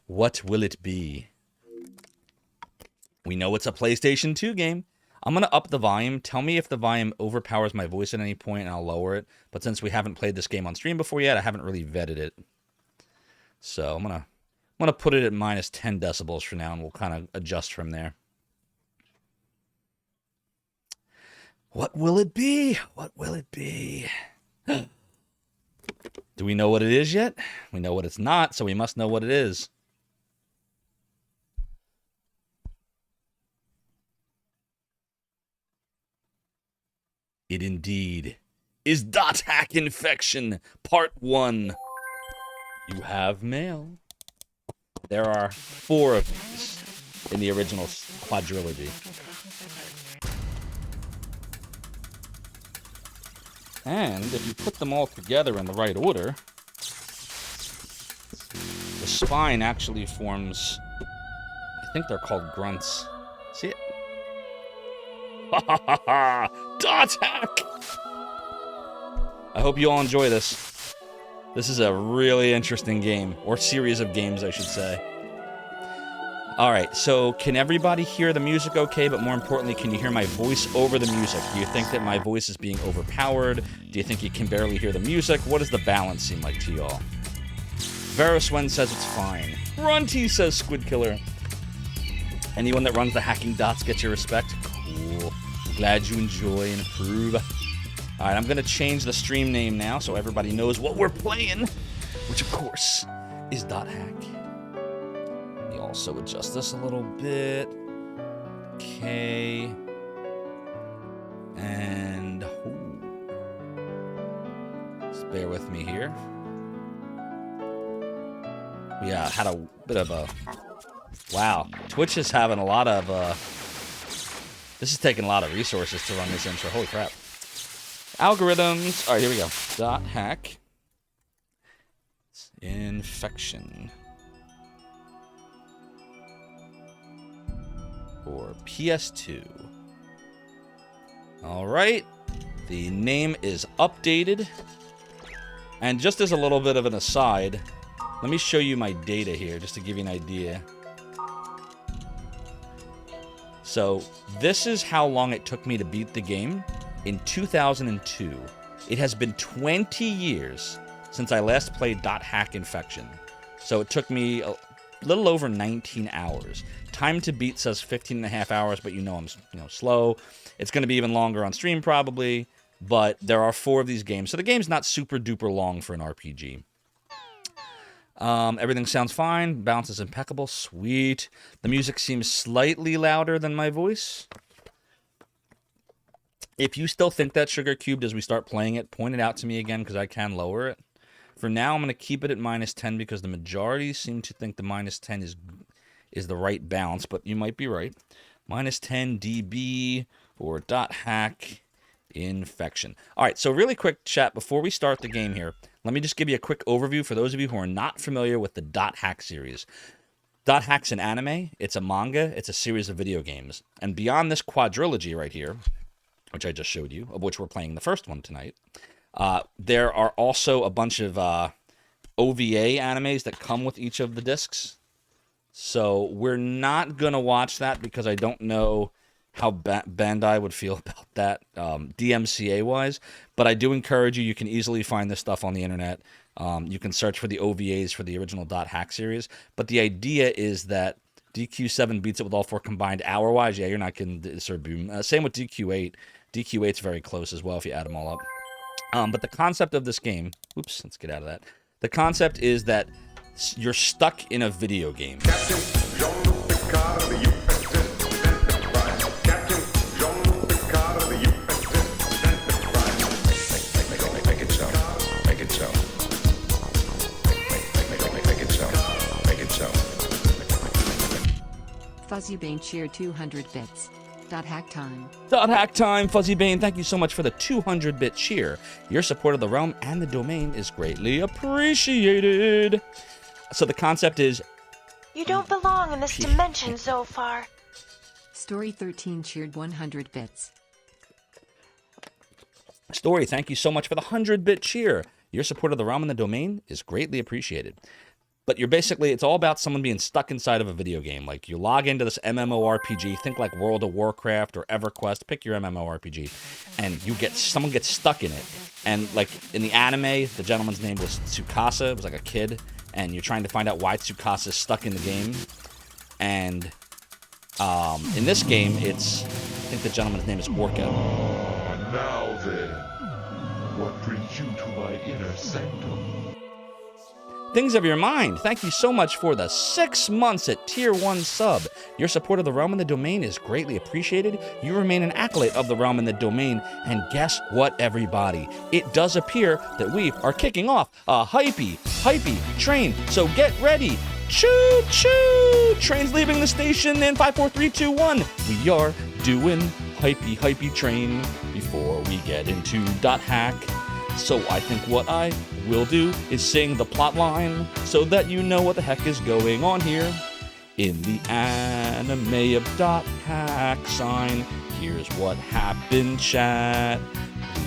What will it be? We know it's a PlayStation 2 game. I'm going to up the volume. Tell me if the volume overpowers my voice at any point, and I'll lower it. But since we haven't played this game on stream before yet, I haven't really vetted it. So I'm gonna put it at minus 10 decibels for now, and we'll kind of adjust from there. What will it be? What will it be? Do we know what it is yet? We know what it's not, so we must know what it is. It indeed is Dot Hack Infection Part 1. You have mail. There are 4 of these in the original quadrilogy. And if you put them all together in the right order, the spine actually forms, I think they're called grunts. See it? Ha ha ha ha! Dot Hack! I hope you all enjoy this. This is a really interesting game, or series of games, I should say. Alright, so can everybody hear the music okay, but more importantly, can you hear my voice over the music? Do you think that my voice is being overpowered? Do you think you can barely hear the music? What does the balance seem like to y'all? Veroswen says it's fine. Runty says Squid Killer. Anyone that runs the Hacking Dots gets your respect? Cool. I'm glad you enjoy and approve. Alright, I'm going to change the stream name now so everybody knows what we're playing, which of course is Dot Hack. We also adjust this a little bit. Okay. And just bear with me here. We had a bit of a... Wow. Twitch is having a lot of... This is taking a lot of resources to run this intro. Holy crap. Algorithms. All right, here we go. Dot Hack. Infection. For PS2. All right. The name is updated. And just as a little bit of an aside, let me show you my data here just to give you an idea. So this is how long it took me to beat the game in 2002. It has been 20 years since I last played Dot Hack Infection. So it took me a little over 19 hours. Time to beat says 15 and a half hours, but you know I'm slow. It's going to be even longer on stream probably, but there are 4 of these games. So the game's not super duper long for an RPG. Everything sounds fine. Balance is impeccable. Sweet. The music seems slightly louder than my voice. If you still think that Sugar Cubed as we start playing it, point it out to me again because I can lower it. For now, I'm going to keep it at minus 10 because the majority seem to think the minus 10 is the right balance, but you might be right. Minus 10 dB or Dot Hack Infection. All right, so really quick chat before we start the game here. Let me just give you a quick overview for those of you who are not familiar with the Dot Hack series. Dot Hack's an anime, it's a manga, it's a series of video games. And beyond this quadrilogy right here, which I just showed you, of which we're playing the first one tonight, there are also a bunch of OVA animes that come with each of the discs. So we're not going to watch that because I don't know how Bandai would feel about that DMCA-wise. But I do encourage you, you can easily find this stuff on the internet. You can search for the OVAs for the original Dot Hack series. But the idea is that DQ7 beats it with all 4 combined hour-wise. Yeah, you're not getting this or boom. Same with DQ8. DQ8's very close as well if you add them all up. But the concept of this game... Oops, let's get out of that. The concept is that you're stuck in a video game. Fuzzy Bane cheered 200 bits. Dot Hack time. Dot Hack time, Fuzzy Bane. Thank you so much for the 200-bit cheer. Your support of the realm and the domain is greatly appreciated. So the concept is... You don't belong in this dimension, Zophar. Story 13 cheered 100 bits. Story, thank you so much for the 100-bit cheer. Your support of the realm and the domain is greatly appreciated. But it's all about someone being stuck inside of a video game. Like, you log into this MMORPG, think like World of Warcraft or EverQuest, pick your MMORPG, and someone gets stuck in it. And like in the anime, the gentleman's name was Tsukasa. It was like a kid, and you're trying to find out why Tsukasa's stuck in the game. And in this game, I think the gentleman's name is Orca. Now then, what brings you to my inner sanctum? Things of your mind. Thank you so much for the 6 months at Tier 1 sub. Your support of the realm and the domain is greatly appreciated. You remain an acolyte of the realm and the domain. And guess what, everybody? It does appear that we are kicking off a hypey train. So get ready. Choo choo! Train's leaving the station in 5, 4, 3, 2, 1. We are doing hypey train before we get into .hack. So I think what I will do is sing the plot line so that you know what the heck is going on here. In the anime of .hack sign, here's what happened, chat.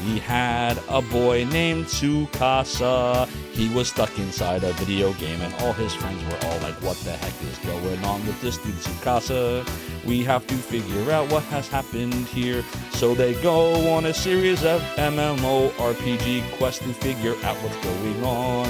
We had a boy named Tsukasa. He was stuck inside a video game, and all his friends were all like, what the heck is going on with this dude Tsukasa? We have to figure out what has happened here. So they go on a series of MMORPG quests to figure out what's going on.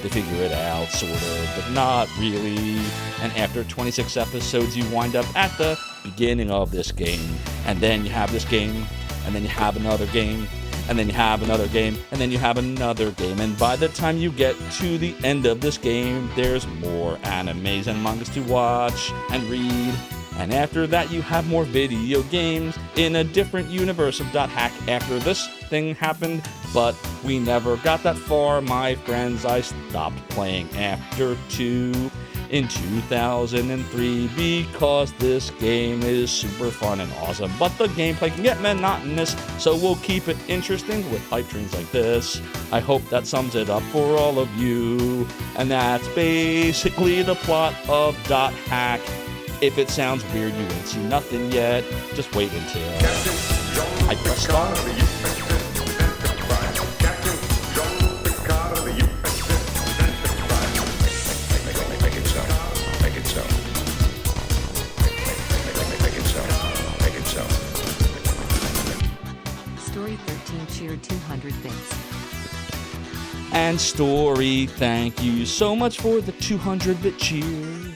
They figure it out, sort of, but not really. And after 26 episodes, you wind up at the beginning of this game. And then you have this game, and then you have another game, and then you have another game, and then you have another game. And by the time you get to the end of this game, there's more animes and mangas to watch and read. And after that, you have more video games in a different universe of .hack after this thing happened. But we never got that far, my friends. I stopped playing after 2 in 2003 because this game is super fun and awesome. But the gameplay can get monotonous, so we'll keep it interesting with hype trains like this. I hope that sums it up for all of you. And that's basically the plot of .hack. If it sounds weird, you ain't seen nothing yet. Just wait until I press start. Story 13 cheered 200 bits. And Story, thank you so much for the 200-bit cheer.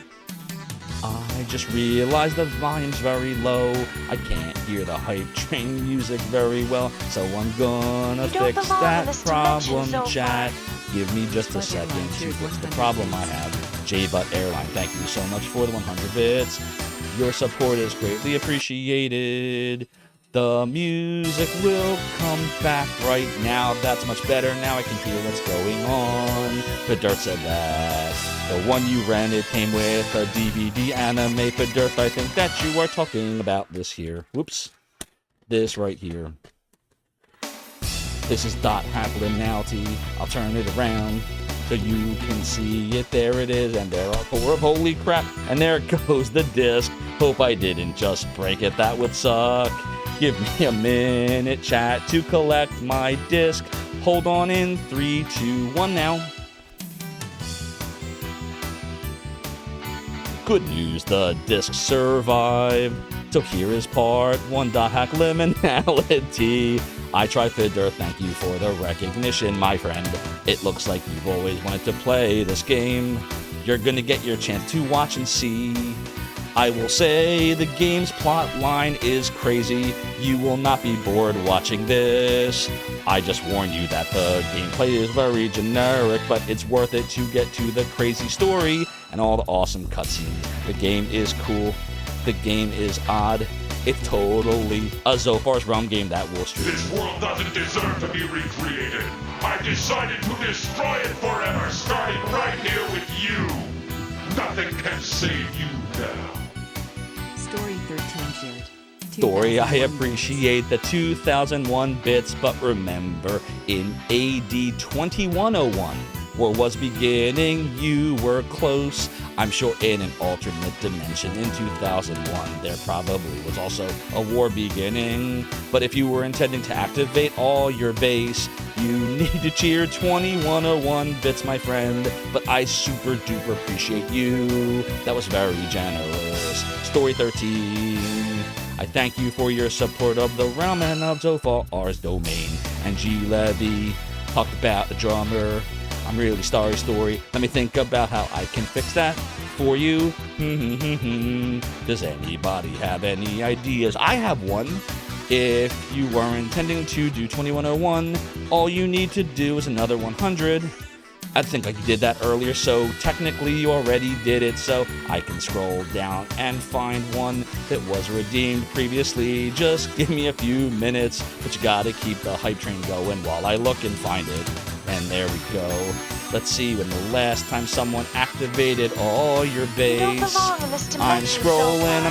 I just realized the volume's very low. I can't hear the hype train music very well, so I'm gonna fix that problem, chat. Give me just a second to fix the problem I have. J-Butt Airline, thank you so much for the 100 bits. Your support is greatly appreciated. The music will come back right now. That's much better. Now I can hear what's going on. Dirt said that the one you rented came with a DVD anime. Dirt, I think that you are talking about this here. Whoops. This right here. This is .hack liminality. I'll turn it around so you can see it. There it is. And there are 4 of holy crap. And there goes the disc. Hope I didn't just break it. That would suck. Give me a minute, chat, to collect my disc. Hold on in 3, 2, 1 now. Good news, the disc survived. So here is part 1. .hack liminality. I tried Fidder, thank you for the recognition, my friend. It looks like you've always wanted to play this game. You're gonna get your chance to watch and see. I will say the game's plot line is crazy. You will not be bored watching this. I just warn you that the gameplay is very generic, but it's worth it to get to the crazy story and all the awesome cutscenes. The game is cool. The game is odd. It's totally a Zophar's Realm game that will stream. This world doesn't deserve to be recreated. I've decided to destroy it forever, starting right here with you. Nothing can save you now. Story 13 cheered. Story, I appreciate the 2001 bits, but remember, in AD 2101, war was beginning, you were close. I'm sure in an alternate dimension in 2001, there probably was also a war beginning. But if you were intending to activate all your base, you need to cheer 2101 bits, my friend, but I super duper appreciate you. That was very generous. Story 13. I thank you for your support of the realm and of Zophar's domain. And G. Levy talked about the drummer. I'm really sorry, story. Let me think about how I can fix that for you. Does anybody have any ideas? I have one. If you were intending to do 2101, all you need to do is another 100. I think like you did that earlier, so technically you already did it, so I can scroll down and find one that was redeemed previously. Just give me a few minutes, but you gotta keep the hype train going while I look and find it. And there we go. Let's see when the last time someone activated all your base. I'm scrolling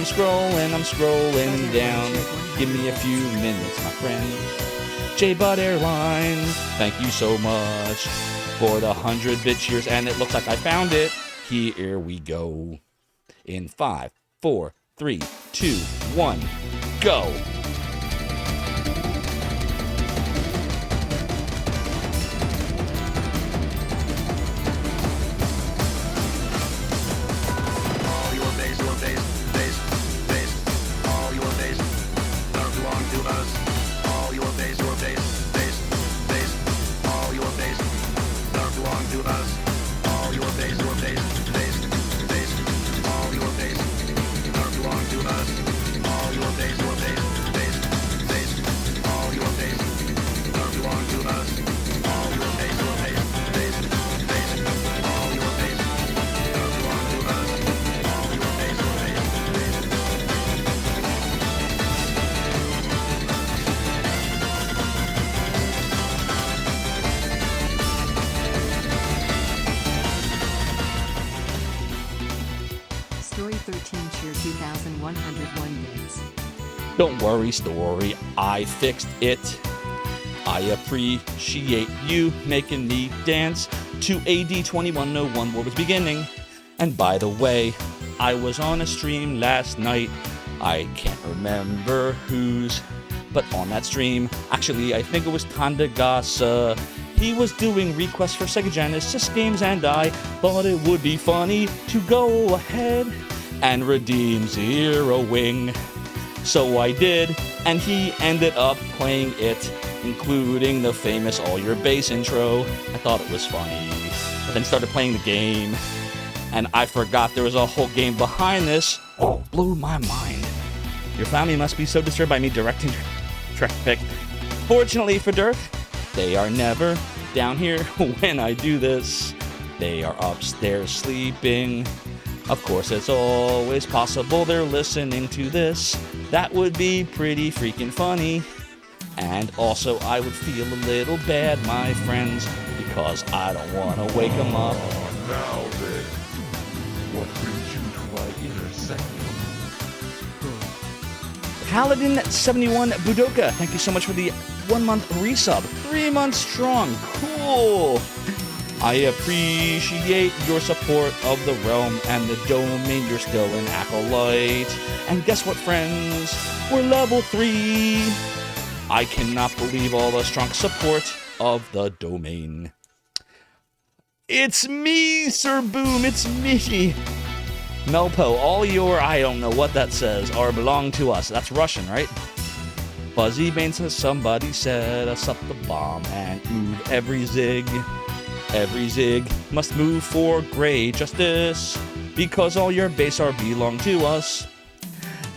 down. Give me a few minutes, my friend. J-Bud Airlines, thank you so much for the 100-bit cheers, and it looks like I found it. Here we go. In 5, 4, 3, 2, 1, go. Story 13 cheer 2101 bits. Don't worry, story, I fixed it. I appreciate you making me dance to AD 2101 War was beginning. And by the way, I was on a stream last night. I can't remember whose, but on that stream, actually, I think it was Tandagasa. He was doing requests for Sega Genesis games, and I thought it would be funny to go ahead and redeem Zero Wing. So I did, and he ended up playing it, including the famous All Your Bass intro. I thought it was funny, but then started playing the game, and I forgot there was a whole game behind this. Oh, blew my mind. Your family must be so disturbed by me directing traffic. Fortunately for Dirk, they are never down here when I do this. They are upstairs sleeping. Of course, it's always possible they're listening to this. That would be pretty freaking funny. And also, I would feel a little bad, my friends, because I don't want to wake them up. Now then, what brings you to my inner sanctum? Paladin71 Budoka, thank you so much for the 1-month resub. 3 months strong. Cool. I appreciate your support of the realm and the domain. You're still an acolyte. And guess what, friends? We're level 3. I cannot believe all the strong support of the domain. It's me, Sir Boom. It's me. Melpo, all your, I don't know what that says, are belong to us. That's Russian, right? Fuzzy Bane says somebody set us up the bomb and move every zig. Every zig must move for great justice, because all your base are belong to us.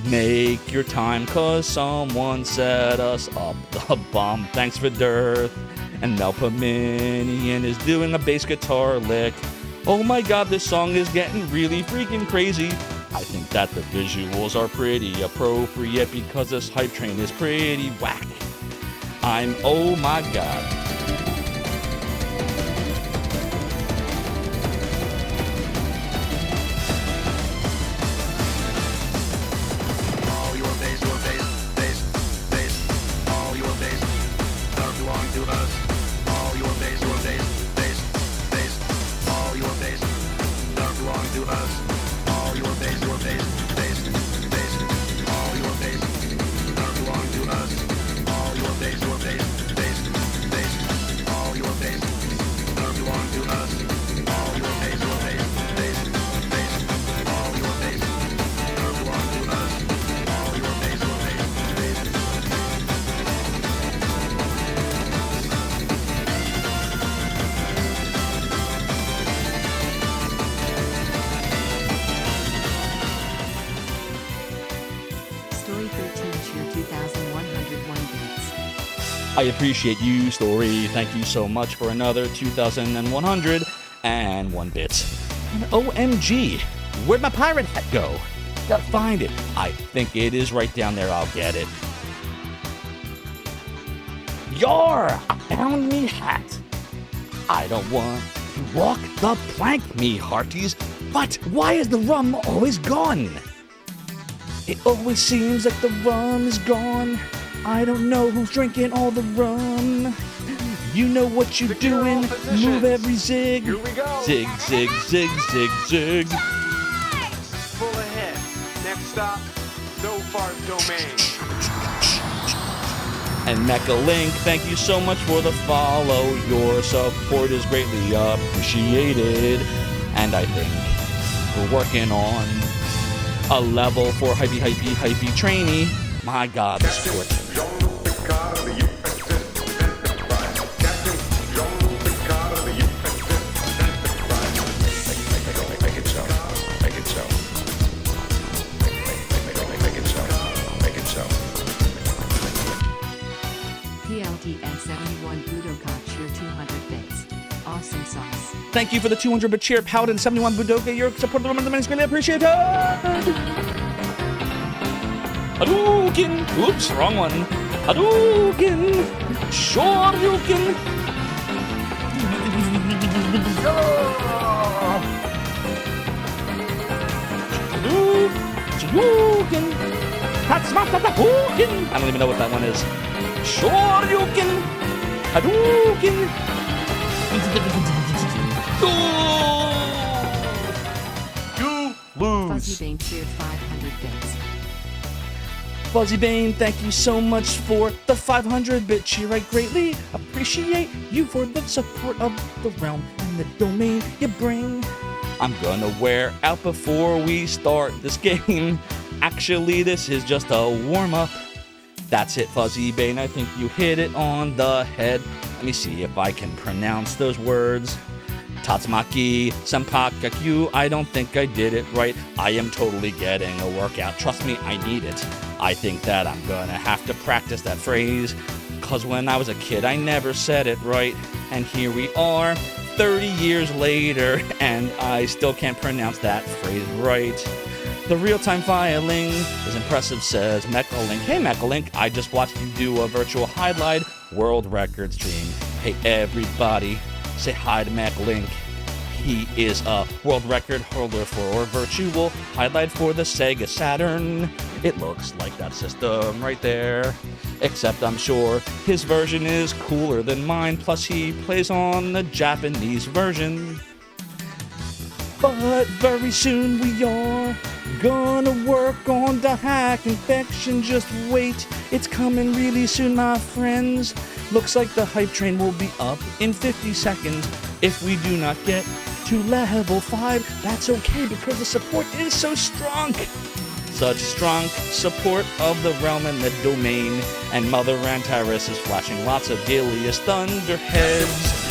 Make your time, cause someone set us up the bomb. Thanks for Dearth. And Melpominion is doing a bass guitar lick. Oh my god, this song is getting really freaking crazy. I think that the visuals are pretty appropriate because this hype train is pretty whack. Oh my god. I appreciate you, Story. Thank you so much for another 2,101 bits. And OMG, where'd my pirate hat go? Gotta find it. I think it is right down there. I'll get it. Yar! I found me hat. I don't want to walk the plank, me hearties. But why is the rum always gone? It always seems like the rum is gone. I don't know who's drinking all the rum. You know what you're doing. Move every zig. Here we go. Zig, zig, zig, zig, zig. Full ahead. Next stop, Zophar's domain. And Mecha Link, thank you so much for the follow. Your support is greatly appreciated. And I think we're working on a level for hypey trainee. My God, the support. PLDN 71 Budoka cheer 200 bits. Awesome sauce. Thank you for the 200-bit cheer, Paladin 71 Budoka. Your support of the Roman is greatly appreciated. Hadouken! Oops, wrong one. Hadouken! Shoryuken! Hadouken! Tatsumata-Hadouken! I don't even know what that one is. Shoryuken! Hadouken! You lose. Fuzzy Bane cheered 500 bits. Fuzzy Bane, thank you so much for the 500-bit cheer. I greatly appreciate you for the support of the realm and the domain you bring. I'm gonna wear out before we start this game. Actually, this is just a warm-up. That's it, Fuzzy Bane. I think you hit it on the head. Let me see if I can pronounce those words. Tatsumaki Senpakakyu, I don't think I did it right. I am totally getting a workout. Trust me, I need it. I think that I'm gonna have to practice that phrase, cause when I was a kid, I never said it right. And here we are, 30 years later, and I still can't pronounce that phrase right. The real-time filing is impressive, says Mechalink. Hey, Mechalink, I just watched you do a virtual highlight world record stream. Hey, everybody, say hi to Mechalink. He is a world record holder for virtual highlight for the Sega Saturn. It looks like that system right there. Except I'm sure his version is cooler than mine. Plus, he plays on the Japanese version. But very soon we are gonna work on the hack infection. Just wait, it's coming really soon, my friends. Looks like the hype train will be up in 50 seconds. If we do not get to level 5, that's okay because the support is so strong. Such strong support of the realm and the domain. And Mother Antares is flashing lots of Gilius Thunderheads.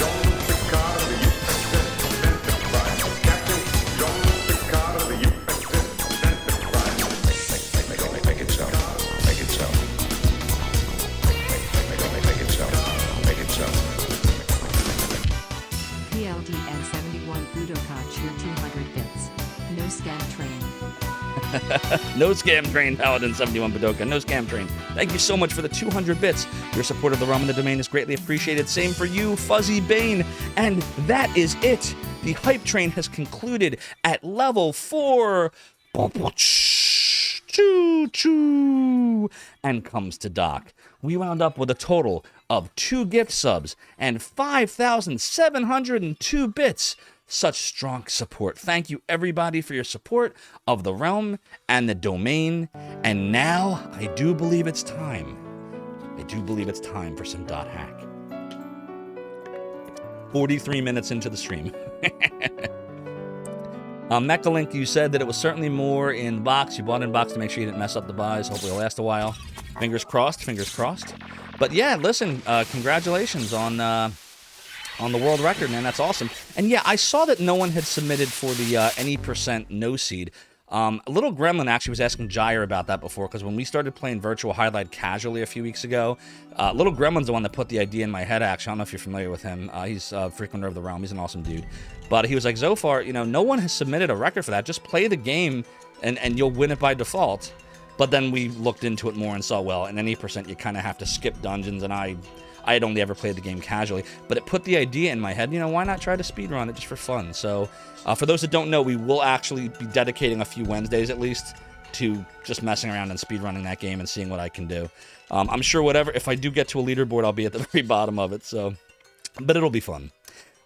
PLDN 71 Budoka cheer 200 bits. No scam train. No scam train, Paladin 71 Badoka. No scam train. Thank you so much for the 200 bits. Your support of the realm and the domain is greatly appreciated. Same for you, Fuzzy Bane. And that is it. The hype train has concluded at level 4. Choo choo. And comes to dock. We wound up with a total of 2 gift subs and 5,702 bits. Such strong support. Thank you, everybody, for your support of the realm and the domain. And now, I do believe it's time. I do believe it's time for some dot hack. 43 minutes into the stream. Mechalink, you said that it was certainly more in the box. You bought in box to make sure you didn't mess up the buys. Hopefully it'll last a while. Fingers crossed, fingers crossed. But yeah, listen, congratulations on the world record, man. That's awesome. And yeah, I saw that no one had submitted for the any percent no seed. Little Gremlin actually was asking Gyre about that before, because when we started playing Virtual Highlight casually a few weeks ago, Little Gremlin's the one that put the idea in my head, actually. I don't know if you're familiar with him. He's a frequenter of the realm. He's an awesome dude. But he was like, Zophar, no one has submitted a record for that. Just play the game, and you'll win it by default. But then we looked into it more and saw, well, in any percent, you kind of have to skip dungeons, and I had only ever played the game casually, but it put the idea in my head, why not try to speedrun it just for fun? So, for those that don't know, we will actually be dedicating a few Wednesdays at least to just messing around and speedrunning that game and seeing what I can do. I'm sure if I do get to a leaderboard, I'll be at the very bottom of it, so, but it'll be fun.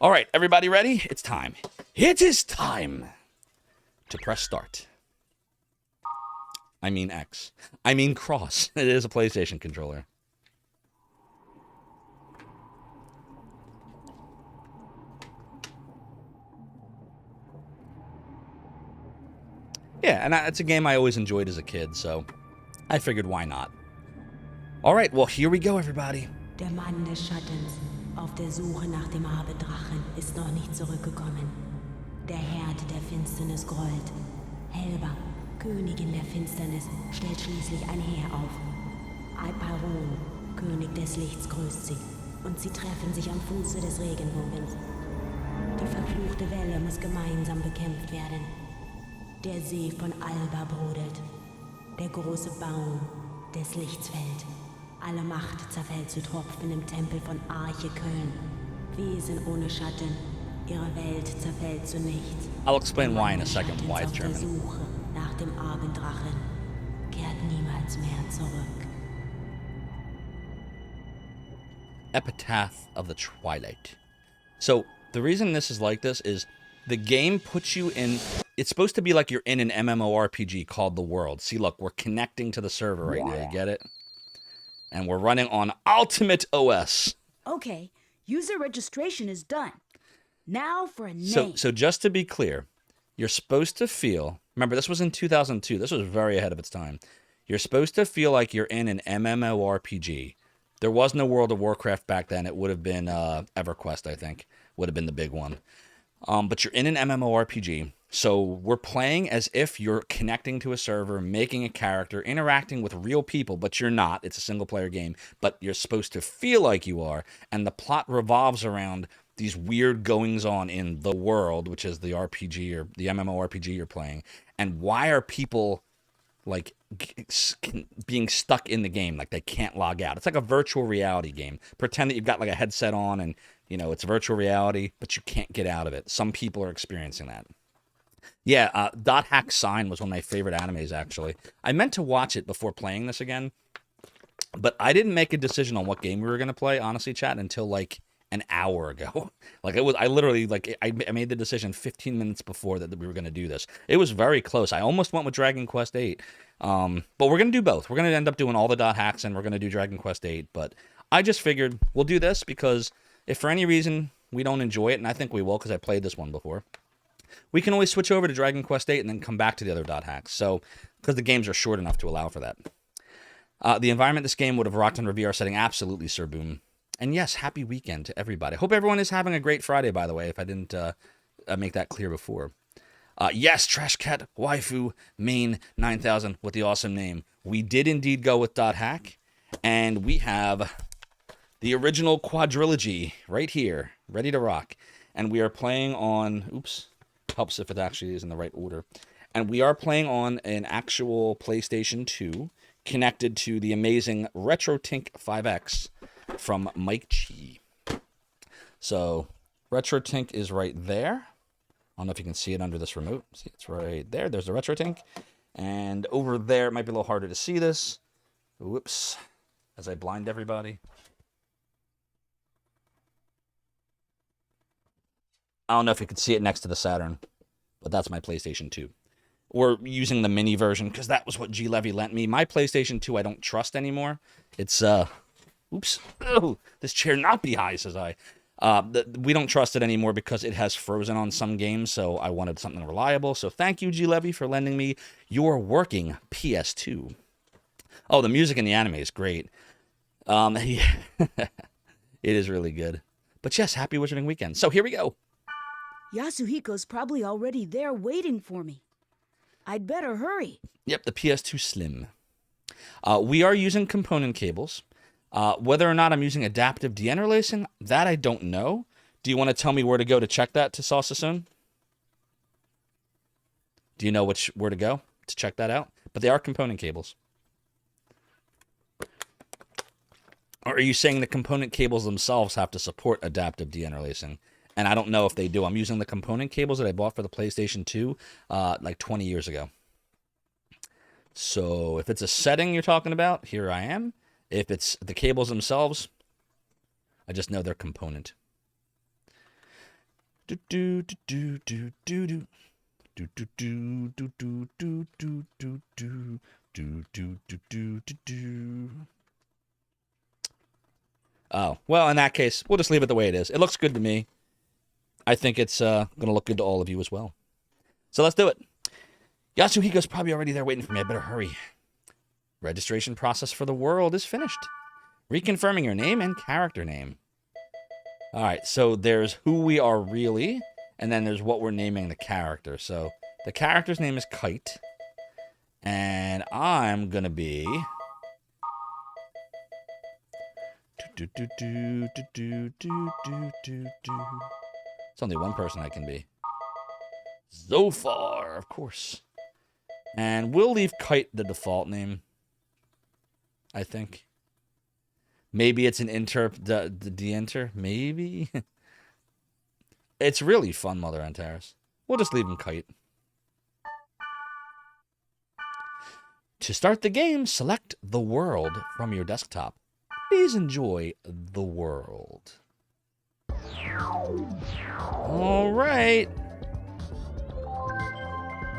All right, everybody ready? It's time. It is time to press start. I mean X. I mean cross. It is a PlayStation controller. Yeah, and it's a game I always enjoyed as a kid, so I figured why not. All right, well, here we go, everybody. Der Mann des Schattens auf der Suche nach dem Abedrachen ist noch nicht zurückgekommen. Der Herd der Finsternis grollt. Helba, Königin der Finsternis, stellt schließlich ein Heer auf. Alparon, König des Lichts, grüßt sie. Und sie treffen sich am Fuße des Regenbogens. Die verfluchte Welle muss gemeinsam bekämpft werden. Der See von Alba brodelt. Der große Baum des Lichts fällt. Alle Macht zerfällt zu Tropfen im Tempel von Arche Köln. Wesen ohne Schatten, ihre Welt zerfällt zu nichts. I'll explain why in a second, why it's Auf der German. Suche nach dem Abenddrachen kehrt niemals mehr zurück. Epitaph of the Twilight. So, the reason this is like this is the game puts you in... It's supposed to be like you're in an MMORPG called The World. See, look, we're connecting to the server right now. You get it? And we're running on Ultimate OS. Okay, user registration is done. Now for a name. So just to be clear, you're supposed to feel... Remember, this was in 2002. This was very ahead of its time. You're supposed to feel like you're in an MMORPG. There was no World of Warcraft back then. It would have been EverQuest, I think. Would have been the big one. But you're in an MMORPG. So we're playing as if you're connecting to a server, making a character, interacting with real people, but you're not. It's a single-player game, but you're supposed to feel like you are. And the plot revolves around these weird goings-on in the world, which is the RPG or the MMORPG you're playing. And why are people like being stuck in the game, like they can't log out? It's like a virtual reality game. Pretend that you've got like a headset on and it's virtual reality, but you can't get out of it. Some people are experiencing that. Yeah, Dot Hack Sign was one of my favorite animes, actually. I meant to watch it before playing this again, but I didn't make a decision on what game we were going to play, honestly, chat, until like an hour ago. I literally made the decision 15 minutes before that we were going to do this. It was very close. I almost went with Dragon Quest VIII, but we're going to do both. We're going to end up doing all the Dot Hacks, and we're going to do Dragon Quest VIII, but I just figured we'll do this because if for any reason we don't enjoy it, and I think we will because I played this one before, we can always switch over to Dragon Quest VIII and then come back to the other Dot Hacks. So, because the games are short enough to allow for that. The environment this game would have rocked on VR setting, absolutely, Sir Boom. And yes, happy weekend to everybody. Hope everyone is having a great Friday, by the way, if I didn't make that clear before. Yes, Trash Cat Waifu Main 9000 with the awesome name. We did indeed go with Dot Hack, and we have the original quadrilogy right here, ready to rock. And we are playing on... Oops. Helps if it actually is in the right order. And we are playing on an actual PlayStation 2 connected to the amazing RetroTink 5X from Mike Chi. So, RetroTink is right there. I don't know if you can see it under this remote. See, it's right there. There's the RetroTink. And over there, it might be a little harder to see this. Whoops. As I blind everybody. I don't know if you could see it next to the Saturn, but that's my PlayStation 2. We're using the mini version because that was what G Levy lent me. My PlayStation 2 I don't trust anymore. It's, oops. Oh, this chair not be high, says I. We don't trust it anymore because it has frozen on some games, so I wanted something reliable. So thank you, G Levy, for lending me your working PS2. Oh, the music in the anime is great. Yeah. It is really good. But yes, happy Wizarding Weekend. So here we go. Yasuhiko's probably already there waiting for me. I'd better hurry. Yep, the PS2 Slim. We are using component cables. Whether or not I'm using adaptive deinterlacing, that I don't know. Do you want to tell me where to go to check that to Sauce-a-Soon? Do you know where to go to check that out? But they are component cables. Or are you saying the component cables themselves have to support adaptive deinterlacing? And I don't know if they do. I'm using the component cables that I bought for the PlayStation 2 like 20 years ago. So if it's a setting you're talking about, here I am. If it's the cables themselves, I just know they're component. Do do do do do do do. Do do do do do do do do do do do do do do. Oh, well, in that case, we'll just leave it the way it is. It looks good to me. I think it's going to look good to all of you as well. So let's do it. Yasuhiko's probably already there waiting for me. I better hurry. Registration process for the world is finished. Reconfirming your name and character name. All right, so there's who we are really, and then there's what we're naming the character. So the character's name is Kite, and I'm going to be... It's only one person I can be. Zophar, of course. And we'll leave Kite the default name, I think. Maybe it's an de-enter. Maybe. It's really fun, Mother Antares. We'll just leave him Kite. To start the game, select the world from your desktop. Please enjoy the world. All right.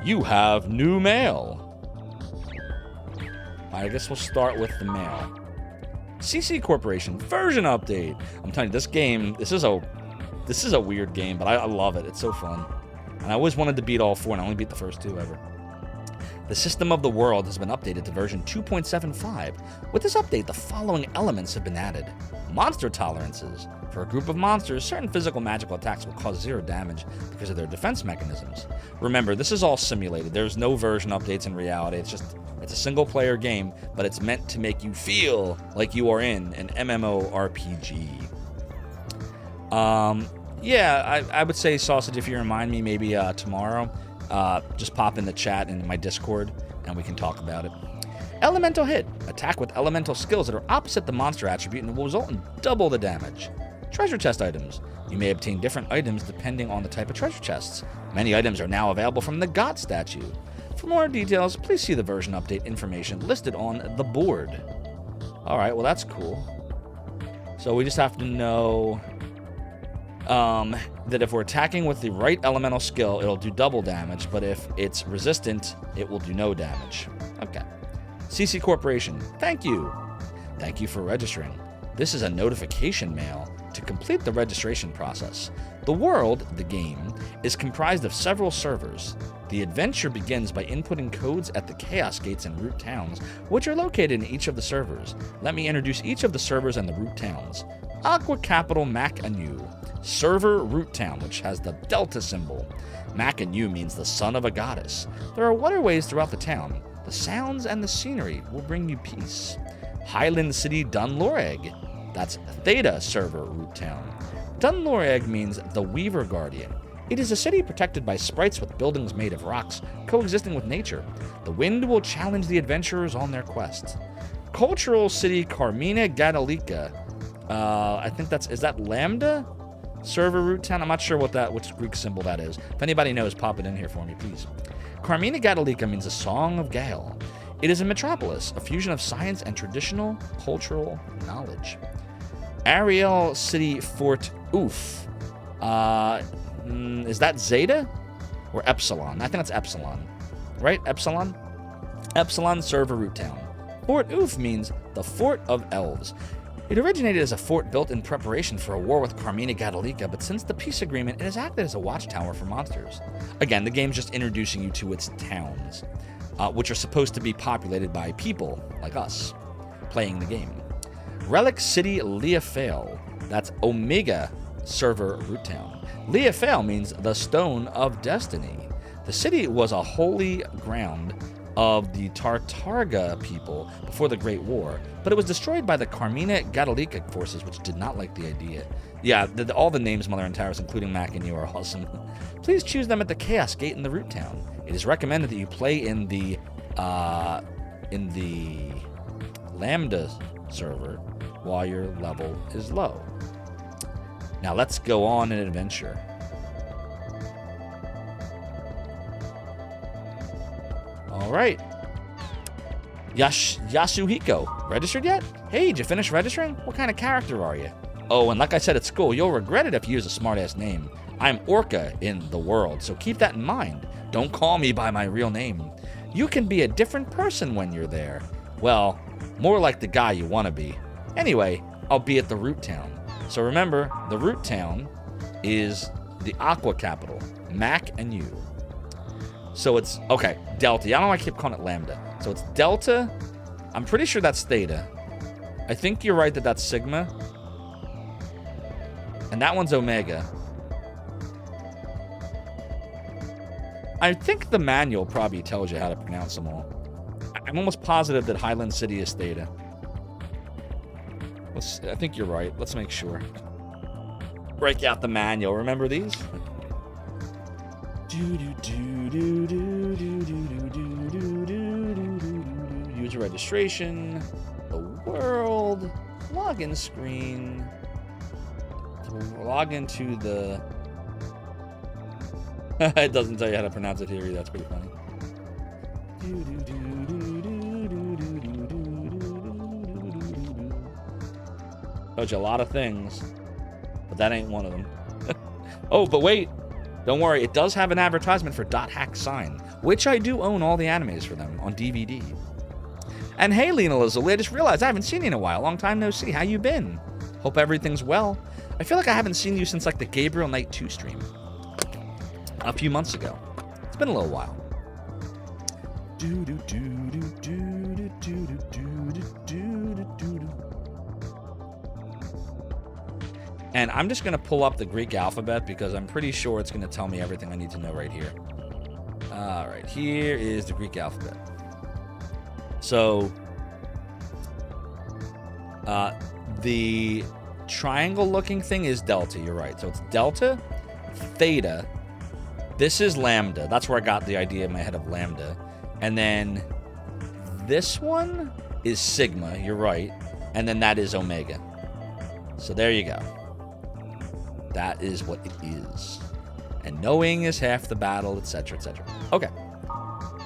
You have new mail. I guess we'll start with the mail. CC Corporation version update. I'm telling you, this game, this is a weird game, but I love it. It's so fun. And I always wanted to beat all 4, and I only beat the first 2 ever. The system of the world has been updated to version 2.75. With this update, the following elements have been added. Monster tolerances. For a group of monsters, certain physical magical attacks will cause 0 damage because of their defense mechanisms. Remember, this is all simulated. There's no version updates in reality. It's a single-player game, but it's meant to make you feel like you are in an MMORPG. Yeah, I would say, Sausage, if you remind me, maybe tomorrow, just pop in the chat in my Discord, and we can talk about it. Elemental hit. Attack with elemental skills that are opposite the monster attribute and will result in double the damage. Treasure chest items. You may obtain different items depending on the type of treasure chests. Many items are now available from the God statue. For more details, please see the version update information listed on the board. Alright, well that's cool. So we just have to know that if we're attacking with the right elemental skill, it'll do double damage, but if it's resistant, it will do no damage. Okay. CC Corporation, thank you. Thank you for registering. This is a notification mail to complete the registration process. The world, the game, is comprised of several servers. The adventure begins by inputting codes at the Chaos Gates and root towns, which are located in each of the servers. Let me introduce each of the servers and the root towns. Aqua Capital Mac Anu. Server Root Town, which has the Delta symbol. Mac Anu means the son of a goddess. There are waterways throughout the town. The sounds and the scenery will bring you peace. Highland City Dunloreg. That's Theta Server Root Town. Dunloreg means the Weaver Guardian. It is a city protected by sprites with buildings made of rocks, coexisting with nature. The wind will challenge the adventurers on their quest. Cultural City Carmina Gadalica. I think is that Lambda? Server Root Town? I'm not sure which Greek symbol that is. If anybody knows, pop it in here for me, please. Carmina Gadalica means a song of Gale. It is a metropolis, a fusion of science and traditional cultural knowledge. Ariel City Fort Oof. Is that Zeta or Epsilon? I think that's Epsilon. Right? Epsilon? Epsilon Server Root Town. Fort Oof means the Fort of Elves. It originated as a fort built in preparation for a war with Carmina Gadalica, but since the peace agreement, it has acted as a watchtower for monsters. Again, the game's just introducing you to its towns, which are supposed to be populated by people like us playing the game. Relic City Leafale. That's Omega Server Root Town. Leafale means the Stone of Destiny. The city was a holy ground of the Tartarga people before the Great War, but it was destroyed by the Carmina Gadalica forces, which did not like the idea. Yeah, all the names, Mother and Towers, including Mac and you, are awesome. Please choose them at the Chaos Gate in the Root Town. It is recommended that you play in the Lambda server while your level is low. Now let's go on an adventure. All right. Yasuhiko, registered yet? Hey, did you finish registering? What kind of character are you? Oh, and like I said at school, you'll regret it if you use a smart-ass name. I'm Orca in the world, so keep that in mind. Don't call me by my real name. You can be a different person when you're there. Well, more like the guy you want to be. Anyway, I'll be at the Root Town. So remember, the Root Town is the Aqua capital. Mac and you. So it's, okay, Delta. I don't know why I keep calling it Lambda. So it's Delta. I'm pretty sure that's Theta. I think you're right that that's Sigma. And that one's Omega. I think the manual probably tells you how to pronounce them all. I'm almost positive that Highland City is Theta. I think you're right. Let's make sure. Break out the manual. Remember these? User registration. The world. Login screen. Log into the... It doesn't tell you how to pronounce it here either. That's pretty funny. Tells you a lot of things, but that ain't one of them. Oh, but wait. Don't worry. It does have an advertisement for .hack sign, which I do own all the animes for them on DVD. And hey, Lena Lazuli, I just realized I haven't seen you in a while. Long time no see. How you been? Hope everything's well. I feel like I haven't seen you since like the Gabriel Knight 2 stream a few months ago. It's been a little while. And I'm just going to pull up the Greek alphabet because I'm pretty sure it's going to tell me everything I need to know right here. All right, here is the Greek alphabet. So, the triangle-looking thing is Delta. You're right. So it's Delta, Theta. This is Lambda. That's where I got the idea in my head of Lambda. And then this one is Sigma. You're right. And then that is Omega. So there you go. That is what it is. And knowing is half the battle, etc., etc. Okay.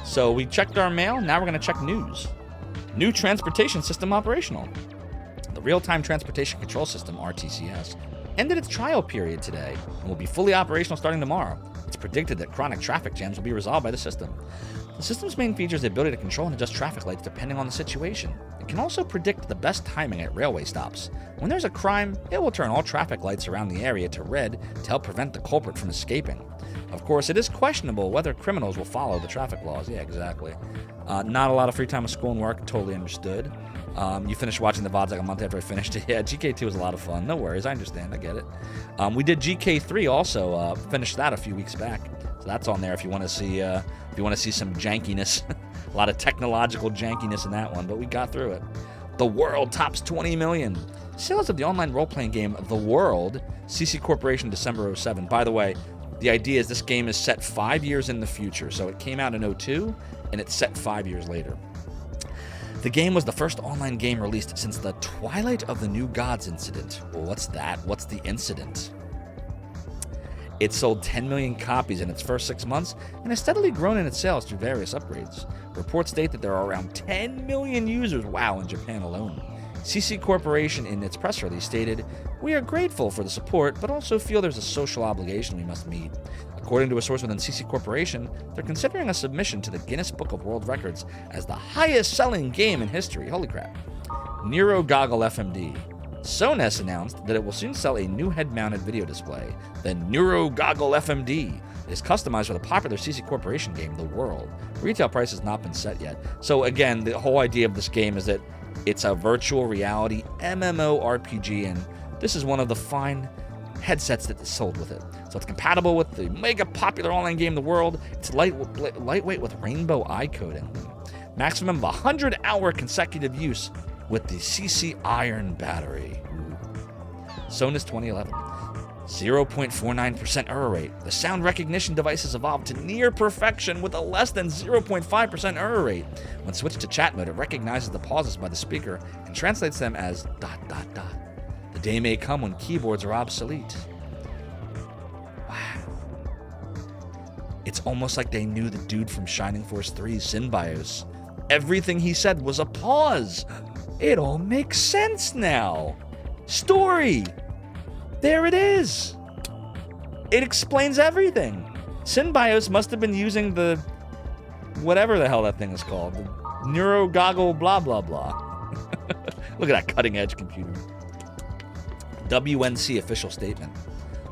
So we checked our mail. Now we're going to check news. New transportation system operational. The Real-Time Transportation Control System, RTCS, ended its trial period today and will be fully operational starting tomorrow. It's predicted that chronic traffic jams will be resolved by the system. The system's main feature is the ability to control and adjust traffic lights depending on the situation. It can also predict the best timing at railway stops. When there's a crime, it will turn all traffic lights around the area to red to help prevent the culprit from escaping. Of course, it is questionable whether criminals will follow the traffic laws. Yeah, exactly. Not a lot of free time with school and work. Totally understood. You finished watching the VODs like a month after I finished it. Yeah, GK2 was a lot of fun. No worries. I understand. I get it. We did GK3 also. Finished that a few weeks back. So that's on there if you want to see some jankiness. A lot of technological jankiness in that one, but we got through it. The World tops 20 million. Sales of the online role-playing game The World, CC Corporation, December 07. By the way, the idea is this game is set 5 years in the future. So it came out in 02, and it's set 5 years later. The game was the first online game released since the Twilight of the New Gods incident. Well, what's that? What's the incident? It sold 10 million copies in its first 6 months and has steadily grown in its sales through various upgrades. Reports state that there are around 10 million users, wow, in Japan alone. CC Corporation in its press release stated, "We are grateful for the support, but also feel there's a social obligation we must meet." According to a source within CC Corporation, they're considering a submission to the Guinness Book of World Records as the highest-selling game in history. Holy crap. Nero Goggle FMD. Sones announced that it will soon sell a new head-mounted video display. The Nero Goggle FMD is customized for the popular CC Corporation game, The World. Retail price has not been set yet. So again, the whole idea of this game is that it's a virtual reality MMORPG, and this is one of the fine headsets that is sold with it. So it's compatible with the mega popular online game in the world. It's lightweight with rainbow eye coating. Maximum of 100-hour consecutive use with the CC iron battery. Sonus 2011. 0.49% error rate. The sound recognition device has evolved to near perfection with a less than 0.5% error rate. When switched to chat mode, it recognizes the pauses by the speaker and translates them as ... The day may come when keyboards are obsolete. Wow. It's almost like they knew the dude from Shining Force 3's Synbios. Everything he said was a pause. It all makes sense now. Story. There it is. It explains everything. Synbios must have been using the whatever the hell that thing is called. The Neuro Goggle blah blah blah. Look at that cutting edge computer. WNC official statement.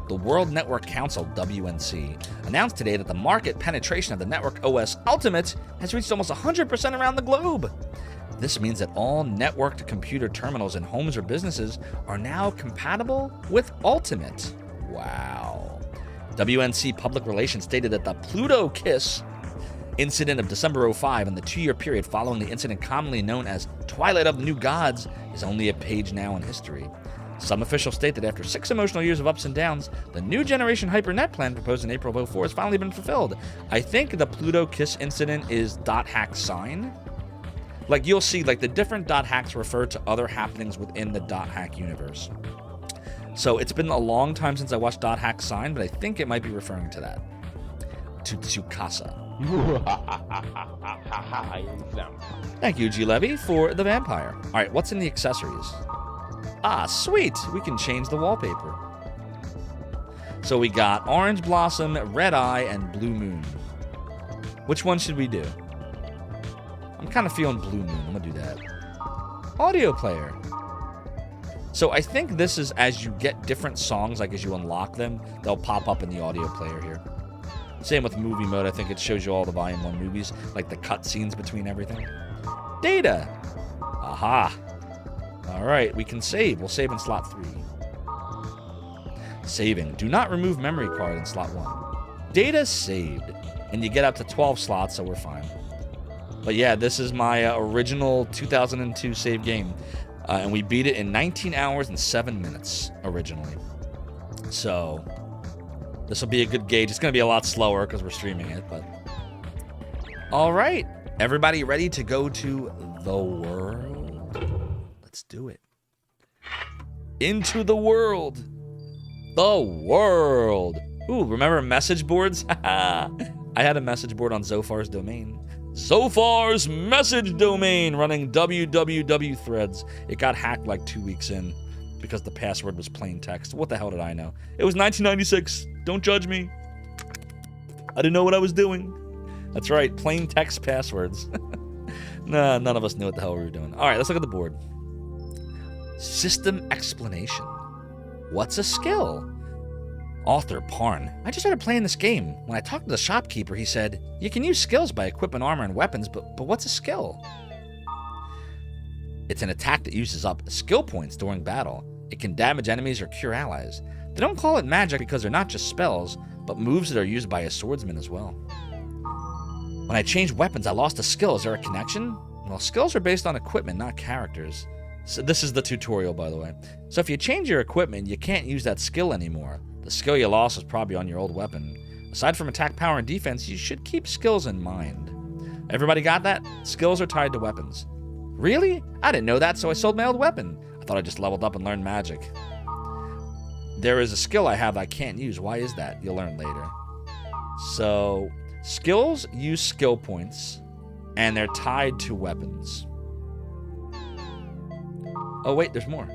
The World Network Council, WNC, announced today that the market penetration of the Network OS Ultimate has reached almost 100% around the globe. This means that all networked computer terminals in homes or businesses are now compatible with Ultimate. Wow. WNC Public Relations stated that the Pluto Kiss incident of December 2005 and the 2-year period following the incident commonly known as Twilight of the New Gods is only a page now in history. Some officials state that after 6 emotional years of ups and downs, the new generation HyperNet plan proposed in April of 2004 has finally been fulfilled. I think the Pluto Kiss incident is .hack sign. Like, you'll see, like, the different .hacks refer to other happenings within the .hack universe. So it's been a long time since I watched .hack sign, but I think it might be referring to that. To Tsukasa. Thank you, G. Levy, for the vampire. All right, what's in the accessories? Ah, sweet. We can change the wallpaper. So we got Orange Blossom, Red Eye, and Blue Moon. Which one should we do? I'm kind of feeling Blue Moon. I'm going to do that. Audio player. So I think this is as you get different songs, like as you unlock them, they'll pop up in the audio player here. Same with movie mode. I think it shows you all the Volume 1 movies, like the cut scenes between everything. Data. Aha. All right, we can save. We'll save in slot 3. Saving. Do not remove memory card in slot 1. Data saved. And you get up to 12 slots, so we're fine. But yeah, this is my original 2002 save game. And we beat it in 19 hours and 7 minutes originally. So this will be a good gauge. It's going to be a lot slower because we're streaming it. But all right. Everybody ready to go to the world? Let's do it. Into the world. The world. Ooh, remember message boards? I had a message board on Zophar's domain. Zophar's message domain running www threads. It got hacked like 2 weeks in because the password was plain text. What the hell did I know? It was 1996. Don't judge me. I didn't know what I was doing. That's right, plain text passwords. Nah, none of us knew what the hell we were doing. All right, let's look at the board. System explanation. What's a skill? Author Parn. I just started playing this game. When I talked to the shopkeeper, he said, you can use skills by equipping armor and weapons, but what's a skill? It's an attack that uses up skill points during battle. It can damage enemies or cure allies. They don't call it magic because they're not just spells, but moves that are used by a swordsman as well. When I changed weapons, I lost a skill. Is there a connection? Well, skills are based on equipment, not characters. So this is the tutorial, by the way. So if you change your equipment, you can't use that skill anymore. The skill you lost is probably on your old weapon. Aside from attack power and defense, you should keep skills in mind. Everybody got that? Skills are tied to weapons. Really? I didn't know that, so I sold my old weapon. I thought I just leveled up and learned magic. There is a skill I have that I can't use. Why is that? You'll learn later. So, skills use skill points, and they're tied to weapons. Oh, wait, there's more.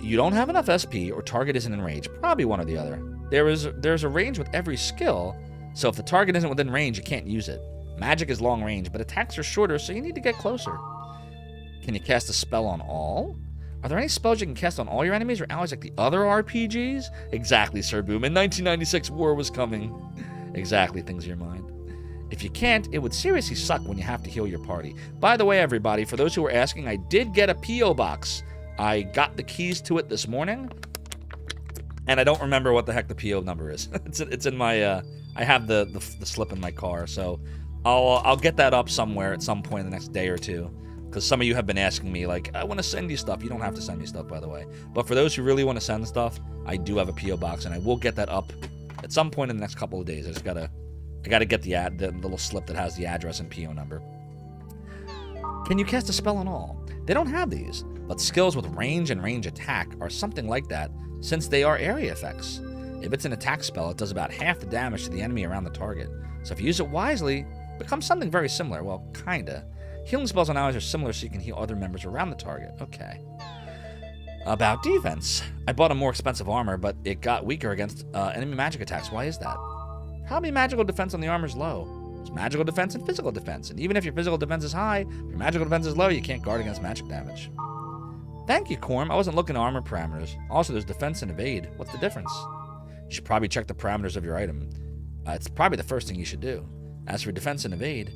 You don't have enough SP, or target isn't in range. Probably one or the other. There's a range with every skill, so if the target isn't within range, you can't use it. Magic is long range, but attacks are shorter, so you need to get closer. Can you cast a spell on all? Are there any spells you can cast on all your enemies or allies like the other RPGs? Exactly, Sir Boom. In 1996, war was coming. Exactly, things in your mind. If you can't, it would seriously suck when you have to heal your party. By the way, everybody, for those who were asking, I did get a P.O. box. I got the keys to it this morning. And I don't remember what the heck the PO number is. It's in my I have the slip in my car, so I'll get that up somewhere at some point in the next day or two. Because some of you have been asking me, like, I want to send you stuff. You don't have to send me stuff, by the way. But for those who really want to send stuff, I do have a PO box, and I will get that up at some point in the next couple of days. I gotta get the little slip that has the address and PO number. Can you cast a spell on all? They don't have these, but skills with range and range attack are something like that, since they are area effects. If it's an attack spell, it does about half the damage to the enemy around the target. So if you use it wisely, it becomes something very similar. Well, kinda. Healing spells on allies are similar, so you can heal other members around the target. Okay. About defense. I bought a more expensive armor, but it got weaker against enemy magic attacks. Why is that? Probably magical defense on the armor is low. There's magical defense and physical defense, and even if your physical defense is high, if your magical defense is low, you can't guard against magic damage. Thank you, Corm. I wasn't looking at armor parameters. Also, there's defense and evade. What's the difference? You should probably check the parameters of your item. It's probably the first thing you should do. As for defense and evade,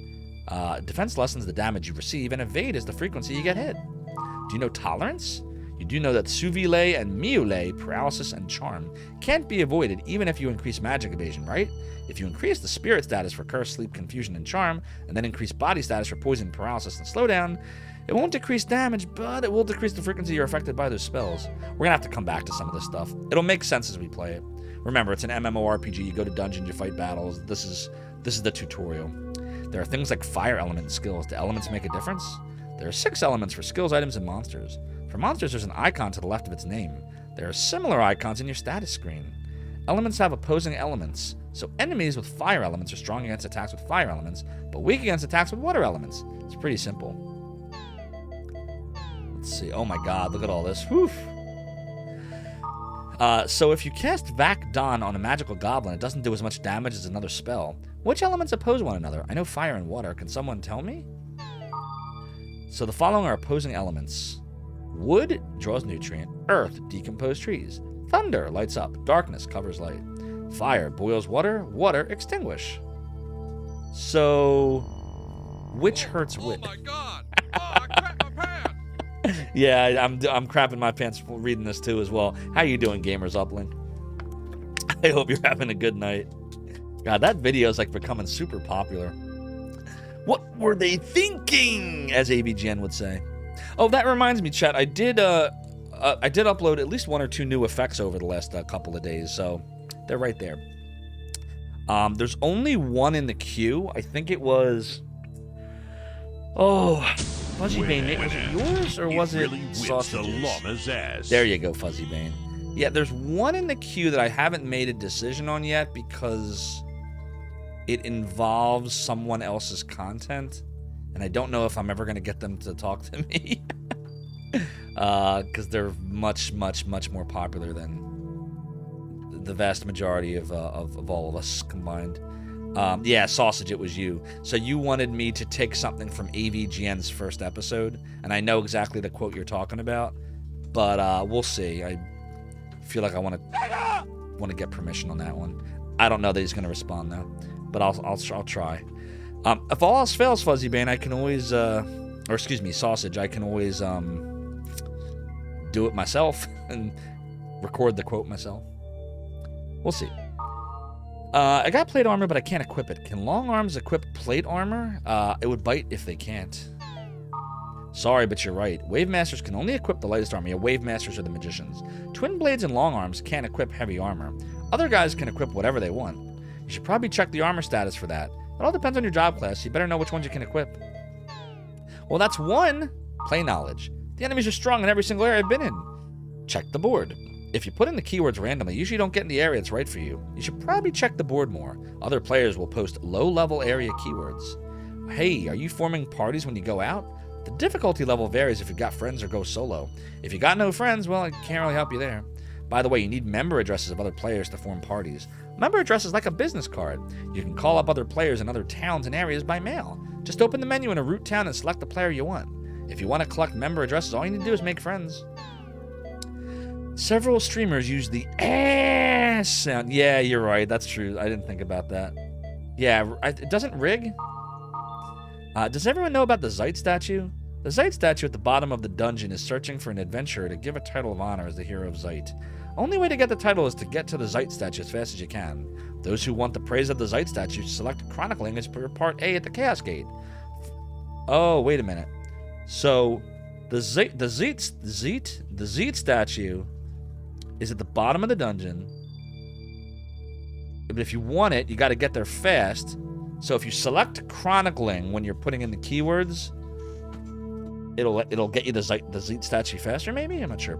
defense lessens the damage you receive, and evade is the frequency you get hit. Do you know tolerance? You do know that Suvile and Miule, paralysis and charm, can't be avoided even if you increase magic evasion, right? If you increase the spirit status for curse, sleep, confusion, and charm, and then increase body status for poison, paralysis, and slowdown, it won't decrease damage, but it will decrease the frequency you're affected by those spells. We're gonna have to come back to some of this stuff. It'll make sense as we play it. Remember, it's an MMORPG. You go to dungeons, you fight battles. This is the tutorial. There are things like fire element skills. Do elements make a difference? There are 6 elements for skills, items, and monsters. For monsters, there's an icon to the left of its name. There are similar icons in your status screen. Elements have opposing elements, so enemies with fire elements are strong against attacks with fire elements, but weak against attacks with water elements. It's pretty simple. Let's see. Oh my god, look at all this. Whew. So if you cast Vac Don on a magical goblin, it doesn't do as much damage as another spell. Which elements oppose one another? I know fire and water. Can someone tell me? So the following are opposing elements. Wood draws nutrient. Earth decomposes trees. Thunder lights up. Darkness covers light. Fire boils water. Water extinguish. So, which hurts which? Oh my god! Oh, I crapped my pants! Yeah, I'm crapping my pants reading this too as well. How you doing, Gamers Upling? I hope you're having a good night. God, that video is like becoming super popular. What were they thinking, as AVGN would say? Oh, that reminds me, chat. I did upload at least 1 or 2 new effects over the last couple of days, so they're right there. There's only 1 in the queue. I think it was. Oh, Fuzzy Bane. Was it yours or was it Sausage's? There you go, Fuzzy Bane. Yeah, there's 1 in the queue that I haven't made a decision on yet because it involves someone else's content, and I don't know if I'm ever going to get them to talk to me because they're much, much, much more popular than the vast majority of all of us combined. Yeah, Sausage, it was you. So you wanted me to take something from AVGN's first episode, and I know exactly the quote you're talking about, but we'll see. I feel like I want to get permission on that one. I don't know that he's going to respond though, but I'll try. If all else fails, Fuzzy Bane, I can always, Sausage, I can always do it myself and record the quote myself. We'll see. I got plate armor, but I can't equip it. Can long arms equip plate armor? It would bite if they can't. Sorry, but you're right. Wave Masters can only equip the lightest armor. Yeah, Wave Masters are the magicians. Twin Blades and long arms can't equip heavy armor. Other guys can equip whatever they want. You should probably check the armor status for that. It all depends on your job class. You better know which ones you can equip. Well, that's 1. Play knowledge. The enemies are strong in every single area I've been in. Check the board. If you put in the keywords randomly, you usually don't get in the area that's right for you. You should probably check the board more. Other players will post low-level area keywords. Hey, are you forming parties when you go out? The difficulty level varies if you've got friends or go solo. If you got no friends, well, I can't really help you there. By the way, you need member addresses of other players to form parties. Member address is like a business card. You can call up other players in other towns and areas by mail. Just open the menu in a root town and select the player you want. If you want to collect member addresses, all you need to do is make friends. Several streamers use the ass sound. Yeah, you're right. That's true. I didn't think about that. Yeah, it doesn't rig. Does everyone know about the Zeit statue? The Zeit statue at the bottom of the dungeon is searching for an adventurer to give a title of honor as the hero of Zeit. Only way to get the title is to get to the Zeit statue as fast as you can. Those who want the praise of the Zeit statue select Chronicling as per part A at the Chaos Gate. Oh, wait a minute. So, the Zeit statue is at the bottom of the dungeon. But if you want it, you got to get there fast. So if you select Chronicling when you're putting in the keywords, it'll get you the Zeit statue faster, maybe? I'm not sure.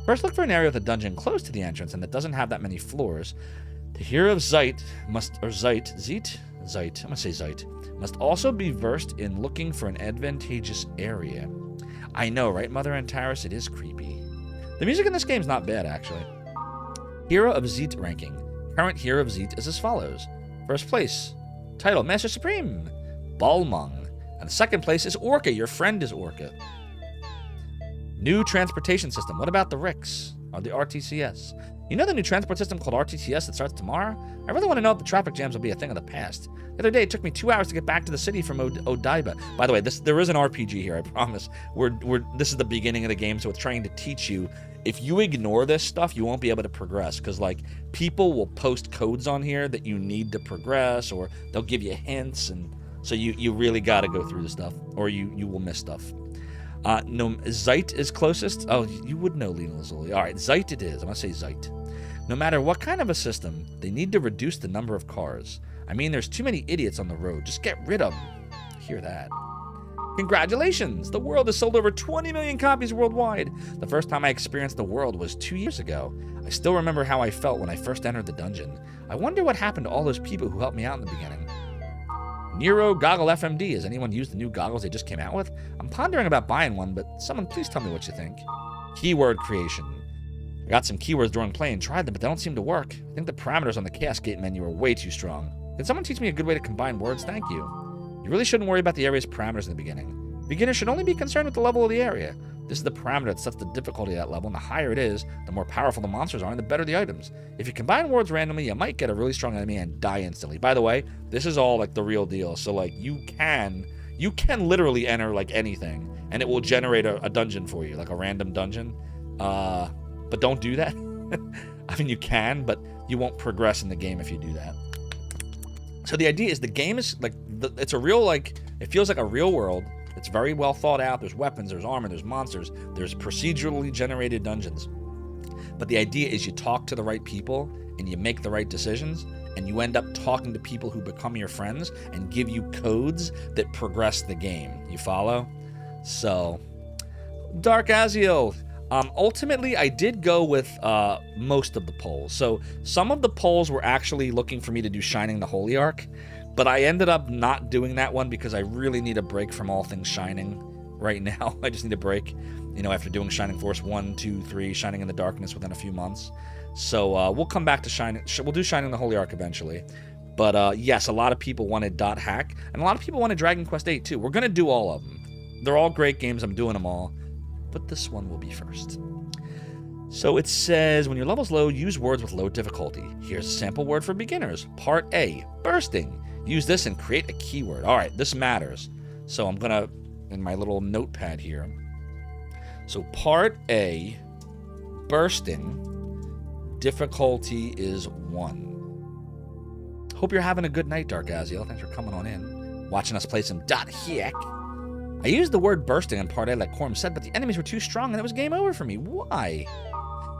First, look for an area of the dungeon close to the entrance and that doesn't have that many floors. The hero of Zeit must also be versed in looking for an advantageous area. I know, right, Mother Antares? It is creepy. The music in this game is not bad, actually. Hero of Zeit ranking. Current hero of Zeit is as follows. First place, title Master Supreme, Balmung. And second place is Orca. Your friend is Orca. New transportation system. What about the Ricks or the RTCS? You know the new transport system called RTCS that starts tomorrow? I really want to know if the traffic jams will be a thing of the past. The other day, it took me 2 hours to get back to the city from Odaiba. By the way, there is an RPG here, I promise. This is the beginning of the game, so it's trying to teach you. If you ignore this stuff, you won't be able to progress, because, like, people will post codes on here that you need to progress, or they'll give you hints, and so you really got to go through the stuff, or you will miss stuff. No, Zeit is closest. Oh, you would know, Lena Lazuli. All right, Zeit it is. I'm going to say Zeit. No matter what kind of a system, they need to reduce the number of cars. I mean, there's too many idiots on the road. Just get rid of them. Hear that. Congratulations! The world has sold over 20 million copies worldwide. The first time I experienced the world was 2 years ago. I still remember how I felt when I first entered the dungeon. I wonder what happened to all those people who helped me out in the beginning. Nero Goggle FMD. Has anyone used the new goggles they just came out with? I'm pondering about buying one, but someone please tell me what you think. Keyword creation. I got some keywords during play and tried them, but they don't seem to work. I think the parameters on the Chaos Gate menu are way too strong. Can someone teach me a good way to combine words? Thank you. You really shouldn't worry about the area's parameters in the beginning. Beginners should only be concerned with the level of the area. This is the parameter that sets the difficulty of that level, and the higher it is, the more powerful the monsters are and the better the items. If you combine words randomly, you might get a really strong enemy and die instantly. By the way, this is all like the real deal. So like you can literally enter like anything and it will generate a dungeon for you, like a random dungeon. But don't do that. I mean, you can, but you won't progress in the game if you do that. So the idea is the game is like, it's a real, like, it feels like a real world. It's very well thought out. There's weapons, there's armor, there's monsters, there's procedurally generated dungeons. But the idea is you talk to the right people and you make the right decisions and you end up talking to people who become your friends and give you codes that progress the game. You follow? So, Dark Aziel. Ultimately, I did go with most of the polls. So some of the polls were actually looking for me to do Shining the Holy Ark, but I ended up not doing that one because I really need a break from all things Shining right now. I just need a break, you know, after doing Shining Force 1, 2, 3, Shining in the Darkness within a few months. So we'll come back to Shining. We'll do Shining the Holy Ark eventually. But yes, a lot of people wanted Dot Hack, and a lot of people wanted Dragon Quest VIII too. We're going to do all of them. They're all great games. I'm doing them all. But this one will be first. So it says, when your level's low, use words with low difficulty. Here's a sample word for beginners. Part A, bursting. Use this and create a keyword. All right, this matters. So I'm going to, in my little notepad here. So part A, bursting, difficulty is 1. Hope you're having a good night, Dark Aziel. Thanks for coming on in. Watching us play some Dot Hack. I used the word bursting in part A like Corm said, but the enemies were too strong and it was game over for me. Why?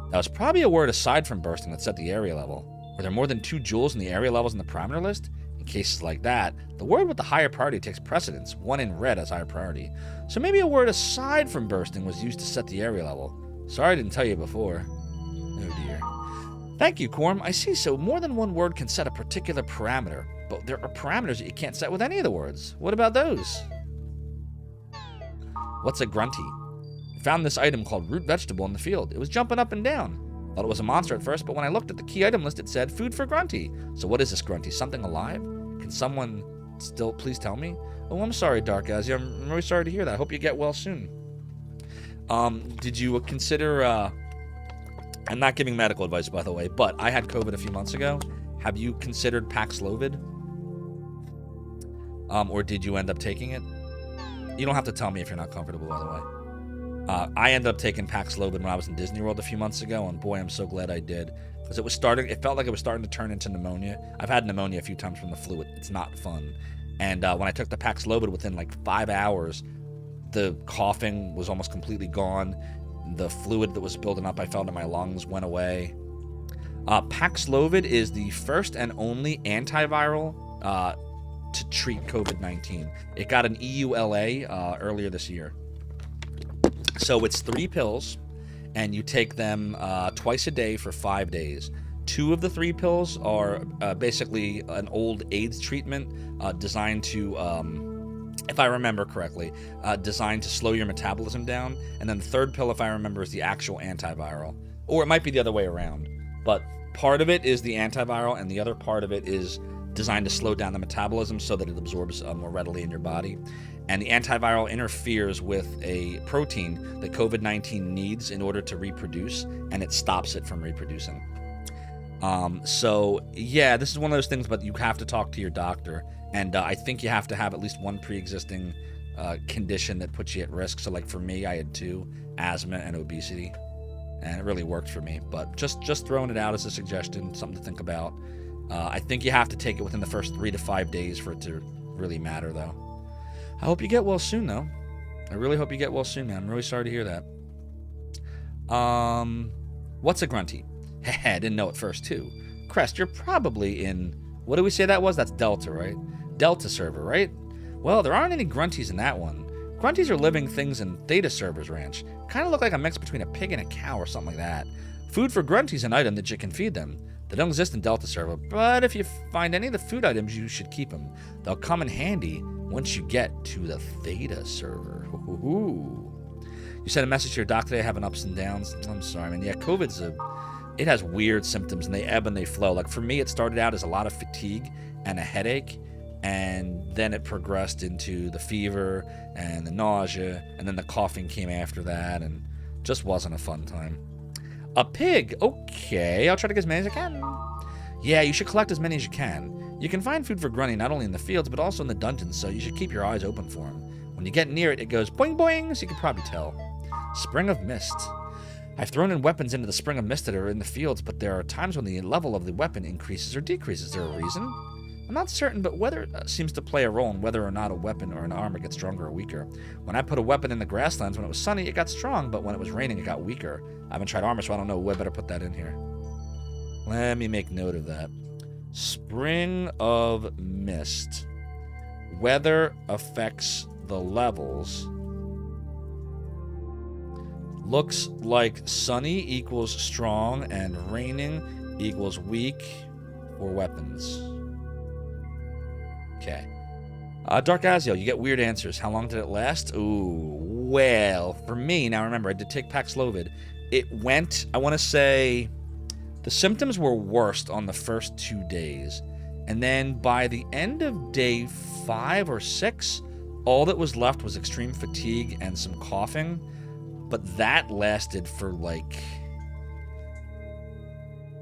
That was probably a word aside from bursting that set the area level. Were there more than 2 jewels in the area levels in the parameter list? In cases like that, the word with the higher priority takes precedence. 1 in red has higher priority. So maybe a word aside from bursting was used to set the area level. Sorry I didn't tell you before. Oh dear. Thank you, Corm. I see, so more than one word can set a particular parameter, but there are parameters that you can't set with any of the words. What about those? What's a grunty? I found this item called root vegetable in the field. It was jumping up and down. Thought it was a monster at first, but when I looked at the key item list, it said food for grunty. So what is this grunty? Something alive? Can someone still please tell me? Oh, I'm sorry, Dark Aziel. I'm really sorry to hear that. I hope you get well soon. Did you consider, I'm not giving medical advice, by the way, but I had COVID a few months ago. Have you considered Paxlovid? Or did you end up taking it? You don't have to tell me if you're not comfortable, by the way. I ended up taking Paxlovid when I was in Disney World a few months ago, and boy, I'm so glad I did. Because it felt like it was starting to turn into pneumonia. I've had pneumonia a few times from the flu. It's not fun. And when I took the Paxlovid, within like 5 hours, the coughing was almost completely gone. The fluid that was building up I felt in my lungs went away. Paxlovid is the first and only antiviral to treat COVID-19. It got an EULA earlier this year. So it's 3 pills, and you take them twice a day for 5 days. 2 of the 3 pills are basically an old AIDS treatment designed to, if I remember correctly, designed to slow your metabolism down. And then the 3rd pill, if I remember, is the actual antiviral. Or it might be the other way around. But part of it is the antiviral, and the other part of it is designed to slow down the metabolism so that it absorbs more readily in your body. And the antiviral interferes with a protein that COVID-19 needs in order to reproduce, and it stops it from reproducing. So, yeah, this is one of those things, but you have to talk to your doctor. And I think you have to have at least one pre-existing condition that puts you at risk. So, like for me, I had 2, asthma and obesity. And it really worked for me. But just throwing it out as a suggestion, something to think about. I think you have to take it within the first 3 to 5 days for it to really matter, though. I hope you get well soon, though. I really hope you get well soon, man. I'm really sorry to hear that. What's a grunty? Heh, didn't know at first, too. Crest, you're probably in... What did we say that was? That's Delta, right? Delta server, right? Well, there aren't any grunties in that one. Grunties are living things in Theta server's ranch. Kind of look like a mix between a pig and a cow or something like that. Food for grunties is an item that you can feed them. They don't exist in Delta server, but if you find any of the food items, you should keep them. They'll come in handy once you get to the Theta server. Ooh. You sent a message to your doctor today having ups and downs. I'm sorry, man. Yeah, it has weird symptoms, and they ebb and they flow. Like for me, it started out as a lot of fatigue and a headache, and then it progressed into the fever and the nausea, and then the coughing came after that, and just wasn't a fun time. A pig. Okay, I'll try to get as many as I can. Yeah, you should collect as many as you can. You can find food for grunty not only in the fields, but also in the dungeons, so you should keep your eyes open for them. When you get near it, it goes boing boing, so you can probably tell. Spring of Mist. I've thrown in weapons into the Spring of Mist that are in the fields, but there are times when the level of the weapon increases or decreases. Is there a reason? I'm not certain, but weather seems to play a role in whether or not a weapon or an armor gets stronger or weaker. When I put a weapon in the grasslands when it was sunny, it got strong, but when it was raining, it got weaker. I haven't tried armor, so I don't know. I better put that in here. Let me make note of that. Spring of Mist. Weather affects the levels. Looks like sunny equals strong and raining equals weak for weapons. Okay. Dark Aziel, you get weird answers. How long did it last? Ooh, well, for me, now remember, I did take Paxlovid. It went, I want to say, the symptoms were worst on the first 2 days. And then by the end of day 5 or 6, all that was left was extreme fatigue and some coughing. But that lasted for like,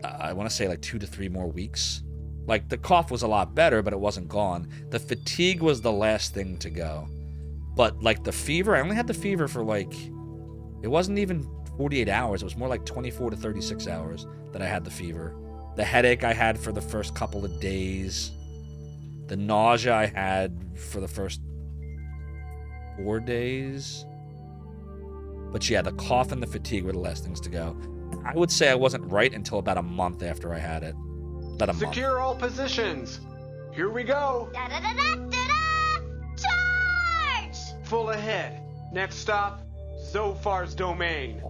I want to say like 2 to 3 more weeks. Like, the cough was a lot better, but it wasn't gone. The fatigue was the last thing to go. But, like, the fever, I only had the fever for, like, it wasn't even 48 hours. It was more like 24 to 36 hours that I had the fever. The headache I had for the first couple of days. The nausea I had for the first 4 days. But, yeah, the cough and the fatigue were the last things to go. I would say I wasn't right until about a month after I had it. Secure all positions. Here we go. Charge! Full ahead. Next stop, Zophar's domain.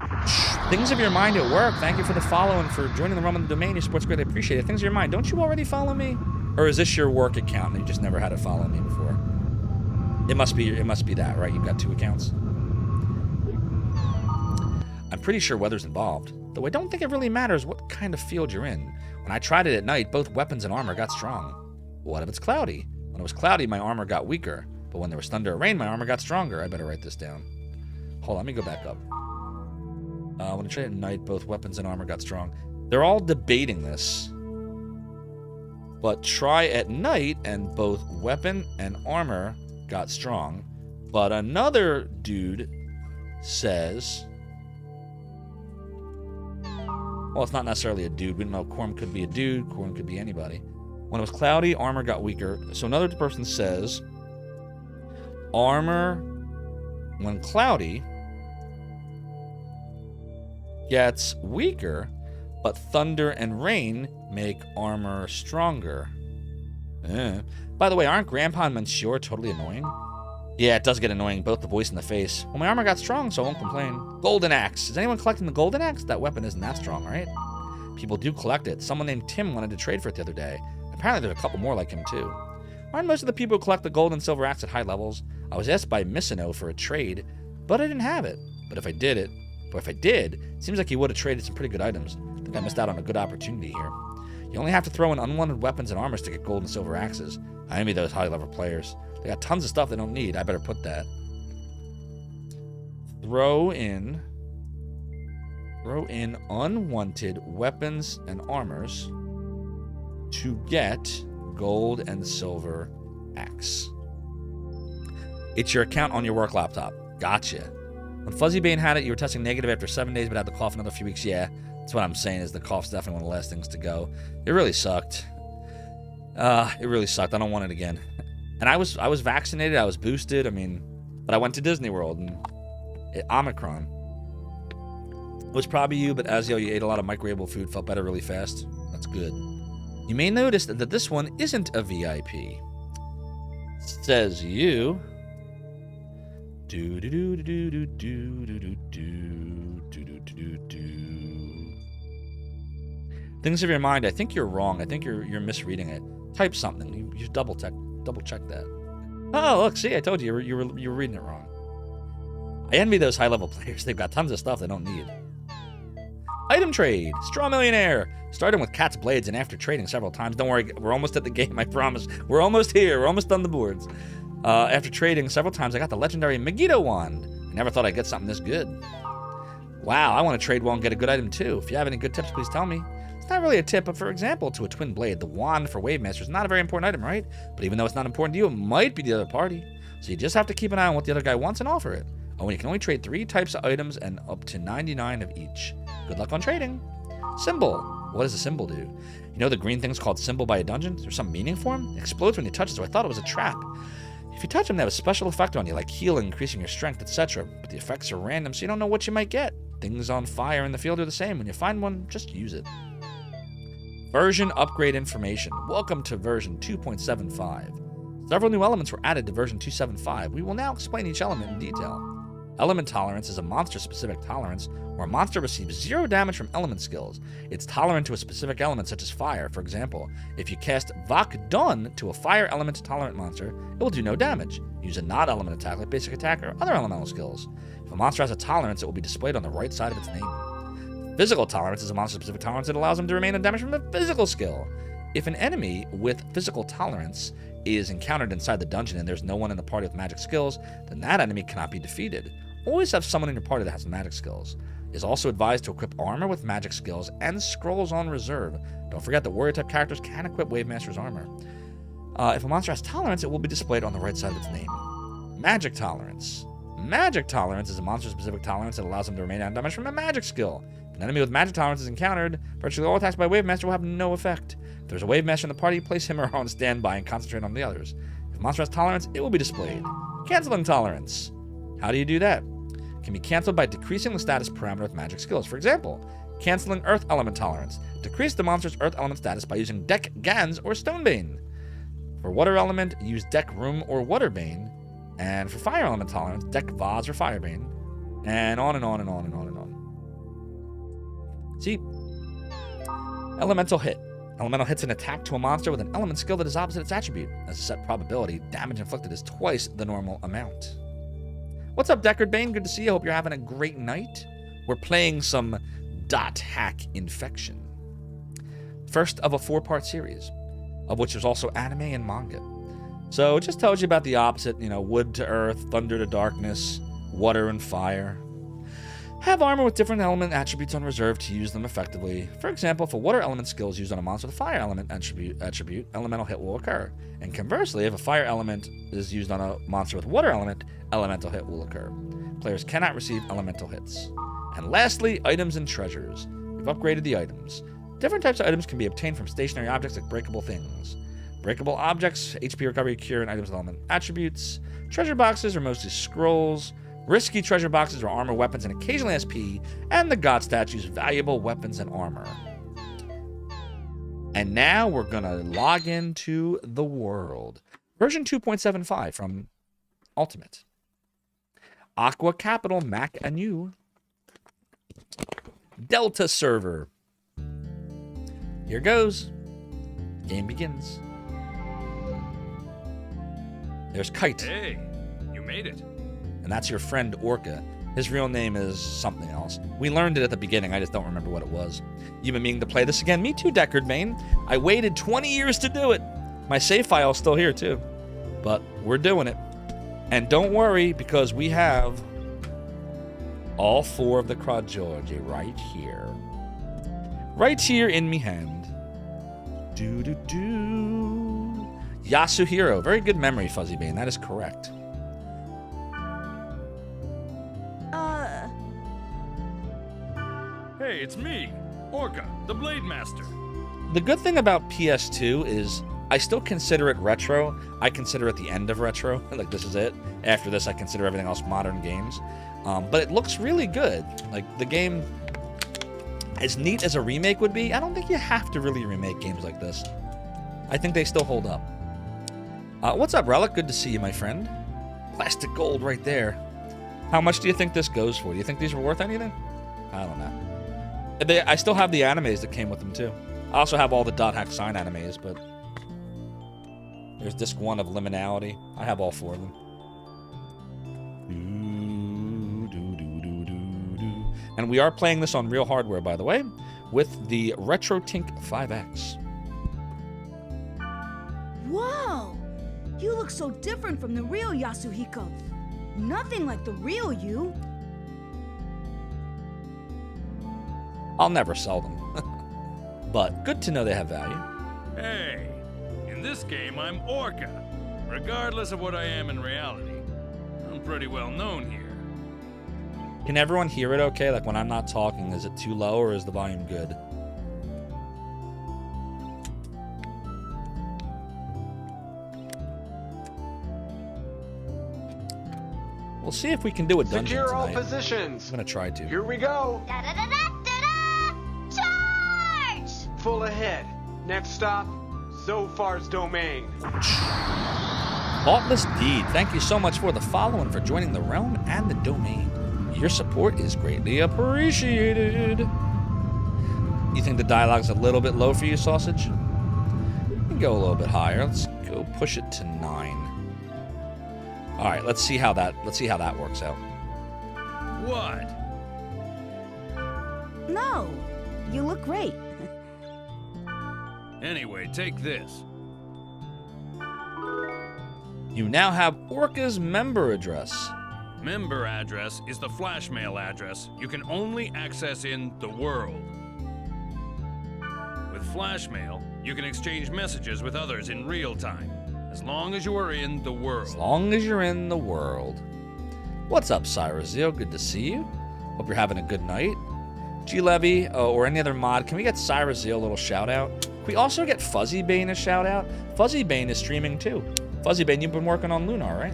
Things of your mind at work. Thank you for the follow and for joining the realm of the domain. Your support's great. I appreciate it. Things of your mind. Don't you already follow me? Or is this your work account and you just never had to follow me before? It must be that, right? You've got 2 accounts. I'm pretty sure weather's involved, though I don't think it really matters what kind of field you're in. When I tried it at night, both weapons and armor got strong. What if it's cloudy? When it was cloudy, my armor got weaker, but when there was thunder or rain, my armor got stronger. I better write this down. Hold on, let me go back up. When I tried it at night, both weapons and armor got strong. They're all debating this. But try at night, and both weapon and armor got strong. But another dude says, well, it's not necessarily a dude. We don't know. Corm could be a dude. Corm could be anybody. When it was cloudy, armor got weaker. So another person says, armor, when cloudy, gets weaker, but thunder and rain make armor stronger. By the way, aren't Grandpa and Monsieur totally annoying? Yeah, it does get annoying, both the voice and the face. Well, my armor got strong, so I won't complain. Golden Axe. Is anyone collecting the Golden Axe? That weapon isn't that strong, right? People do collect it. Someone named Tim wanted to trade for it the other day. Apparently there's a couple more like him, too. Aren't most of the people who collect the gold and silver axe at high levels? I was asked by Missino for a trade, but I didn't have it. But if I did, it seems like he would have traded some pretty good items. I think I missed out on a good opportunity here. You only have to throw in unwanted weapons and armors to get gold and silver axes. I envy those high-level players. They got tons of stuff they don't need. I better put that. Throw in unwanted weapons and armors to get gold and silver axe. It's your account on your work laptop. Gotcha. When Fuzzy Bane had it, you were testing negative after 7 days, but had the cough another few weeks. Yeah, that's what I'm saying, is the cough's definitely one of the last things to go. It really sucked. It really sucked. I don't want it again. And I was vaccinated. I was boosted. I mean, but I went to Disney World and Omicron. It was probably you, but Azio, you ate a lot of microwavable food, felt better really fast. That's good. You may notice that this one isn't a VIP. Says you. Things of your mind. I think you're wrong. I think you're misreading it. Type something. You should double check that. Oh, look, see, I told you you were reading it wrong. I envy those high-level players. They've got tons of stuff they don't need. Item trade. Straw Millionaire. Starting with Cat's Blades, and after trading several times, don't worry, we're almost at the game, I promise. We're almost here. We're almost on the boards. After trading several times, I got the legendary Megiddo Wand. I never thought I'd get something this good. Wow, I want to trade well and get a good item too. If you have any good tips, please tell me. It's not really a tip, but for example, to a twin blade, the wand for Wave Master is not a very important item, right? But even though it's not important to you, it might be the other party. So you just have to keep an eye on what the other guy wants and offer it. Oh, and you can only trade 3 types of items and up to 99 of each. Good luck on trading. Symbol. What does a symbol do? You know the green thing's called symbol by a dungeon? Is there some meaning for him? It explodes when you touch it, so I thought it was a trap. If you touch them, they have a special effect on you, like healing, increasing your strength, etc. But the effects are random, so you don't know what you might get. Things on fire in the field are the same. When you find one, just use it. Version upgrade information. Welcome to version 2.75. Several new elements were added to version 2.75. We will now explain each element in detail. Element tolerance is a monster-specific tolerance where a monster receives 0 damage from element skills. It's tolerant to a specific element such as fire. For example, if you cast Vak Dun to a fire element tolerant monster, it will do no damage. Use a not-element attack like basic attack or other elemental skills. If a monster has a tolerance, it will be displayed on the right side of its name. Physical tolerance is a monster-specific tolerance that allows them to remain undamaged from a physical skill. If an enemy with physical tolerance is encountered inside the dungeon and there's no one in the party with magic skills, then that enemy cannot be defeated. Always have someone in your party that has magic skills. It is also advised to equip armor with magic skills and scrolls on reserve. Don't forget that warrior type characters can equip Wave Master's armor. If a monster has tolerance, it will be displayed on the right side of its name. Magic tolerance. Magic tolerance is a monster-specific tolerance that allows them to remain undamaged from a magic skill. If an enemy with magic tolerance is encountered, virtually all attacks by Wave Master will have no effect. If there's a Wave Master in the party, place him or her on standby and concentrate on the others. If a monster has tolerance, it will be displayed. Canceling tolerance. How do you do that? It can be canceled by decreasing the status parameter with magic skills. For example, canceling Earth Element tolerance. Decrease the monster's Earth Element status by using Deck Gans or Stonebane. For Water Element, use Deck Room or Waterbane. And for Fire Element tolerance, Deck Vaz or Firebane. And on and on and on and on and on. See? Elemental hit. Elemental hits an attack to a monster with an element skill that is opposite its attribute. As a set probability, damage inflicted is twice the normal amount. What's up, Deckard Bane? Good to see you. Hope you're having a great night. We're playing some .hack Infection. First of a 4-part series, of which there's also anime and manga. So it just tells you about the opposite, wood to earth, thunder to darkness, water and fire. Have armor with different element attributes on reserve to use them effectively. For example, if a water element skill is used on a monster with a fire element attribute, elemental hit will occur. And conversely, if a fire element is used on a monster with water element, elemental hit will occur. Players cannot receive elemental hits. And lastly, items and treasures. We've upgraded the items. Different types of items can be obtained from stationary objects like breakable things. Breakable objects, HP recovery, cure, and items with element attributes. Treasure boxes are mostly scrolls. Risky treasure boxes are armor, weapons, and occasionally SP. And the god statues, valuable weapons and armor. And now we're going to log into the world. Version 2.75 from Ultimate. Aqua Capital Mac Anu. Delta server. Here goes. Game begins. There's Kite. Hey, you made it. And that's your friend Orca. His real name is something else. We learned it at the beginning, I just don't remember what it was. You've been meaning to play this again? Me too, Deckard Main. I waited 20 years to do it. My save file's still here too. But we're doing it. And don't worry, because we have all 4 of the Krajorji right here. Right here in me hand. Yasuhiro. Very good memory, Fuzzy Bane. That is correct. Hey, it's me, Orca, the Blade Master. The good thing about PS2 is I still consider it retro. I consider it the end of retro. Like, this is it. After this, I consider everything else modern games. But it looks really good. Like, the game, as neat as a remake would be, I don't think you have to really remake games like this. I think they still hold up. What's up, Relic? Good to see you, my friend. Plastic gold right there. How much do you think this goes for? Do you think these were worth anything? I don't know. I still have the animes that came with them, too. I also have all the Dot Hack Sign animes, but... There's disc 1 of Liminality. I have all 4 of them. And we are playing this on real hardware, by the way, with the RetroTink 5X. Whoa! You look so different from the real Yasuhiko. Nothing like the real you. I'll never sell them. But good to know they have value. Hey, in this game I'm Orca. Regardless of what I am in reality, I'm pretty well known here. Can everyone hear it okay? Like when I'm not talking, is it too low or is the volume good? We'll see if we can do a dungeon Secure all tonight. positions. I'm gonna try to. Here we go. Da-da-da-da-da-da! Charge! Full ahead. Next stop, Zophar's domain. Thoughtless Deed, thank you so much for the follow and for joining the realm and the domain. Your support is greatly appreciated. You think the dialogue's a little bit low for you, Sausage? We can go a little bit higher. Let's go push it to 9. All right, let's see how that works out. What? No, you look great. Anyway, take this. You now have Orca's member address. Member address is the flash mail address you can only access in the world. With flash mail, you can exchange messages with others in real time, as long as you are in the world. As long as you're in the world. What's up, Cyrusio? Good to see you. Hope you're having a good night. G-Levy or any other mod, can we get Cyrusio a little shout out? Can we also get Fuzzy Bane a shout out? Fuzzy Bane is streaming too. Fuzzy Bane, you've been working on Lunar, right?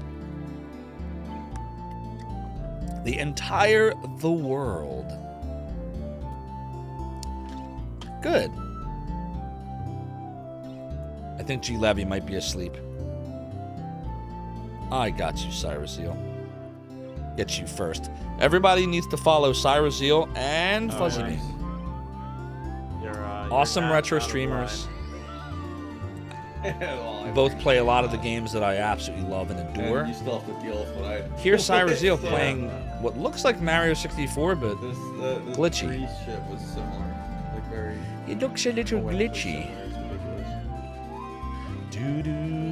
The entire the world. Good. I think G-Levy might be asleep. I got you, Cyrusio. Get you first. Everybody needs to follow Cyrusio and Fuzzy Bane. Awesome retro streamers. Both play a lot of the games that I absolutely love and adore. And you still have to deal with what I... Here's Cyrusio playing what looks like Mario 64, but This glitchy. tree shit was similar. Like very... It looks a little poetic or glitchy. similar. It's ridiculous.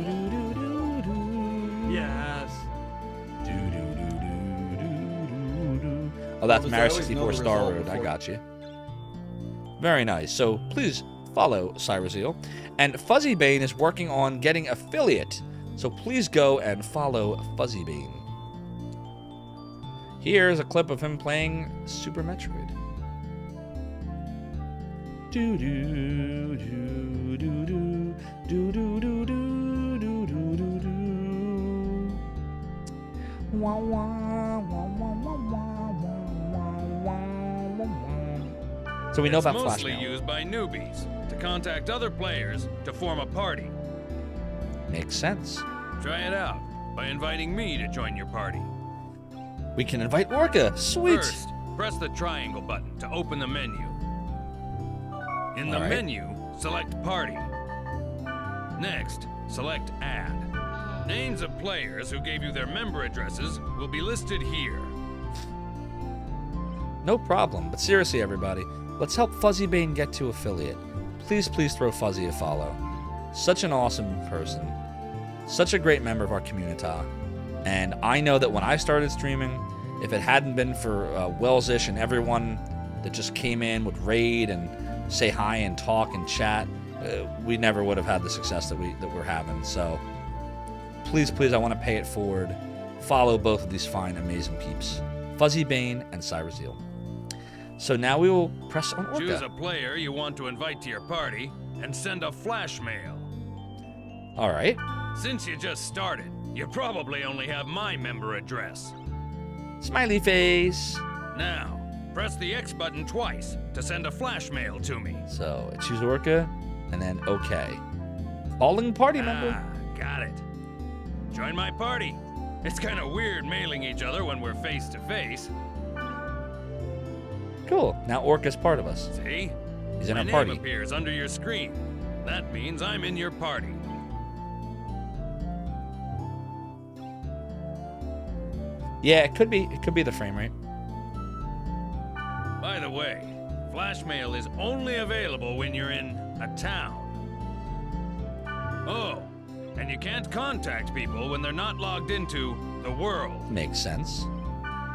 Yes. Oh, that's Well, Mario I always know 64 the Star result Road. I before. got you. Very nice. So please follow Cyruseel. And Fuzzybane is working on getting affiliate. So please go and follow Fuzzybane. Here's a clip of him playing Super Metroid. Do do do do do do do do do do do do do. Wah wah wah wah wah wah wah wah wah. So we know about It's Flash mostly now. used by newbies to contact other players to form a party. Makes sense. Try it out by inviting me to join your party. We can invite Orca. Sweet. First, press the triangle button to open the menu. In the All right. menu, select Party. Next, select Add. Names of players who gave you their member addresses will be listed here. No problem. But seriously, everybody, let's help Fuzzybane get to affiliate. Please, please throw Fuzzy a follow. Such an awesome person. Such a great member of our community. And I know that when I started streaming, if it hadn't been for Wellsish and everyone that just came in, would raid and say hi and talk and chat, we never would have had the success that we're having. So please, please, I want to pay it forward. Follow both of these fine, amazing peeps, Fuzzybane and Cyruseel. So now we will press on Orca. Choose a player you want to invite to your party and send a flash mail. All right. Since you just started, you probably only have my member address. Smiley face. Now, press the X button twice to send a flash mail to me. So I choose Orca, and then OK. Calling party member. Ah, got it. Join my party. It's kind of weird mailing each other when we're face to face. Cool. Now Orca's part of us. See? He's in My our name party. appears under your screen. That means I'm in your party. Yeah, it could be. It could be the frame rate. By the way, flash mail is only available when you're in a town. Oh, and you can't contact people when they're not logged into the world. Makes sense.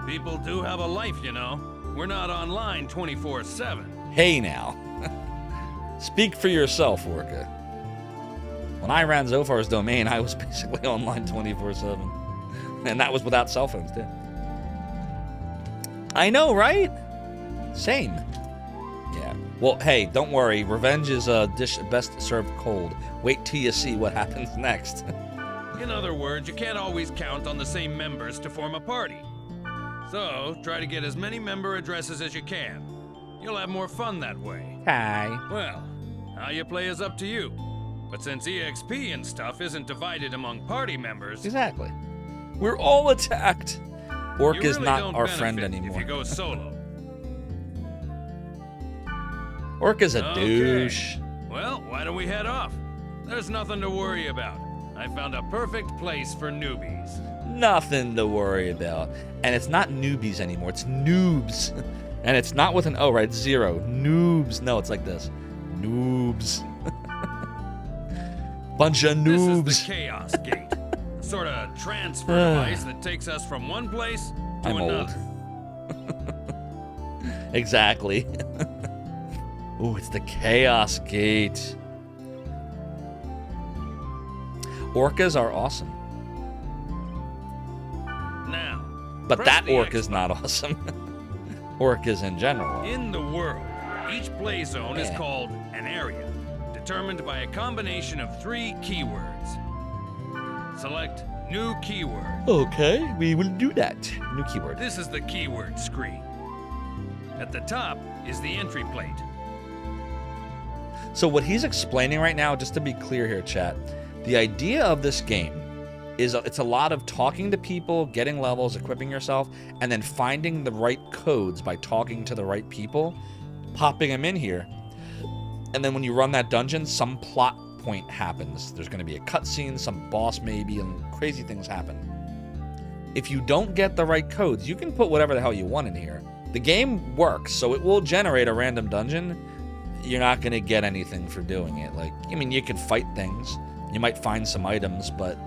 People do have a life, you know. We're not online 24/7. Hey now. Speak for yourself, Orca. When I ran Zophar's domain, I was basically online 24/7. And that was without cell phones, too. I know, right? Same. Yeah. Well, hey, don't worry. Revenge is a dish best served cold. Wait till you see what happens next. In other words, you can't always count on the same members to form a party. So, try to get as many member addresses as you can. You'll have more fun that way. Hi. Well, how you play is up to you. But since EXP and stuff isn't divided among party members, Exactly. We're all attacked. you Orca's really not don't our benefit friend if anymore. you go solo. Orca's a Okay. douche. Well, why don't we head off? There's nothing to worry about. I found a perfect place for newbies. Nothing to worry about. And it's not newbies anymore. It's noobs. And it's not with an O, right? It's 0. Noobs. No, it's like this. Noobs. Bunch of This noobs. is the Chaos Gate. A sort of transfer device that takes us from one place to I'm another. old. Exactly. Ooh, it's the Chaos Gate. Orcas are awesome. Now, But press that the orca's X not awesome. Orcas in general. in the world, each play zone is Yeah. called an area, determined by a combination of 3 keywords. Select New Keyword. Okay, we will do that. New keyword. This is the keyword screen. At the top is the entry plate. So what he's explaining right now, just to be clear here, chat, the idea of this game is it's a lot of talking to people, getting levels, equipping yourself, and then finding the right codes by talking to the right people, popping them in here. And then when you run that dungeon, some plot point happens. There's going to be a cutscene, some boss maybe, and crazy things happen. If you don't get the right codes, you can put whatever the hell you want in here. The game works, so it will generate a random dungeon. You're not going to get anything for doing it. Like, I mean, you can fight things. You might find some items, but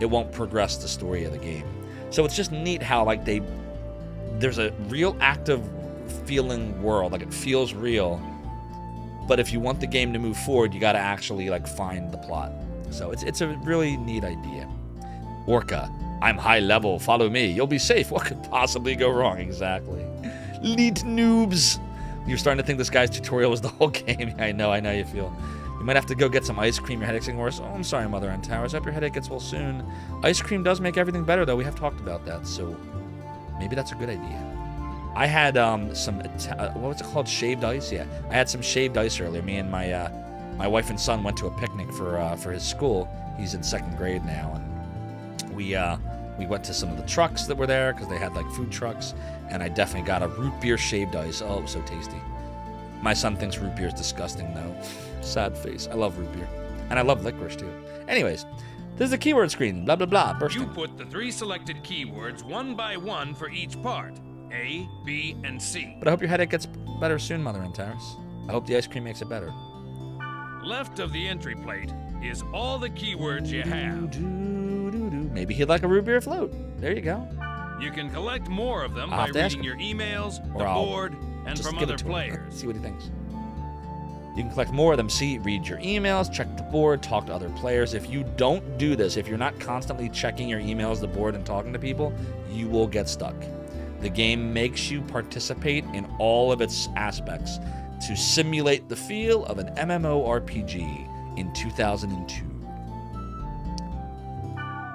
it won't progress the story of the game. So it's just neat how, like, they there's a real active feeling world, like it feels real. But if you want the game to move forward, you got to actually like find the plot. So it's a really neat idea. Orca, I'm high level. Follow me. You'll be safe. What could possibly go wrong? Exactly. Lead noobs. You're starting to think this guy's tutorial was the whole game. I know you feel. You might have to go get some ice cream. Your headache's getting worse. Oh, I'm sorry, Mother and Towers. I hope your headache gets well soon. Ice cream does make everything better, though. We have talked about that, so maybe that's a good idea. I had some, what was it called? Shaved ice? Yeah. I had some shaved ice earlier. Me and my wife and son went to a picnic for his school. He's in 2nd grade now, and we went to some of the trucks that were there because they had like food trucks, and I definitely got a root beer shaved ice. Oh, it was so tasty. My son thinks root beer is disgusting, though. Sad face. I love root beer. And I love licorice, too. Anyways, this is the keyword screen. Blah, blah, blah. Bursting. You put the 3 selected keywords one by one for each part. A, B, and C. But I hope your headache gets better soon, Mother and Terrace. I hope the ice cream makes it better. Left of the entry plate is all the keywords you have. Maybe he'd like a root beer float. There you go. You can collect more of them I'll by have to ask reading him. your emails, Or the I'll board, and just from give other it to him. players. See what he thinks. You can collect more of them, read your emails, check the board, talk to other players. If you don't do this, if you're not constantly checking your emails, the board, and talking to people, you will get stuck. The game makes you participate in all of its aspects to simulate the feel of an MMORPG in 2002.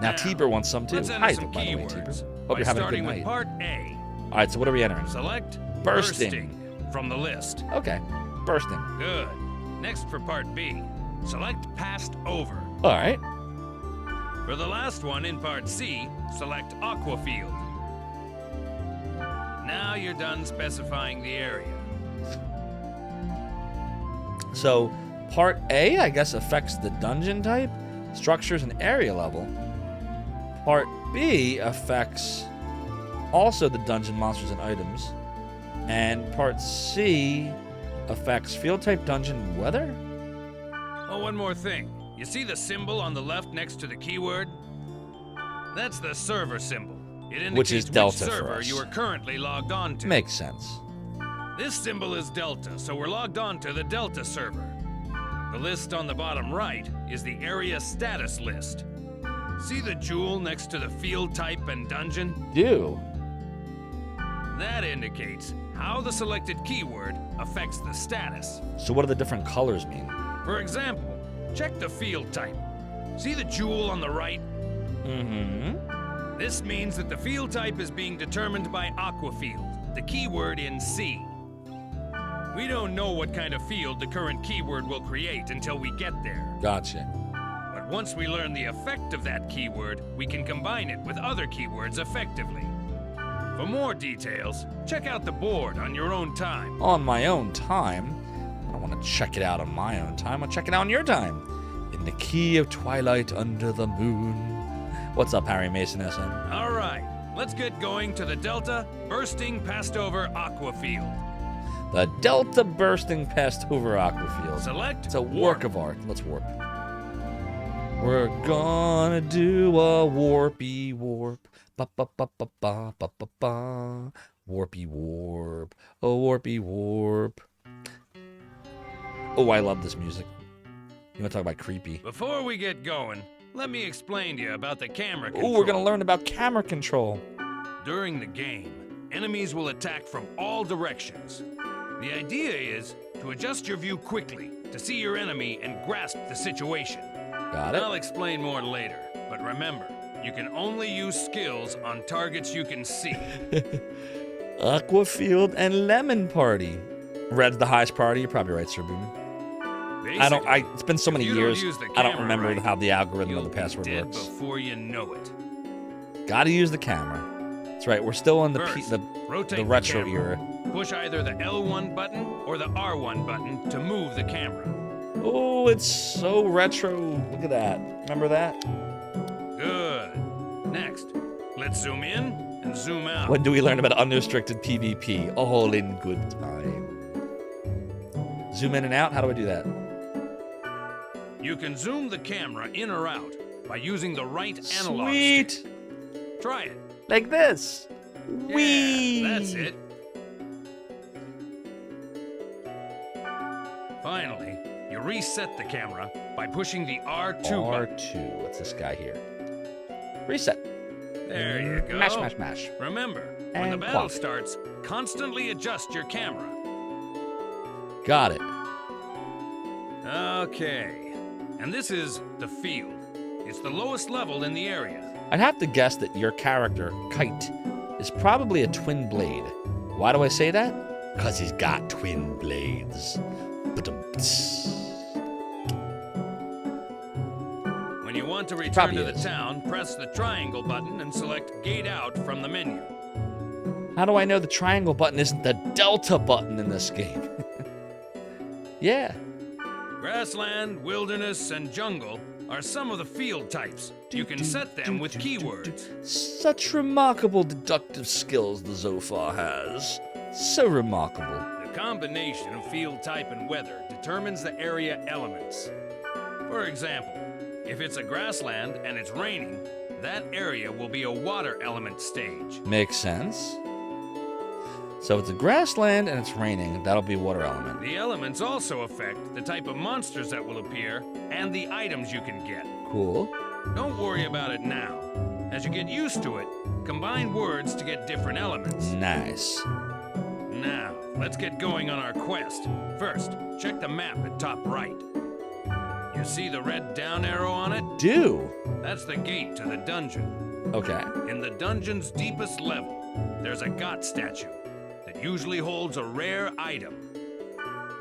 Now, Tiber wants some too. Let's enter Hi, some by the way, Tiber. keywords. Hope By you're having a good starting with night. part A. All right, so what are we entering? Select Bursting. from the list. Okay, bursting. Good. Next for part B, select passed over. All right. For the last one in part C, select aqua field. Now you're done specifying the area. So, part A, I guess, affects the dungeon type, structures, and area level. Part B affects also the dungeon monsters and items. And part C affects field type, dungeon, and weather? Oh, one more thing. You see the symbol on the left next to the keyword? That's the server symbol. It indicates Which is Delta for server us. you are currently logged on to. Makes sense. This symbol is Delta, so we're logged on to the Delta server. The list on the bottom right is the area status list. See the jewel next to the field type and dungeon? Do. That indicates how the selected keyword affects the status. So what do the different colors mean? For example, check the field type. See the jewel on the right? Mm-hmm. This means that the field type is being determined by aqua field, the keyword in C. We don't know what kind of field the current keyword will create until we get there. Gotcha. But once we learn the effect of that keyword, we can combine it with other keywords effectively. For more details, check out the board on your own time. On my own time? I don't want to check it out on my own time. I'll check it out on your time. In the key of twilight under the moon. What's up, Harry Mason SM? All right, let's get going to the Delta Bursting Passed Over Aqua Field. The Delta bursting past over Aquafield. Select It's a work of art. Let's warp. We're gonna do a warpy warp. Ba ba ba ba ba ba ba ba. Warpy warp. A warpy warp. Oh, I love this music. You want to talk about creepy? Before we get going, let me explain to you about the camera control. Oh, we're gonna learn about camera control. During the game, enemies will attack from all directions. The idea is to adjust your view quickly to see your enemy and grasp the situation. Got it. I'll explain more later, but remember, you can only use skills on targets you can see. Aquafield and Lemon Party. Red's the highest priority. You're probably right, Sir Boomin. It's been so many years. I don't remember how the algorithm of the password dead works. before you know it. Gotta use the camera. That's right. We're still in the First, rotate the retro camera. era. Push either the L1 button or the R1 button to move the camera. Oh, it's so retro. Look at that. Remember that? Good. Next, let's zoom in and zoom out. When do we learn about unrestricted PvP? All in good time. Zoom in and out? How do I do that? You can zoom the camera in or out by using the right analog Sweet. stick. Try it. Like this. Whee! Yeah, that's it. Finally, you reset the camera by pushing the R2 button. R2. What's this guy here? Reset. There you go. Mash, mash, mash. Remember, when the And battle plop. starts, constantly adjust your camera. Got it. Okay. And this is the field. It's the lowest level in the area. I'd have to guess that your character, Kite, is probably a twin blade. Why do I say that? Because he's got twin blades. Ba-dum-ts. When you want to return Probably to the is. town, press the triangle button and select Gate Out from the menu. How do I know the triangle button isn't the delta button in this game? Yeah. Grassland, wilderness, and jungle are some of the field types. You can set them with keywords. Such remarkable deductive skills the Zophar has. So remarkable. The combination of field type and weather determines the area elements. For example, if it's a grassland and it's raining, that area will be a water element stage. Makes sense. So it's a grassland and it's raining. That'll be water element. The elements also affect the type of monsters that will appear and the items you can get. Cool. Don't worry about it now. As you get used to it, combine words to get different elements. Nice. Now, let's get going on our quest. First, check the map at top right. You see the red down arrow on it? Do. That's the gate to the dungeon. Okay. In the dungeon's deepest level, there's a god statue that usually holds a rare item.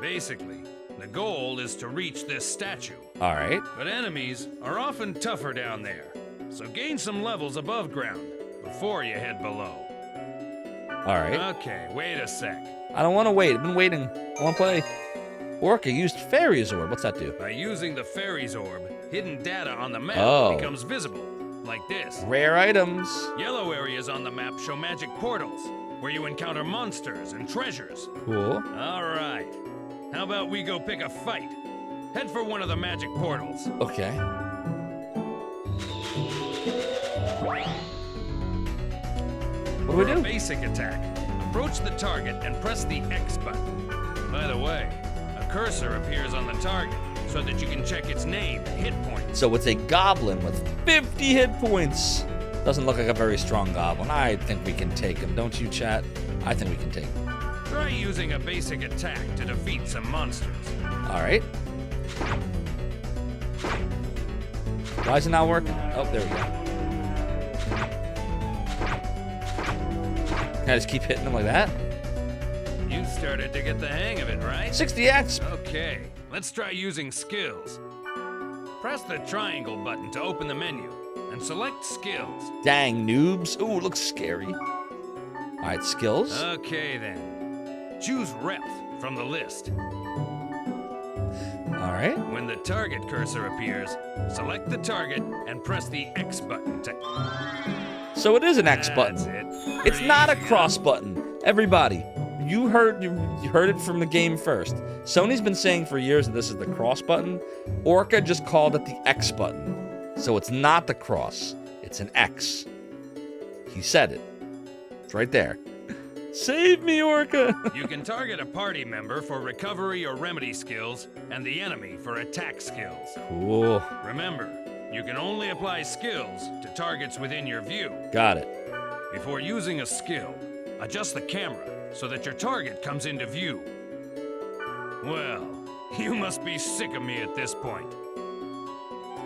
Basically, the goal is to reach this statue. All right. But enemies are often tougher down there, so gain some levels above ground before you head below. All right. Okay, wait a sec. I don't want to wait. I've been waiting. I want to play. Orca used Fairy's Orb. What's that do? By using the fairy's orb, hidden data on the map Oh. becomes visible, like this. Rare items. Yellow areas on the map show magic portals, where you encounter monsters and treasures. Cool. All right. How about we go pick a fight? Head for one of the magic portals. Okay. What do we For a do? basic attack, approach the target and press the X button. By the way, a cursor appears on the target so that you can check its name and hit points. So it's a goblin with 50 hit points. Doesn't look like a very strong goblin. I think we can take him. Don't you, chat? I think we can take him. Try using a basic attack to defeat some monsters. All right. Why is it not working? Oh, there we go. Can I just keep hitting them like that? You started to get the hang of it, right? 60x. Okay, let's try using skills. Press the triangle button to open the menu and select skills. Dang, noobs. Ooh, looks scary. All right, skills. Okay then. Choose Repth from the list. All right. When the target cursor appears, select the target and press the X button to... So it is an X button. That's it. It's Pretty not a easy, cross button. Everybody, you heard it from the game first. Sony's been saying for years that this is the cross button. Orca just called it the X button. So it's not the cross. It's an X. He said it. It's right there. Save me, Orca! You can target a party member for recovery or remedy skills, and the enemy for attack skills. Cool. Remember, you can only apply skills to targets within your view. Got it. Before using a skill, adjust the camera so that your target comes into view. Well, you must be sick of me at this point.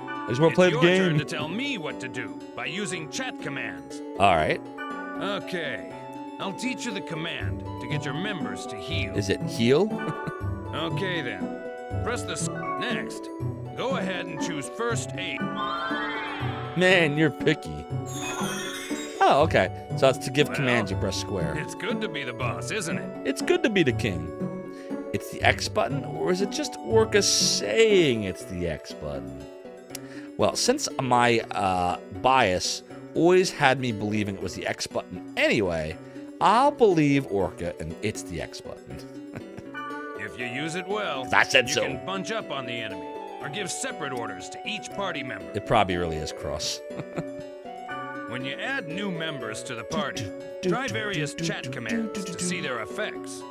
I just want to play the It's your turn game. to tell me what to do by using chat commands. All right. Okay, I'll teach you the command to get your members to heal. Is it heal? Okay then. Press the next. Go ahead and choose first aid. Man, you're picky. Oh, okay. So it's to give Well, commands, you press square. It's good to be the boss, isn't it? It's good to be the king. It's the X button, or is it just Orca saying it's the X button? Well, since my bias always had me believing it was the X button anyway, I'll believe Orca and it's the X button. If you use it well, I said you so. can bunch up on the enemy or give separate orders to each party member. It probably really is cross. When you add new members to the party, try various chat commands to see their effects.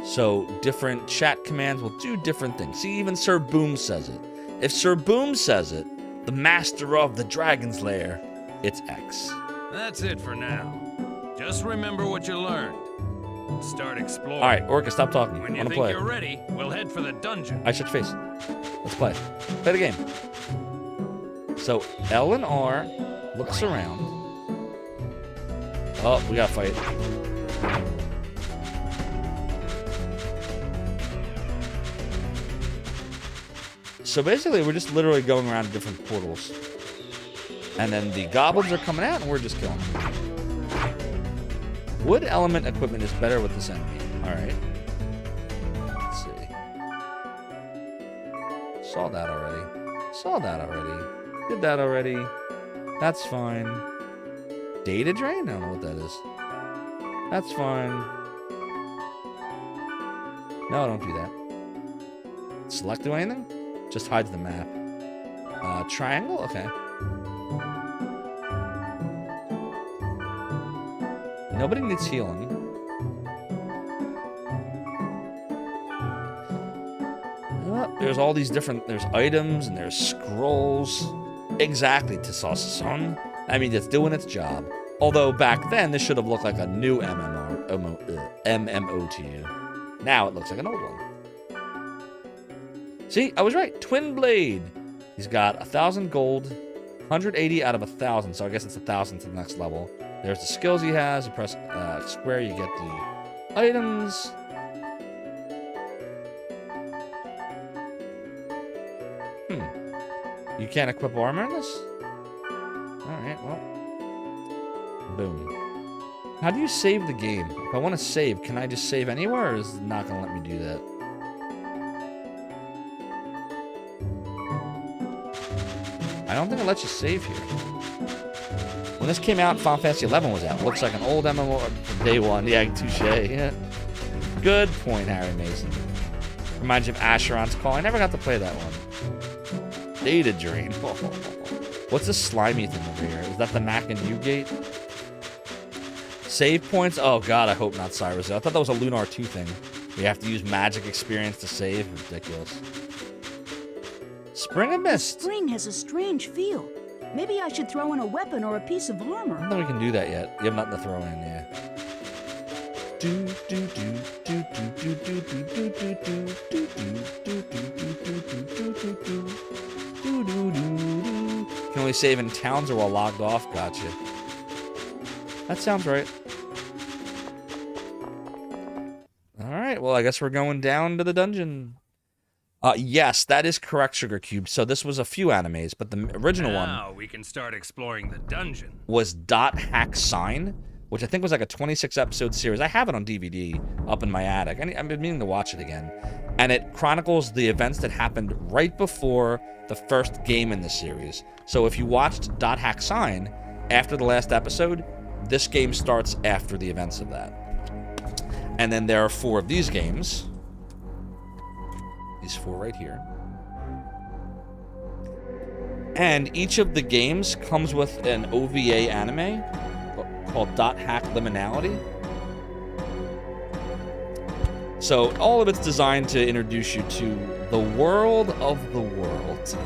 So different chat commands will do different things. See, even Sir Boom says it. If Sir Boom says it, the master of the dragon's lair, it's X. That's it for now. Just remember what you learned. Start exploring. All right, Orca, stop talking. When I you want to think play. you're ready, we'll head for the dungeon. I should face. Let's play. Play the game. So L and R looks around. Oh, we gotta fight. So basically, we're just literally going around different portals. And then the goblins are coming out, and we're just killing them. Wood element equipment is better with this enemy. Alright. Let's see. Saw that already. Saw that already. Did that already. That's fine. Data drain? I don't know what that is. That's fine. No, don't do that. Select do anything? Just hides the map. Triangle? Okay. Nobody needs healing. There's all these different... There's items and there's scrolls. Exactly, Tassasan. I mean, it's doing its job. Although back then, this should have looked like a new MMO to you. Now it looks like an old one. See, I was right. Twin Blade. He's got 1,000 gold, 180 out of 1,000. So I guess it's 1,000 to the next level. There's the skills he has. You press square, you get the items. You can't equip armor in this? Alright, well. Boom. How do you save the game? If I want to save, can I just save anywhere, or is it not going to let me do that? I don't think it lets you save here. When this came out, Final Fantasy XI was out. Looks like an old MMO from day one. Yeah, touche. Yeah. Good point, Harry Mason. Reminds you of Asheron's Call. I never got to play that one. Data drain. What's this slimy thing over here? Is that the Mac and U gate? Save points? Oh god, I hope not, Cyrus. I thought that was a Lunar 2 thing. We have to use magic experience to save. Ridiculous. Spring of Mist. Spring has a strange feel. Maybe I should throw in a weapon or a piece of I armor. don't think we can do that yet. You have nothing to throw in, yeah. Can only save in towns or while logged off. Gotcha. That sounds right. Alright, well, I guess we're going down to the dungeon. Yes, that is correct, Sugar Cube. So this was a few animes, but the original one... Now we can start exploring the dungeon. ...was Dot Hack Sign, which I think was like a 26-episode series. I have it on DVD up in my attic. I've been meaning to watch it again. And it chronicles the events that happened right before the first game in the series. So if you watched Dot Hack Sign after the last episode, this game starts after the events of that. And then there are 4 of these games. These 4 right here. And each of the games comes with an OVA anime called Dot Hack Liminality. So all of it's designed to introduce you to the world of the world.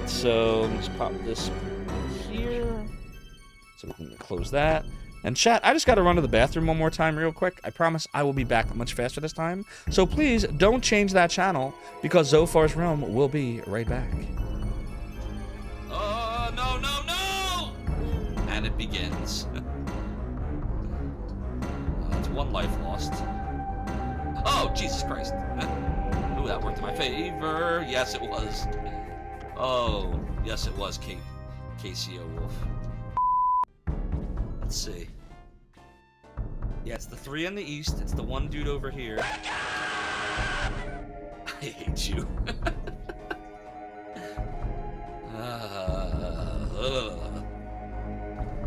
So let's pop this here. So we can close that. And chat, I just got to run to the bathroom one more time real quick. I promise I will be back much faster this time. So please don't change that channel because Zophar's Realm will be right back. No, no, no! And it begins. It's 1 life lost. Oh, Jesus Christ. Ooh, that worked in my favor. Yes, it was. Oh, yes, it was, KCO Wolf. Let's see. Yeah, it's the 3 in the east. It's the 1 dude over here. I hate you.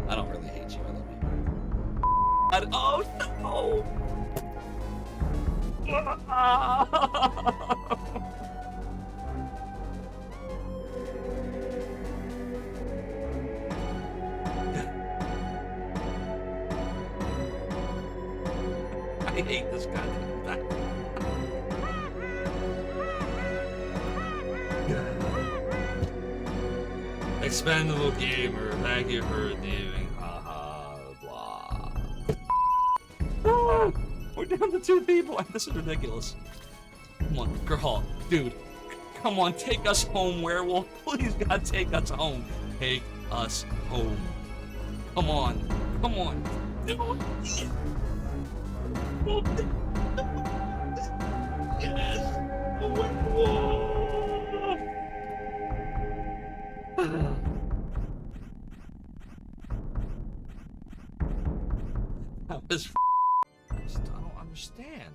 I don't really hate you. I love you. Oh no! I hate this goddamn thing. Expendable gamer, thank you for redeeming. Haha, blah. Ah, we're down to 2 people. This is ridiculous. Come on, girl, dude. Come on, take us home, werewolf. Please, God, take us home. Take us home. Come on. Come on. Yes. A werewolf. That was I don't understand.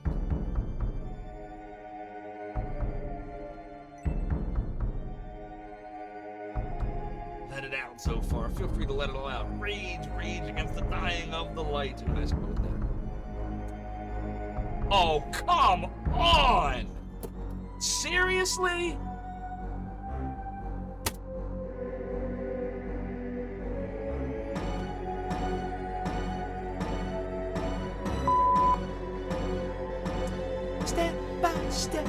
Let it out so far. Feel free to let it all out. Rage, rage against the dying of the light. Nice quote there. Oh, come on! Seriously? Step by step,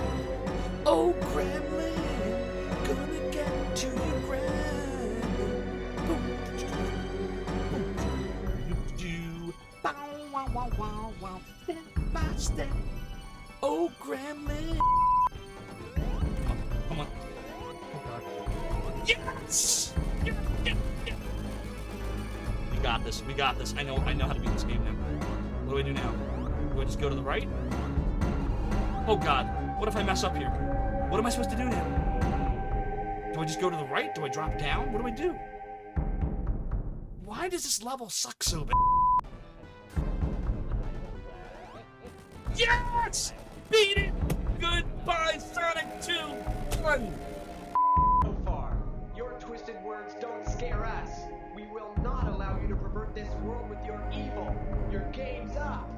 oh gremlin, gonna get to you, gremlin. Bow, wow, wow, wow, wow. Step by step, oh gremlin. Come on. Oh God. Yes! We got this. We got this. I know how to beat this game now. What do I do now? Do I just go to the right? Oh God, what if I mess up here? What am I supposed to do now? Do I just go to the right? Do I drop down? What do I do? Why does this level suck so bad? Yes! Beat it! Goodbye, Sonic 2! 1! Zophar, your twisted words don't scare us. We will not allow you to pervert this world with your evil. Your game's up.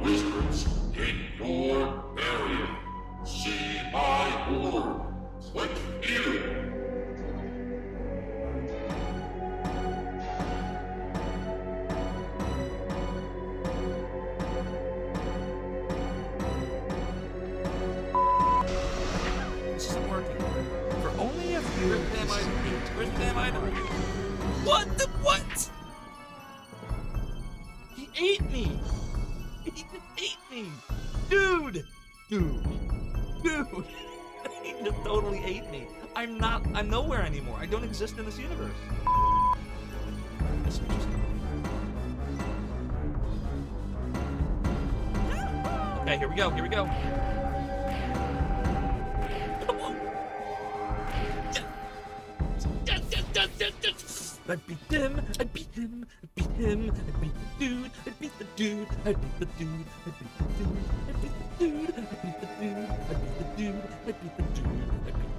Wizards in your area. See my order. Click here. This isn't working. For only a few damn items. Where's the damn item? What the what? He ate me! He just ate me! Dude! Dude! He just totally ate me. I'm nowhere anymore. I don't exist in this universe. That's interesting. Okay, here we go. Come on! I beat them, I beat him, I beat him, I beat the dude, I beat the dude, I beat the dude, I beat the dude, I beat the dude, I beat the dude, I beat the dude, I beat the dude, I beat the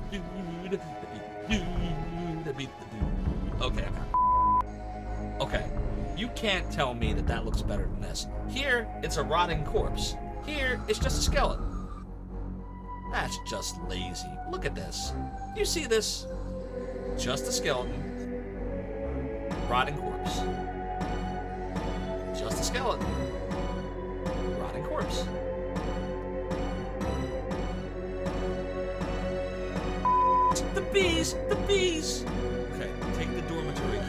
dude, I beat the dude, I beat the dude. Okay. You can't tell me that looks better than this. Here, it's a rotting corpse. Here, it's just a skeleton. That's just lazy. Look at this. You see this? Just a skeleton. Rotting corpse. Just a skeleton. Rotting corpse. The bees! The bees! Okay, take the dormitory key.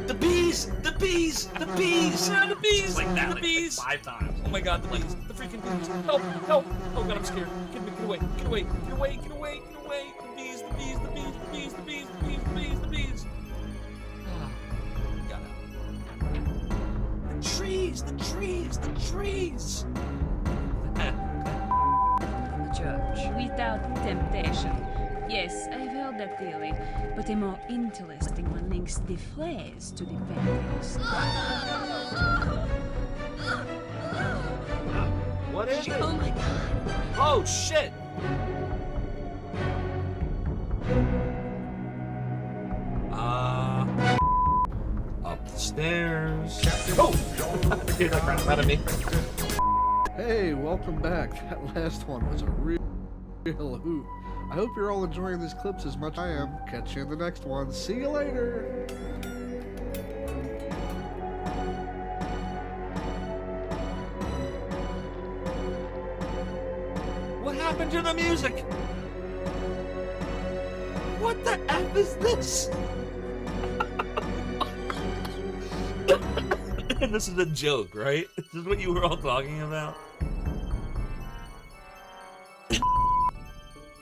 The bees! The bees! The bees! The bees! Like that, the bees! Like 5 times. Oh my God, the bees! The freaking bees! Help! Help! Oh God, I'm scared. Get away! Get away! Get away! Get away! Get away! The bees! The bees! The bees! The bees! The bees! The bees! The bees! The bees! Got out. The trees! The trees! The trees! Church without temptation. Yes, I've heard that theory, but a more interesting one links the phrase to the values. What is it? Oh my God! Oh shit! Up the stairs. Oh! Get that crap out of me. Hey, welcome back. That last one was a real hoot. I hope you're all enjoying these clips as much as I am. Catch you in the next one. See you later! happened to the music? What the F is this? And this is a joke, right? This is what you were all talking about?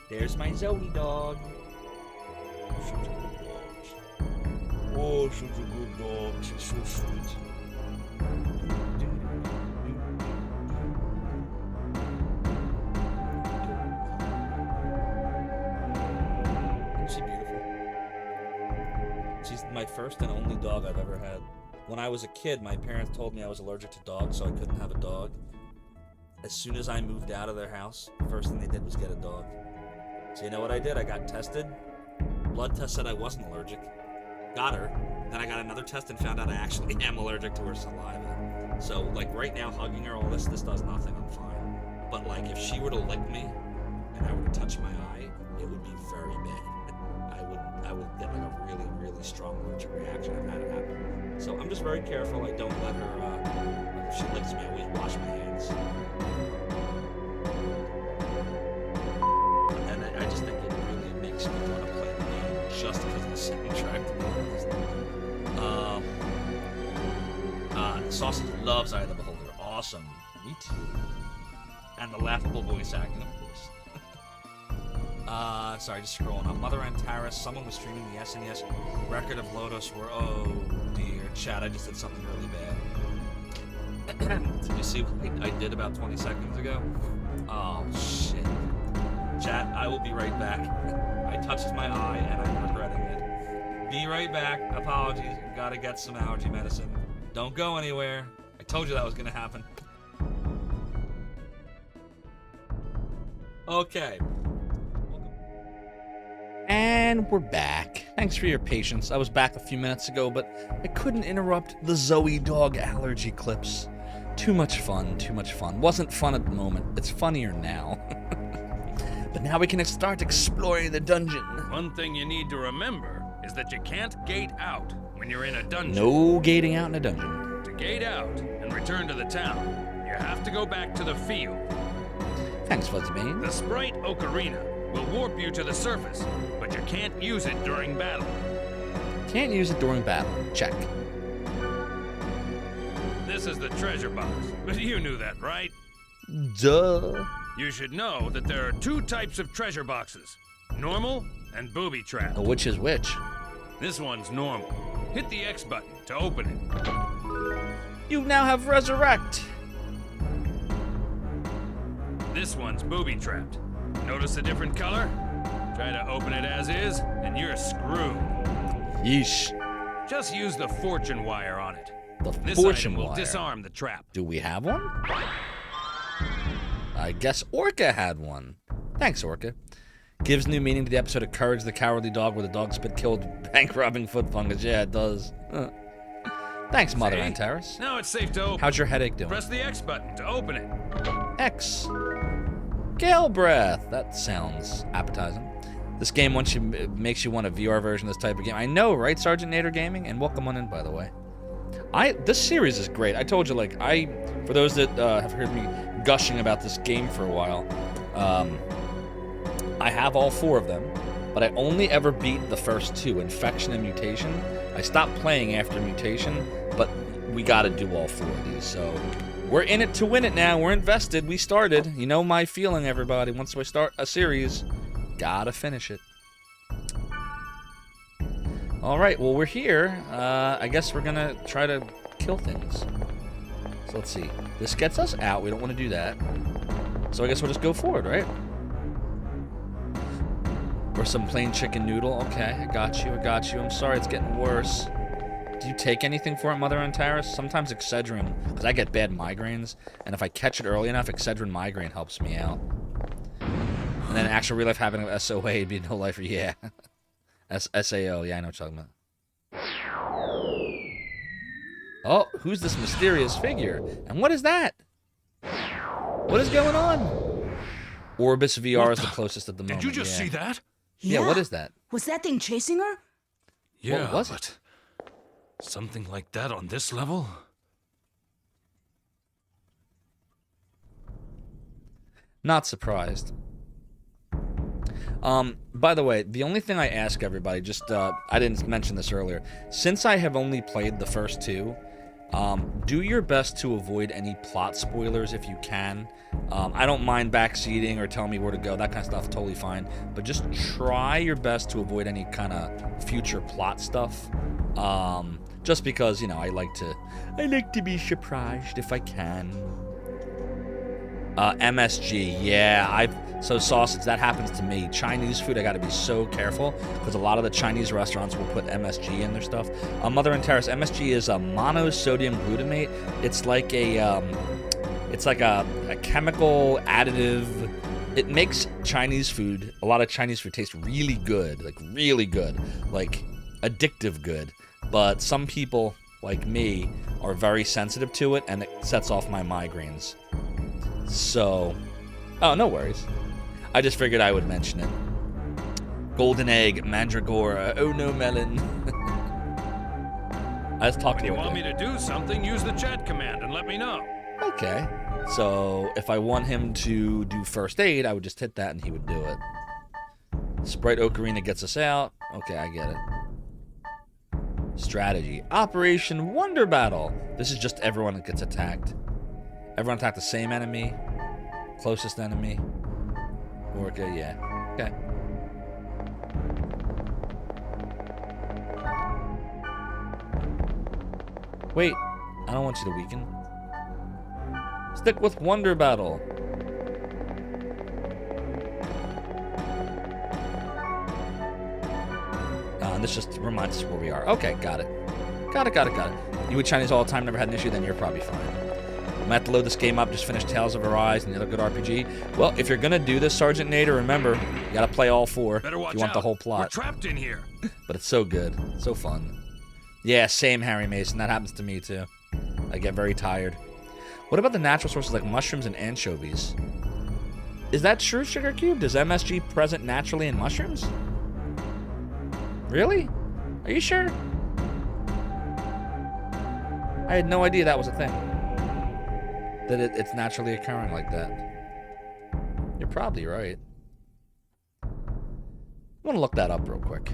There's my Zoe dog. She's a good dog. Oh, she's a good dog. She's so sweet. Isn't she beautiful? She's my first and only dog I've ever had. When I was a kid, my parents told me I was allergic to dogs, so I couldn't have a dog. As soon as I moved out of their house, the first thing they did was get a dog. So you know what I did? I got tested. Blood test said I wasn't allergic. Got her. Then I got another test and found out I actually am allergic to her saliva. So, like, right now, hugging her, all this does nothing. I'm fine. But, like, if she were to lick me and I were to touch my eye, it would be very bad. I would get, like, a really, really strong allergic reaction. I've had it happen. So I'm just very careful. I don't let her, if she licks me, I always wash my hands. And I just think it really makes me want to play the game just because of the soundtrack, to be honest. Sausage loves Eye of the Beholder. Awesome. Me too. And the laughable voice acting, of course. Sorry, just scrolling up. Mother Antares, someone was streaming the SNES Record of Lotus where, oh dear, chat, I just did something really bad. Did you see what I did about 20 seconds ago? Oh, shit. Chat, I will be right back. I touched my eye and I'm regretting it. Be right back. Apologies. Gotta get some allergy medicine. Don't go anywhere. I told you that was gonna happen. Okay. And we're back. Thanks for your patience. I was back a few minutes ago, but I couldn't interrupt the Zoe dog allergy clips. Too much fun, too much fun. Wasn't fun at the moment. It's funnier now. But now we can start exploring the dungeon. One thing you need to remember is that you can't gate out when you're in a dungeon. No gating out in a dungeon. To gate out and return to the town, you have to go back to the field. Thanks, Fuzzbane. The Sprite Ocarina will warp you to the surface, but you can't use it during battle. Can't use it during battle. Check. This is the treasure box, but you knew that, right? Duh. You should know that there are two types of treasure boxes, normal and booby-trapped. Which is which? This one's normal. Hit the X button to open it. You now have Resurrect. This one's booby-trapped. Notice a different color? Try to open it as is, and you're screwed. Yeesh. Just use the fortune wire on it. This fortune item will wire. disarm the trap. Do we have one? I guess Orca had one. Thanks, Orca. Gives new meaning to the episode of Courage the Cowardly Dog where the dog spit killed bank-robbing foot fungus. Yeah, it does. Thanks, Mother See? Antares. Now it's safe to open. How's your headache doing? Press the X button to open it. X. Gale Breath. That sounds appetizing. This game makes you want a VR version of this type of game. I know, right, Sergeant Nader Gaming? And welcome on in, by the way. This series is great. I told you, for those that have heard me gushing about this game for a while, I have all 4 of them, but I only ever beat the first 2, Infection and Mutation. I stopped playing after Mutation, but we gotta do all 4 of these, so we're in it to win it now. We're invested. We started. You know my feeling, everybody. Once we start a series, gotta finish it. Alright, well, we're here. I guess we're gonna try to kill things. So let's see. This gets us out. We don't want to do that. So I guess we'll just go forward, right? Or some plain chicken noodle. Okay, I got you. I'm sorry it's getting worse. Do you take anything for it, Mother Antares? Sometimes Excedrin, because I get bad migraines, and if I catch it early enough, Excedrin migraine helps me out. And then actual real life having an SOA would be no lifer. Yeah. SAO, yeah, I know what you're talking about. Oh, who's this mysterious figure? And what is that? What is going on? Orbis VR is the closest at the moment. Did you just see that? Yeah, what is that? Was that thing chasing her? Yeah, what was it? Something like that on this level? Not surprised. By the way, the only thing I ask everybody, just, I didn't mention this earlier. Since I have only played the first 2, do your best to avoid any plot spoilers if you can. I don't mind backseating or telling me where to go, that kind of stuff, totally fine. But just try your best to avoid any kind of future plot stuff. Just because, you know, I like to be surprised if I can. MSG, yeah, so sausage, that happens to me. Chinese food, I gotta be so careful, because a lot of the Chinese restaurants will put MSG in their stuff. Mother and Terrace, MSG is a monosodium glutamate. It's like a chemical additive. It makes Chinese food, a lot of Chinese food, taste really good, like addictive good. But some people, like me, are very sensitive to it, and it sets off my migraines. So, oh, no worries. I just figured I would mention it. Golden egg, mandragora, oh no melon. I was talking to you. If you want me to do something, use the chat command and let me know. Okay. So, if I want him to do first aid, I would just hit that and he would do it. Sprite Ocarina gets us out. Okay, I get it. Strategy. Operation Wonder Battle. This is just everyone that gets attacked. Everyone attack the same enemy, closest enemy. Okay, yeah. Okay. Wait, I don't want you to weaken. Stick with Wonder Battle. And this just reminds us where we are. Okay, got it. Got it. You eat Chinese all the time, never had an issue, then you're probably fine. I'm gonna have to load this game up, just finish Tales of Arise and the other good RPG. Well, if you're gonna do this, Sergeant Nader, remember, you gotta play all 4 if you want the whole plot. We're trapped in here. But it's so good. So fun. Yeah, same, Harry Mason. That happens to me, too. I get very tired. What about the natural sources like mushrooms and anchovies? Is that true, Sugar Cube? Does MSG present naturally in mushrooms? Really? Are you sure? I had no idea that was a thing. That it's naturally occurring like that. You're probably right. I want to look that up real quick.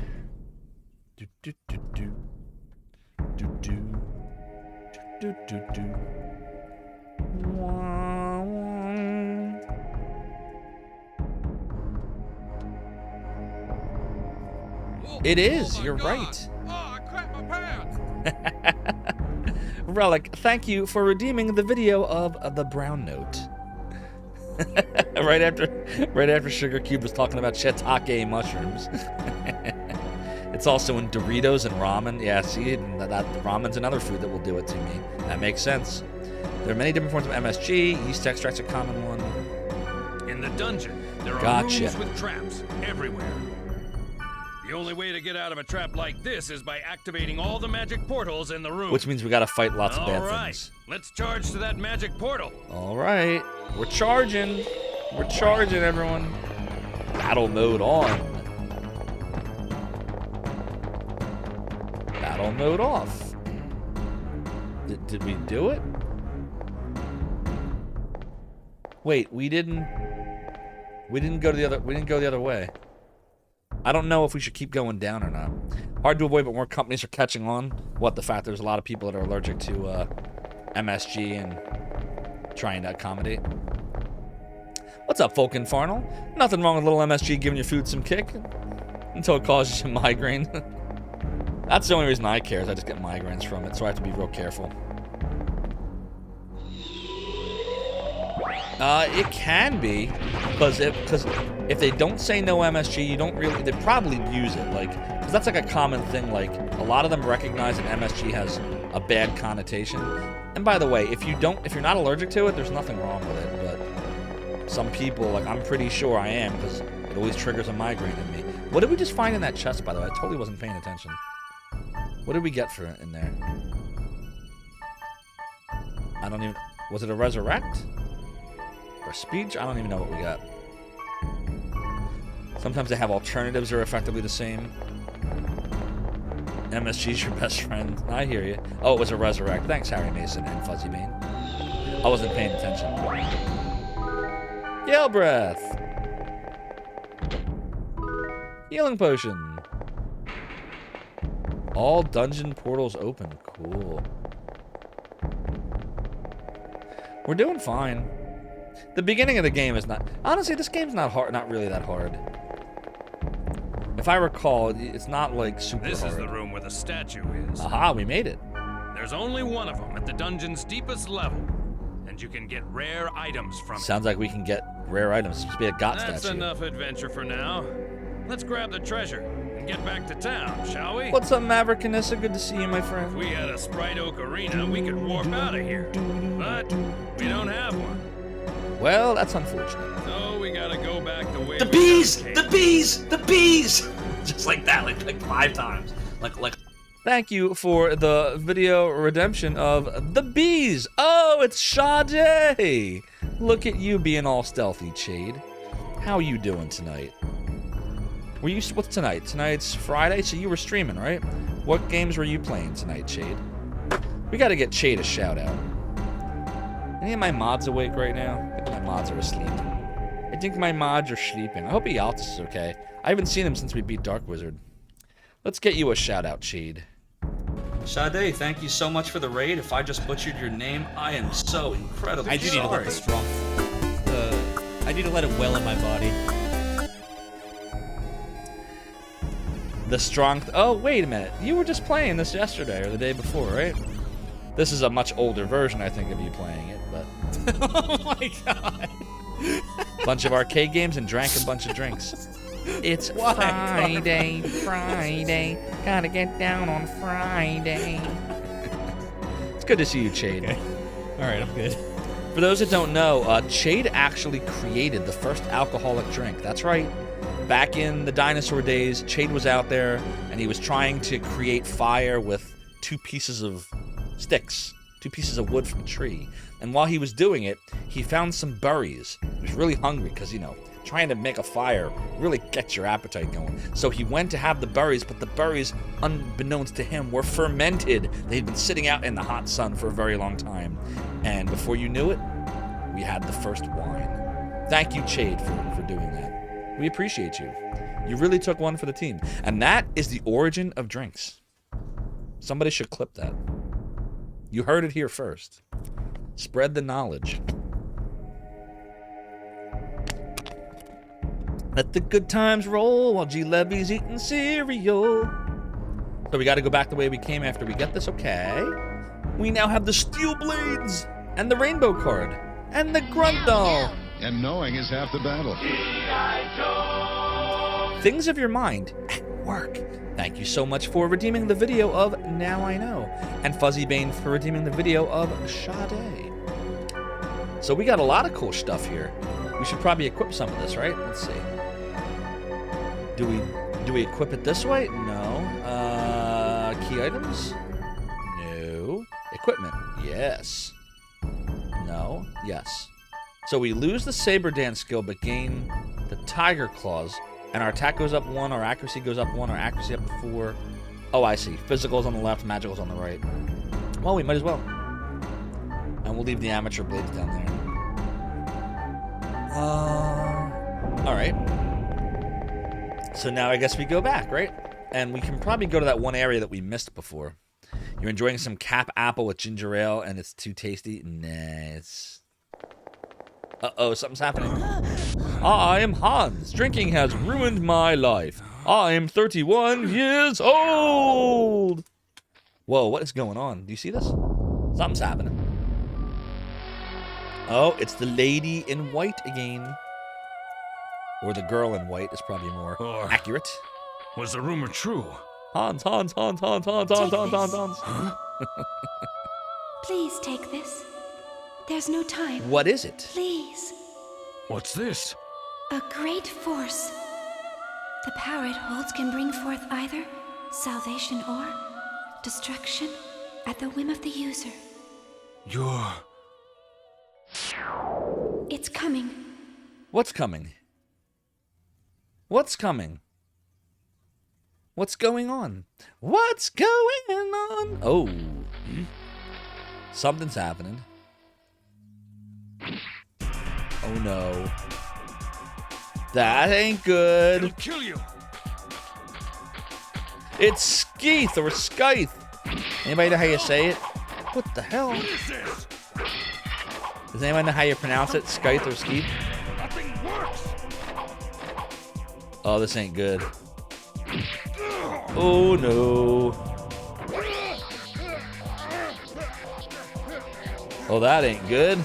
It is, you're right. Oh, I crapped my pants. Relic, thank you for redeeming the video of the brown note. right after Sugar Cube was talking about shiitake mushrooms. It's also in Doritos and ramen. Yeah, see, that ramen's another food that will do it to me. That makes sense. There are many different forms of MSG. Yeast extract's a common one. In the dungeon, there are rooms with traps everywhere. The only way to get out of a trap like this is by activating all the magic portals in the room. Which means we gotta fight lots of bad things. Let's charge to that magic portal. All right, we're charging. We're charging, everyone. Battle mode on. Battle mode off. Did we do it? Wait, we didn't go the other way. I don't know if we should keep going down or not. Hard to avoid, but more companies are catching on. What, the fact there's a lot of people that are allergic to MSG and trying to accommodate. What's up, Folk Infernal? Nothing wrong with a little MSG giving your food some kick until it causes you migraine. That's the only reason I care, is I just get migraines from it, so I have to be real careful. It can be, because if they don't say no MSG, you don't really, they probably use it, like, because that's like a common thing, like, a lot of them recognize that MSG has a bad connotation. And by the way, if you're not allergic to it, there's nothing wrong with it, but some people, like, I'm pretty sure I am, because it always triggers a migraine in me. What did we just find in that chest, by the way? I totally wasn't paying attention. What did we get for it in there? I don't even, was it a resurrect? Or speech? I don't even know what we got. Sometimes they have alternatives that are effectively the same. MSG's your best friend. I hear you. Oh, it was a resurrect. Thanks, Harry Mason and Fuzzy Bean. I wasn't paying attention. Gale breath. Healing potion. All dungeon portals open. Cool. We're doing fine. The beginning of the game is not... Honestly, this game's not hard. Not really that hard. If I recall, it's not like super This hard. is the room where the statue is. Aha, we made it. There's only one of them at the dungeon's deepest level, and you can get rare items from it. Sounds like we can get rare items. It's supposed to be a god That's statue. enough adventure for now. Let's grab the treasure and get back to town, shall we? What's up, Maverick Anissa? Good to see you, my If friend. we had a Sprite Oak arena, we could warp out of here. But we don't have one. Well, that's unfortunate. So we gotta go back the way The we bees! came. The bees! The bees! Just like that, like 5 times. Like. Thank you for the video redemption of the bees. Oh, it's Sade. Look at you being all stealthy, Chade. How you doing tonight? What's tonight? Tonight's Friday, so you were streaming, right? What games were you playing tonight, Chade? We gotta get Chade a shout out. Any of my mods awake right now? I think my mods are asleep. I think my mods are sleeping. I hope Ealtis is okay. I haven't seen him since we beat Dark Wizard. Let's get you a shout out, Chade. Sade, thank you so much for the raid. If I just butchered your name, I am so incredibly I do need to let sorry. the strong. I need to let it well in my body. The strong... Oh, wait a minute. You were just playing this yesterday or the day before, right? This is a much older version, I think, of you playing it, but... Oh my god. Bunch of arcade games and drank a bunch of drinks. It's Why, Friday, Friday. Gotta get down on Friday. It's good to see you, Chade. Okay. Alright, I'm good. For those that don't know, Chade actually created the first alcoholic drink. That's right. Back in the dinosaur days, Chade was out there, and he was trying to create fire with 2 pieces of sticks, 2 pieces of wood from a tree. And while he was doing it, he found some berries. He was really hungry because, you know, trying to make a fire really gets your appetite going. So he went to have the berries, but the berries, unbeknownst to him, were fermented. They'd been sitting out in the hot sun for a very long time. And before you knew it, we had the first wine. Thank you, Chade, for doing that. We appreciate you. You really took one for the team. And that is the origin of drinks. Somebody should clip that. You heard it here first. Spread the knowledge. Let the good times roll while G Levy's eating cereal. So we got to go back the way we came after we get this, okay? We now have the steel blades and the rainbow card and the grunt doll. And knowing is half the battle. Things of your mind at work. Thank you so much for redeeming the video of Now I Know. And Fuzzy Bane for redeeming the video of Sade. So we got a lot of cool stuff here. We should probably equip some of this, right? Let's see. Do we equip it this way? No. Key items? No. Equipment? Yes. No. Yes. So we lose the Saber Dance skill, but gain the Tiger Claws. And our attack goes up 1, our accuracy goes up 1, our accuracy up 4. Oh, I see. Physical's on the left, magical's on the right. Well, we might as well. And we'll leave the amateur blades down there. Alright. So now I guess we go back, right? And we can probably go to that one area that we missed before. You're enjoying some cap apple with ginger ale and it's too tasty? Nah, it's... Uh-oh, something's happening. I am Hans. Drinking has ruined my life. I am 31 years old. Whoa, what is going on? Do you see this? Something's happening. Oh, it's the lady in white again. Or the girl in white is probably more accurate. Was the rumor true? Hans. Please take this. There's no time. What is it? Please. What's this? A great force. The power it holds can bring forth either salvation or destruction at the whim of the user. You're... It's coming. What's coming? What's coming? What's going on? What's going on? Oh. Something's happening. Oh no. That ain't good. It'll kill you. It's Skeeth or Scythe. Anybody know how you say it? What the hell? What is this? Does anybody know how you pronounce it? Scythe or Skeeth? Nothing works. Oh, this ain't good. Oh no. Oh, that ain't good.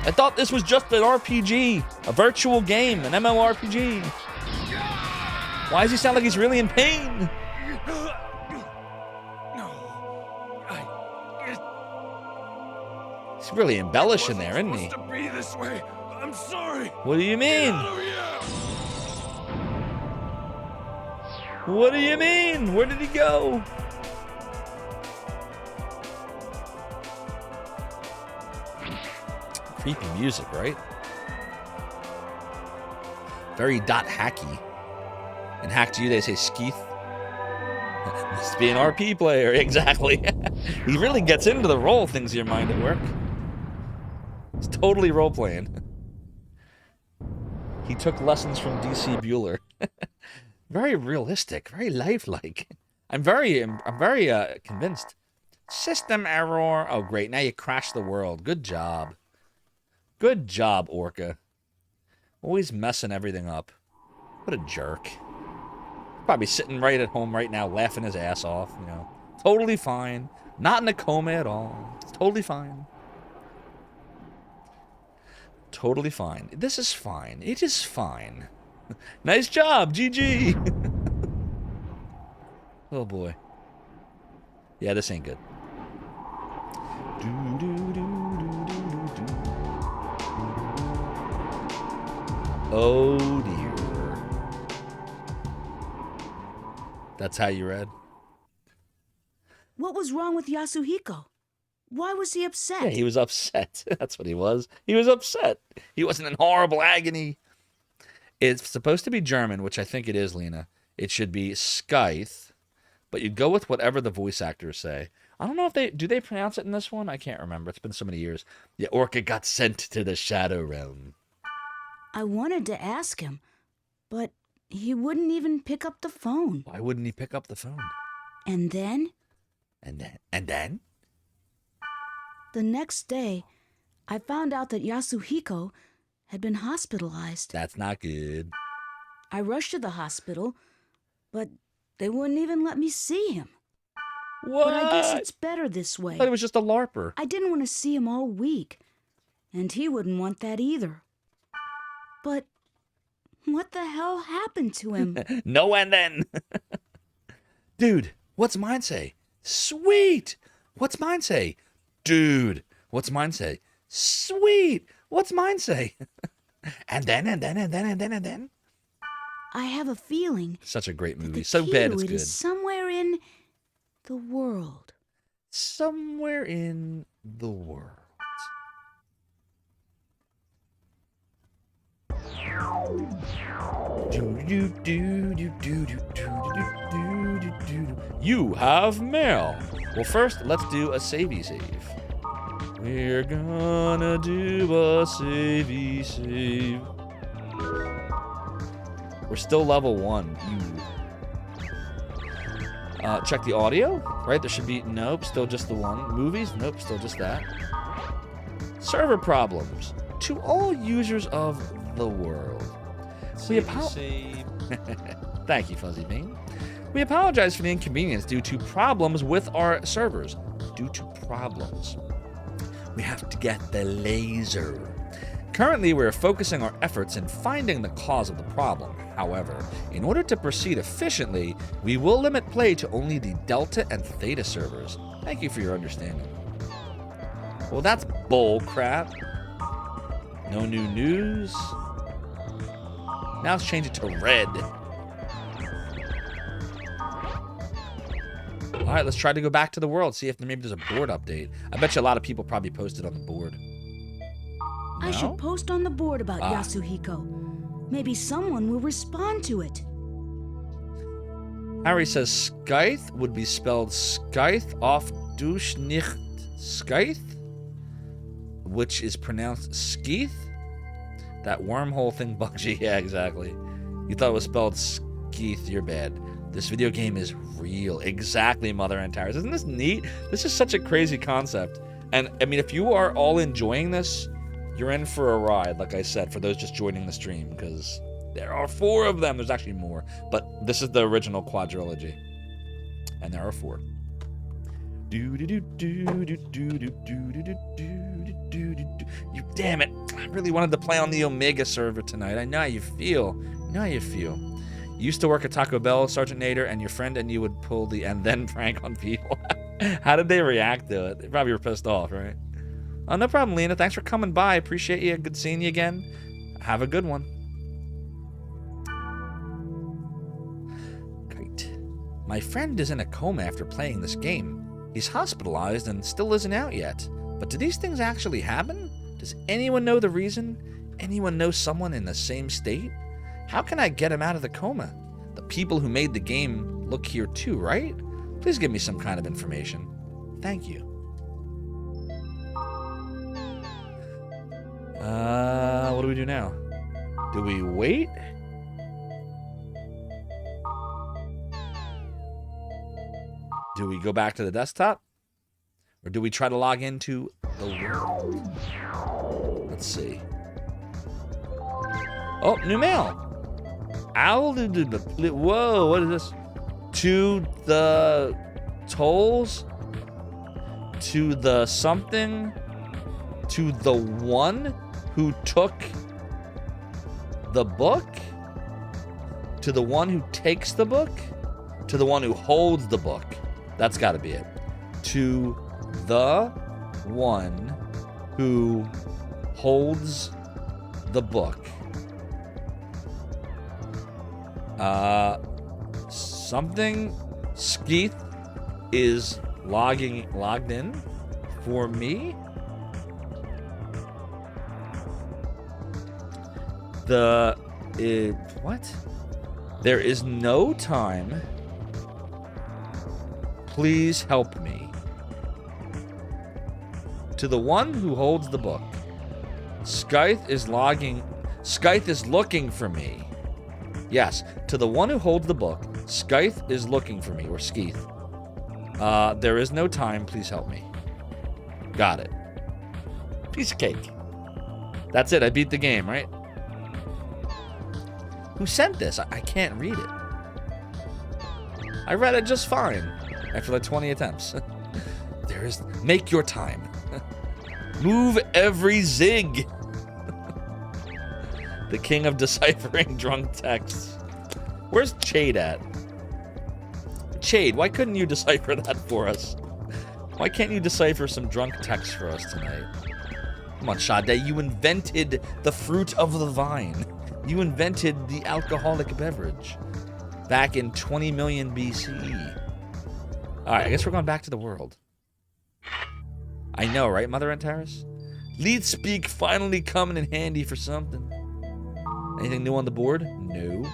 I thought this was just an RPG, a virtual game, an MMORPG. Why does he sound like he's really in pain? He's really embellishing there, isn't he? It's supposed to be this way. I'm sorry. What do you mean? Get out of here. What do you mean? Where did he go? Creepy music, right? Very hacky. In Hack to You, they say Skeeth. Must be an RP player, exactly. He really gets into the role, things your mind at work. He's totally role-playing. He took lessons from DC Bueller. Very realistic, very lifelike. I'm very convinced. System error. Oh, great. Now you crashed the world. Good job. Good job, Orca. Always messing everything up. What a jerk. Probably sitting right at home right now, laughing his ass off, you know. Totally fine. Not in a coma at all. It's totally fine. Totally fine. This is fine. It is fine. Nice job, GG. Oh boy. Yeah, this ain't good. Oh dear. That's how you read? What was wrong with Yasuhiko? Why was he upset? Yeah, he was upset. That's what he was. He was upset. He wasn't in horrible agony. It's supposed to be German, which I think it is, Lena. It should be Scythe, but you'd go with whatever the voice actors say. I don't know if they pronounce it in this one. I can't remember. It's been so many years. Yeah, Orca got sent to the Shadow Realm. I wanted to ask him, but he wouldn't even pick up the phone. Why wouldn't he pick up the phone? And then? And then? The next day, I found out that Yasuhiko had been hospitalized. That's not good. I rushed to the hospital, but they wouldn't even let me see him. What? But I guess it's better this way. I thought it was just a LARPer. I didn't want to see him all week, and he wouldn't want that either. But what the hell happened to him? No and then. Dude, what's mine say? Sweet. What's mine say? Dude, what's mine say? Sweet. What's mine say? And then. I have a feeling. Such a great movie. The So key bad to it's it good. is somewhere in the world. Somewhere in the world. You have mail. Well, first, let's do a savey save. We're gonna do a savey save. We're still level 1. Check the audio, right? There should be, nope, still just the one. Movies, nope, still just that. Server problems. To all users of the world. Save. Thank you, Fuzzy Bean. We apologize for the inconvenience due to problems with our servers. Due to problems. We have to get the laser. Currently, we're focusing our efforts in finding the cause of the problem. However, in order to proceed efficiently, we will limit play to only the Delta and Theta servers. Thank you for your understanding. Well, that's bull crap. No new news. Now let's change it to red. All right, let's try to go back to the world, see if maybe there's a board update. I bet you a lot of people probably posted on the board. I No? should post on the board about Yasuhiko. Maybe someone will respond to it. Harry says Scythe would be spelled Scythe off durch nicht Scythe, which is pronounced Skeeth. That wormhole thing bugs you. Yeah, exactly. You thought it was spelled Skeeth, you're bad. This video game is real. Exactly, Mother Antares. Isn't this neat? This is such a crazy concept. And, I mean, if you are all enjoying this, you're in for a ride, like I said, for those just joining the stream, because there are 4 of them. There's actually more. But this is the original quadrilogy. And there are 4. You damn it. I really wanted to play on the Omega server tonight. I know how you feel. I know how you feel. You used to work at Taco Bell, Sergeant Nader, and your friend and you would pull the and then prank on people. How did they react to it? They probably were pissed off, right? Oh, no problem, Lena. Thanks for coming by. Appreciate you. Good seeing you again. Have a good one. Great. My friend is in a coma after playing this game. He's hospitalized and still isn't out yet. But do these things actually happen? Does anyone know the reason? Anyone know someone in the same state? How can I get him out of the coma? The people who made the game look here too, right? Please give me some kind of information. Thank you. What do we do now? Do we wait? Do we go back to the desktop? Or do we try to log into the world? Let's see. Oh, new mail. Whoa, what is this? To the tolls? To the something? To the one who took the book? To the one who takes the book? To the one who holds the book? That's got to be it. To the one who holds the book. Something Skeeth is logged in for me. What? There is no time. Please help me. To the one who holds the book. Scythe is looking for me. Yes, to the one who holds the book. Scythe is looking for me, or Skeeth. There is no time, please help me. Got it. Piece of cake. That's it, I beat the game, right? Who sent this? I can't read it. I read it just fine. After like 20 attempts. Make your time. Move every zig. The king of deciphering drunk texts. Where's Chade at? Chade, why couldn't you decipher that for us? Why can't you decipher some drunk text for us tonight? Come on, Sade, you invented the fruit of the vine. You invented the alcoholic beverage. Back in 20 million BCE. Alright, I guess we're going back to the world. I know, right, Mother Antares? Lead speak finally coming in handy for something. Anything new on the board? No.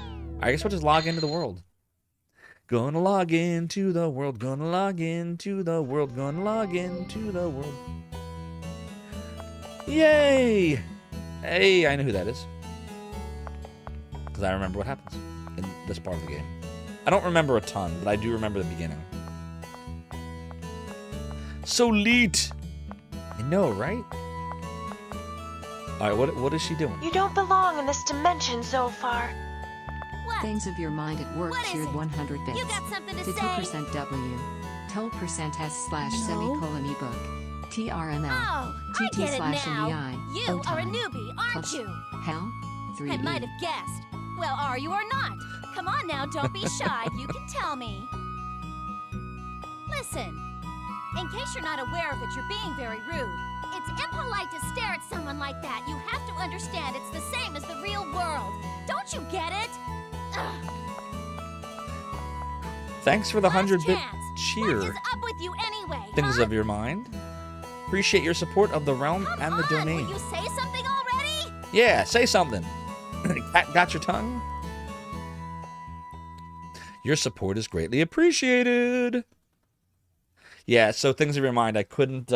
I guess we'll just log into the world. Gonna log into the world. Gonna log into the world. Gonna log into the world. Yay! Hey, I know who that is. Because I remember what happens in this part of the game. I don't remember a ton, but I do remember the beginning. So leet! I know, right? Alright, what is she doing? You don't belong in this dimension, Zophar. Things of your mind at work cheered 100 bits. You got something to 52% W. 12% S / semicolon ebook. TRML. Oh, I TT get it / now. NDI. You are a O-time. newbie, aren't Plus you? Hell? 3 I might have guessed. Well, are you or not? Come on now, don't be shy. You can tell me. Listen, in case you're not aware of it, you're being very rude. It's impolite to stare at someone like that. You have to understand it's the same as the real world. Don't you get it? Ugh. Thanks for the 100-bit cheer. What is up with you anyway? Things of your mind. Appreciate your support of the realm and the domain. Will you say something already? Yeah, say something. Got your tongue? Your support is greatly appreciated. Yeah, so things of your mind. I couldn't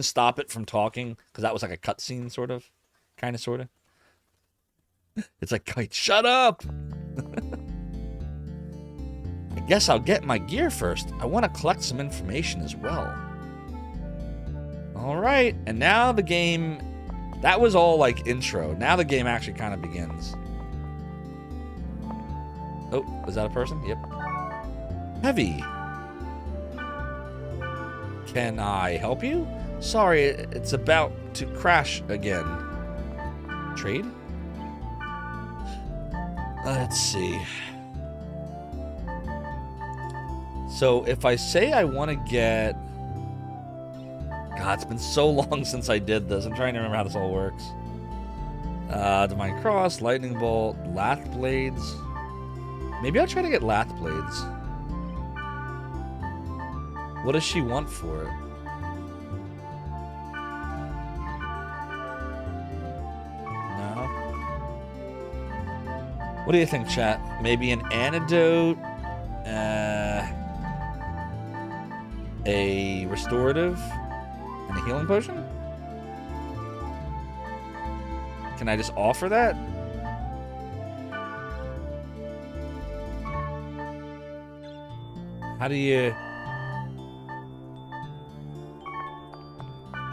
stop it from talking because that was like a cutscene, sort of, kind of. It's like, Kite, shut up! I guess I'll get my gear first. I want to collect some information as well. Alright, and now the game... That was all, like, intro. Now the game actually kind of begins. Oh, is that a person? Yep. Heavy. Can I help you? Sorry, it's about to crash again. Trade? Let's see. So if I say I want to get... God, it's been so long since I did this. I'm trying to remember how this all works. Divine Cross, Lightning Bolt, Lath Blades. Maybe I'll try to get Lath Blades. What does she want for it? No? What do you think, chat? Maybe an antidote? A restorative? And a healing potion? Can I just offer that? How do you...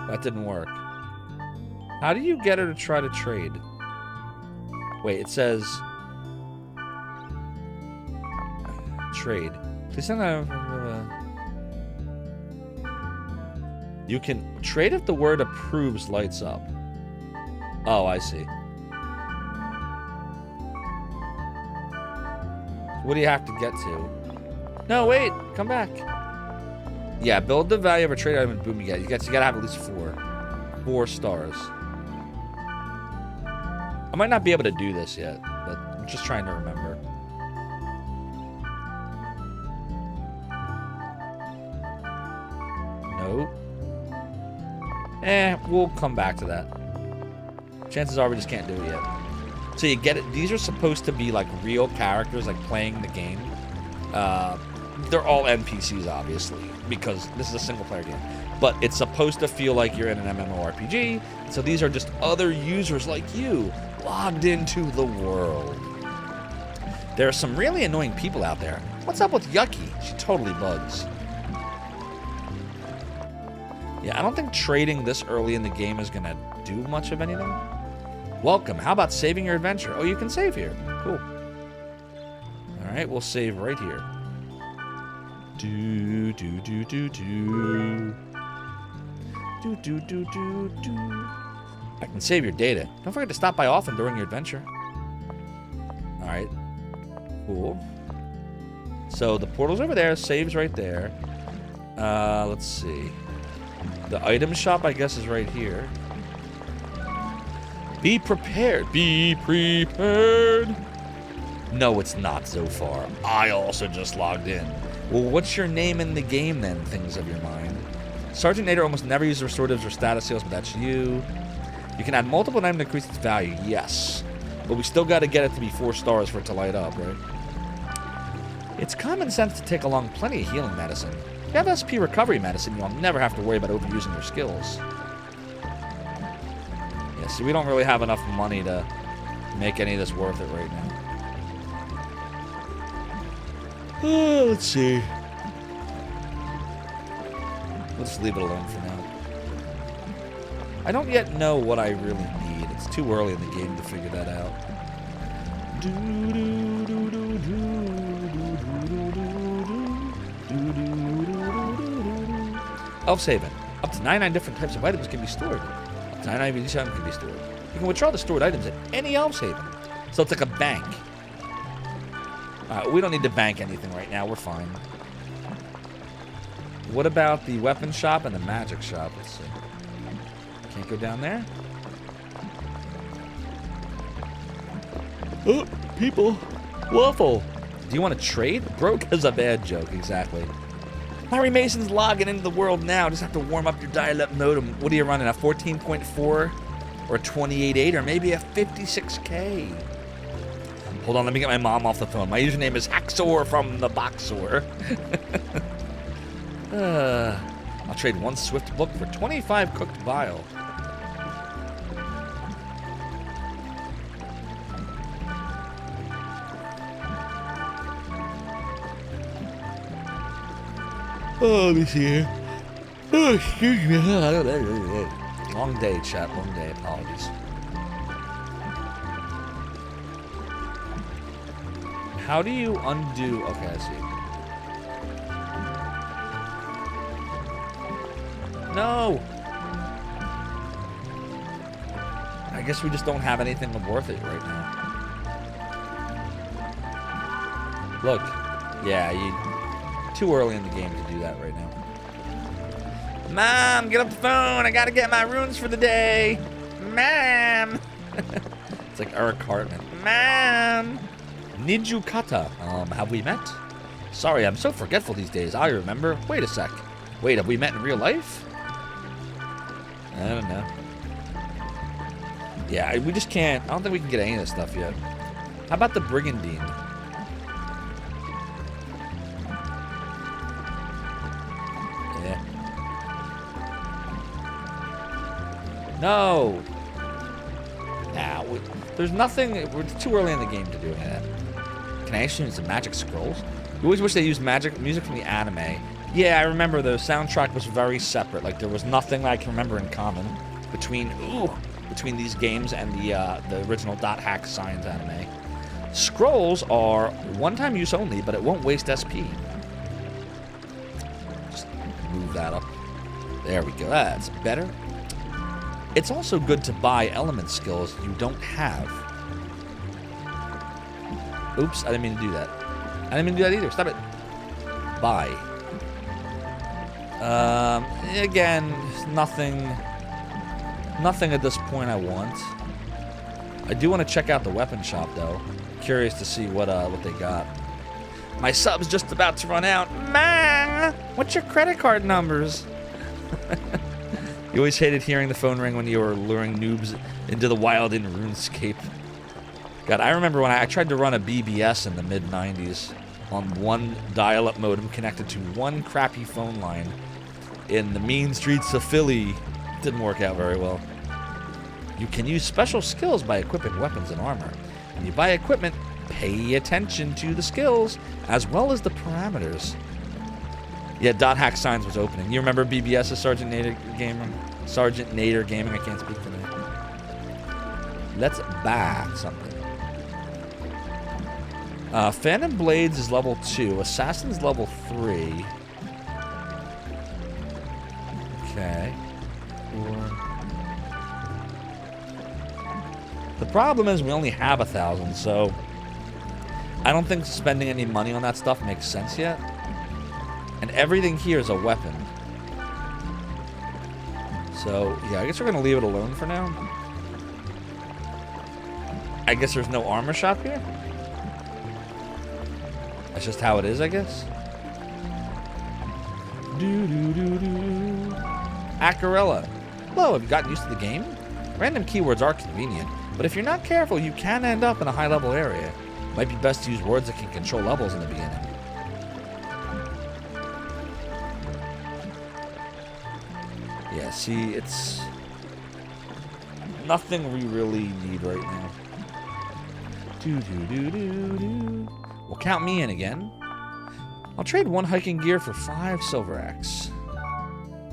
That didn't work. How do you get her to try to trade? Wait, it says... Trade. Please send that... You can trade if the word approves lights up. Oh, I see. What do you have to get to? No, wait. Come back. Yeah, build the value of a trade item and boom, you get it. You gotta have at least 4. 4 stars. I might not be able to do this yet, but I'm just trying to remember. Nope. We'll come back to that. Chances are we just can't do it yet. So you get it. These are supposed to be like real characters, like playing the game. They're all NPCs, obviously, because this is a single-player game. But it's supposed to feel like you're in an MMORPG. So these are just other users like you, logged into the world. There are some really annoying people out there. What's up with Yucky? She totally bugs. Yeah, I don't think trading this early in the game is going to do much of anything. Welcome. How about saving your adventure? Oh, you can save here. Cool. All right, we'll save right here. Do, do, do, do, do. Do, do, do, do, do. I can save your data. Don't forget to stop by often during your adventure. All right. Cool. So the portal's over there. Save's right there. Let's see. The item shop, I guess, is right here. Be prepared. Be prepared. No, it's not Zophar. I also just logged in. Well, what's your name in the game, then, things of your mind? Sergeant Nader almost never uses restoratives or status seals, but that's you. You can add multiple items to increase its value, yes. But we still got to get it to be 4 stars for it to light up, right? It's common sense to take along plenty of healing medicine. If you have SP recovery medicine, you'll never have to worry about overusing your skills. Yeah, see, we don't really have enough money to make any of this worth it right now. Let's see. Let's leave it alone for now. I don't yet know what I really need. It's too early in the game to figure that out. Elf's Haven. Up to 99 different types of items can be stored. Up to 99 of each item can be stored. You can withdraw the stored items at any Elf's Haven. So it's like a bank. We don't need to bank anything right now. We're fine. What about the weapon shop and the magic shop? Let's see. Can't go down there. Oh, people. Waffle. Do you want to trade? Broke is a bad joke, exactly. Larry Mason's logging into the world now. Just have to warm up your dial-up modem. What are you running, a 14.4 or a 28.8 or maybe a 56K? Hold on, let me get my mom off the phone. My username is Haxor from the Boxor. I'll trade 1 Swift book for 25 cooked bile. Oh, let me see here. Oh, excuse me. Long day, chat. Long day. Apologies. How do you undo? Okay, I see. No! I guess we just don't have anything worth it right now. Look. Yeah, too early in the game to do that right now. Mom, get up the phone. I gotta get my runes for the day. Mom! It's like Eric Cartman. Mom! Nijukata. Have we met? Sorry, I'm so forgetful these days. I remember. Wait a sec. Wait, have we met in real life? I don't know. Yeah, we just can't. I don't think we can get any of this stuff yet. How about the Brigandine? Yeah. No! Nah, there's nothing. It's too early in the game to do any of that. Can I assume it's the magic scrolls? You always wish they used music from the anime. Yeah, I remember the soundtrack was very separate. Like, there was nothing I can remember in common between these games and the original Dot Hack Science anime. Scrolls are one-time use only, but it won't waste SP. Just move that up. There we go. That's better. It's also good to buy element skills you don't have. Oops, I didn't mean to do that. I didn't mean to do that either. Stop it. Buy. Again, nothing at this point I want. I do want to check out the weapon shop though. Curious to see what they got. My sub's just about to run out. Ma, what's your credit card numbers? You always hated hearing the phone ring when you were luring noobs into the wild in RuneScape. God, I remember when I tried to run a BBS in the mid-90s on one dial-up modem connected to one crappy phone line in the mean streets of Philly. Didn't work out very well. You can use special skills by equipping weapons and armor. When you buy equipment, pay attention to the skills as well as the parameters. Yeah, Dot Hack Signs was opening. You remember BBS's Sergeant Nader Gaming? Sergeant Nader Gaming, I can't speak today. Let's buy something. Phantom Blades is level 2. Assassin's level 3. Okay. The problem is we only have 1,000, so I don't think spending any money on that stuff makes sense yet. And everything here is a weapon. So, yeah, I guess we're going to leave it alone for now. I guess there's no armor shop here? That's just how it is, I guess. Acarella. Hello, have you gotten used to the game? Random keywords are convenient, but if you're not careful, you can end up in a high-level area. Might be best to use words that can control levels in the beginning. Yeah, see, it's nothing we really need right now. Well, count me in again. I'll trade 1 hiking gear for 5 silver axe.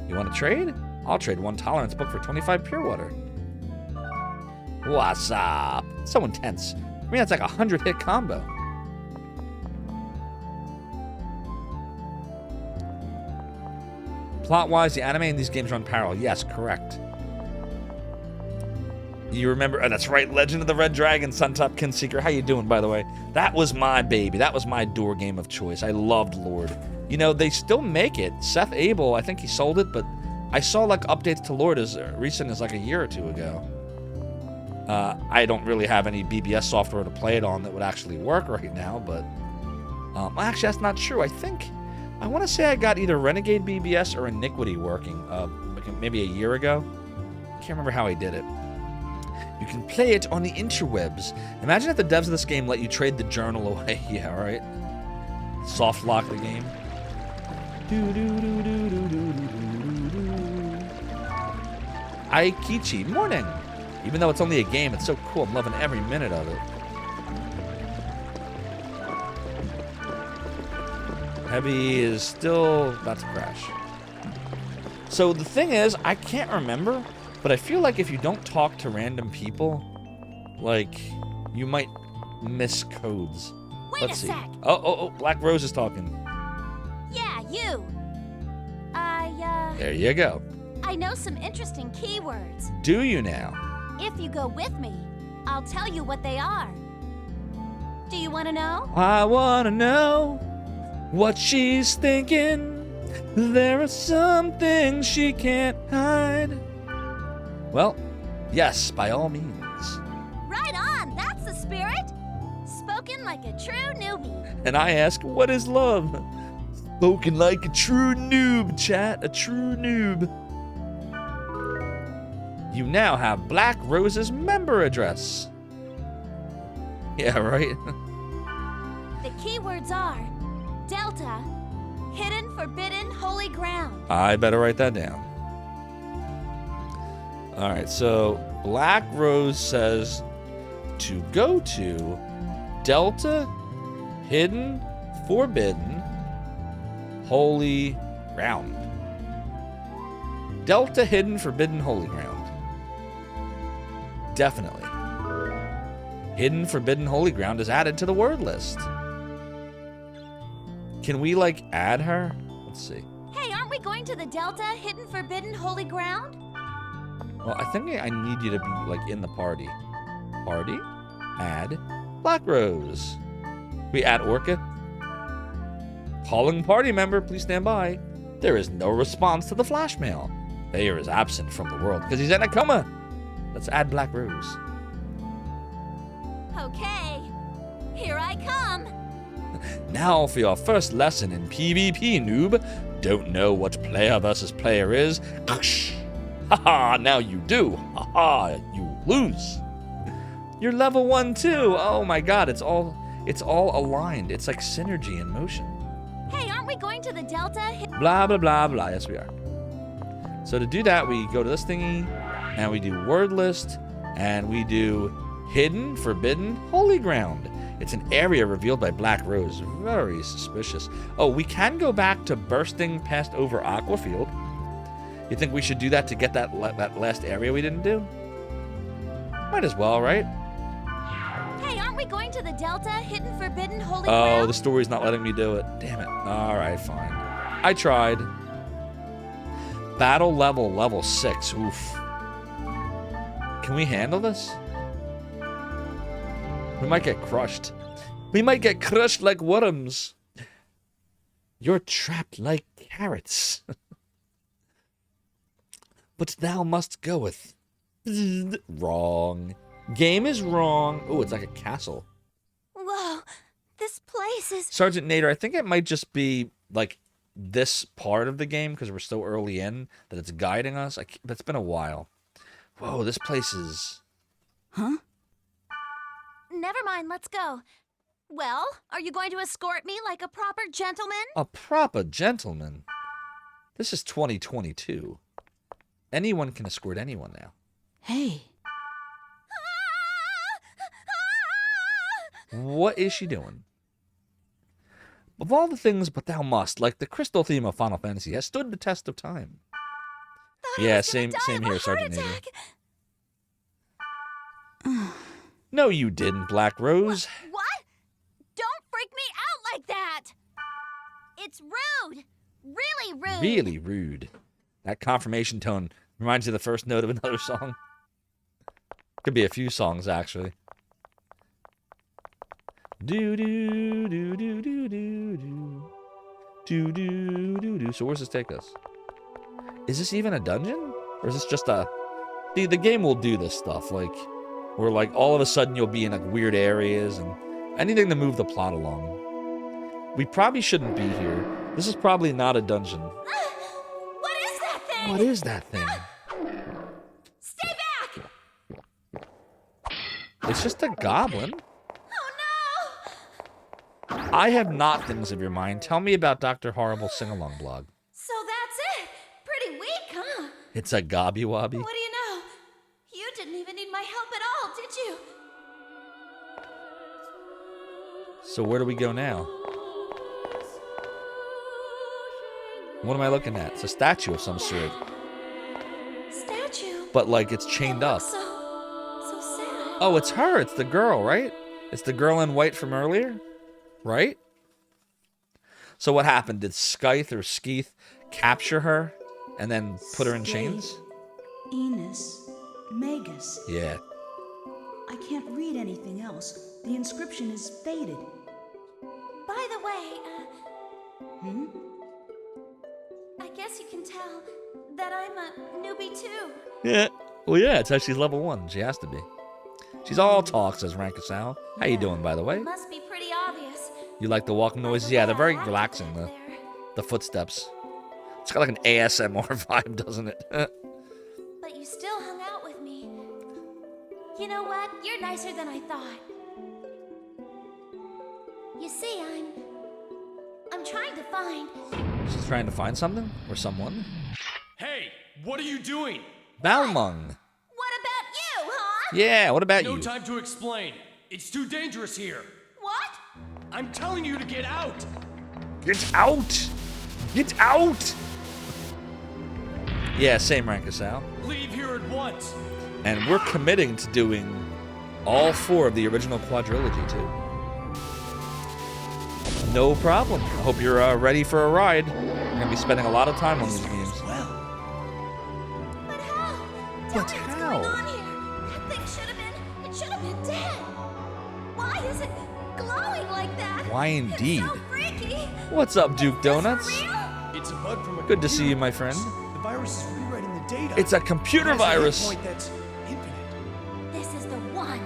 You want to trade? I'll trade 1 tolerance book for 25 pure water. What's up? So intense. I mean, that's like a 100-hit combo. Plot-wise, the anime and these games run parallel. Yes, correct. You remember? Oh, that's right. Legend of the Red Dragon, Suntop Kinseeker. How you doing, by the way? That was my baby. That was my door game of choice. I loved Lord. You know, they still make it. Seth Abel, I think he sold it, but I saw like updates to Lord as recent as like a year or 2 ago. I don't really have any BBS software to play it on that would actually work right now, but actually that's not true. I want to say I got either Renegade BBS or Iniquity working maybe a year ago. I can't remember how I did it. You can play it on the interwebs. Imagine if the devs of this game let you trade the journal away. Yeah, right? Soft lock the game. Aikichi, morning. Even though it's only a game, it's so cool. I'm loving every minute of it. Heavy is still about to crash. So the thing is, I can't remember, but I feel like if you don't talk to random people, like, you might miss codes. Wait Let's a see. sec. Oh, Black Rose is talking. Yeah, you. There you go. I know some interesting keywords. Do you now? If you go with me, I'll tell you what they are. Do you want to know? I wanna know what she's thinking. There are some things she can't hide. Well, yes, by all means. Right on, that's the spirit. Spoken like a true newbie. And I ask, what is love? Spoken like a true noob, chat, a true noob. You now have Black Rose's member address. Yeah, right? The keywords are Delta, Hidden, Forbidden, Holy Ground. I better write that down. All right, so Black Rose says to go to Delta, Hidden, Forbidden, Holy Ground. Delta, Hidden, Forbidden, Holy Ground. Definitely. Hidden, Forbidden, Holy Ground is added to the word list. Can we, like, add her? Let's see. Hey, aren't we going to the Delta, Hidden, Forbidden, Holy Ground? Well, I think I need you to be, like, in the party. Party? Add Black Rose. We add Orca. Calling party member, please stand by. There is no response to the flash mail. Bayer is absent from the world because he's in a coma. Let's add Black Rose. Okay, here I come. Now for your first lesson in PvP, noob. Don't know what player versus player is? Haha, now you do. Haha, you lose. You're level 1 too. Oh my god, it's all aligned. It's like synergy in motion. Hey, aren't we going to the Delta? Blah, blah, blah, blah. Yes, we are. So to do that, we go to this thingy, and we do word list, and we do Hidden, Forbidden, Holy Ground. It's an area revealed by Black Rose. Very suspicious. Oh, we can go back to bursting past over Aquafield. You think we should do that to get that last area we didn't do? Might as well, right? Hey, aren't we going to the Delta, Hidden, Forbidden, Holy Oh, Ground? the story's not letting me do it. Damn it. All right, fine. I tried. Battle level 6. Oof. Can we handle this? We might get crushed. We might get crushed like worms. You're trapped like carrots. But thou must goeth. Wrong. Game is wrong. Oh, it's like a castle. Whoa, this place is... Sergeant Nader, I think it might just be like this part of the game because we're so early in that it's guiding us. That's been a while. Whoa, this place is... Huh? Never mind, let's go. Well, are you going to escort me like a proper gentleman? A proper gentleman? This is 2022. Anyone can escort anyone now. Hey. What is she doing? Of all the things but thou must, like the crystal theme of Final Fantasy, has stood the test of time. Yeah, same here, Sergeant Nader. No, you didn't, Black Rose. What? Don't freak me out like that! It's rude! Really rude! Really rude. That confirmation tone reminds you of the first note of another song. Could be a few songs, actually. Do do do do do do do do do do do. So where's this take us? Is this even a dungeon, or is this just a? See, the game will do this stuff, like, where like all of a sudden you'll be in like weird areas and anything to move the plot along. We probably shouldn't be here. This is probably not a dungeon. What is that thing? What is that thing? Stay back! It's just a goblin. Oh no! I have not things of your mind. Tell me about Dr. Horrible Sing-Along blog. So that's it. Pretty weak, huh? It's a gobby wobby. What do you know? You didn't even need my help at all, did you? So where do we go now? What am I looking at? It's a statue of some sort. Statue? But, like, it's chained up. So sad. Oh, it's her. It's the girl, right? It's the girl in white from earlier, right? So what happened? Did Scythe or Skeeth capture her and then put her in chains? Enos, Magus. Yeah. I can't read anything else. The inscription is faded. By the way, I guess you can tell that I'm a newbie too. Yeah. Well, yeah, it's actually level 1. She has to be. She's all talk, says Rankasal. How you doing, by the way? Must be pretty obvious. You like the walking noises? Yeah, they're very relaxing, the footsteps. It's got like an ASMR vibe, doesn't it? But you still hung out with me. You know what? You're nicer than I thought. You see, I'm trying to find... She's trying to find something? Or someone? Hey, what are you doing? Balmung. What about you, huh? Yeah, what about you? No time to explain. It's too dangerous here. What? I'm telling you to get out. Get out! Get out! Yeah, same Rankasal. Leave here at once. And we're committing to doing all 4 of the original quadrilogy, too. No problem. I hope you're ready for a ride. We're going to be spending a lot of time on these games. But how? But Tell me what's how? going on here. That thing should have been dead. Why is it glowing like that? Why indeed? It's so freaky. What's up, Duke Donuts? It's a bug from a Good to see you, my friend. The virus is rewriting the data. It's a computer It has a hit virus. point that's infinite. This is the one.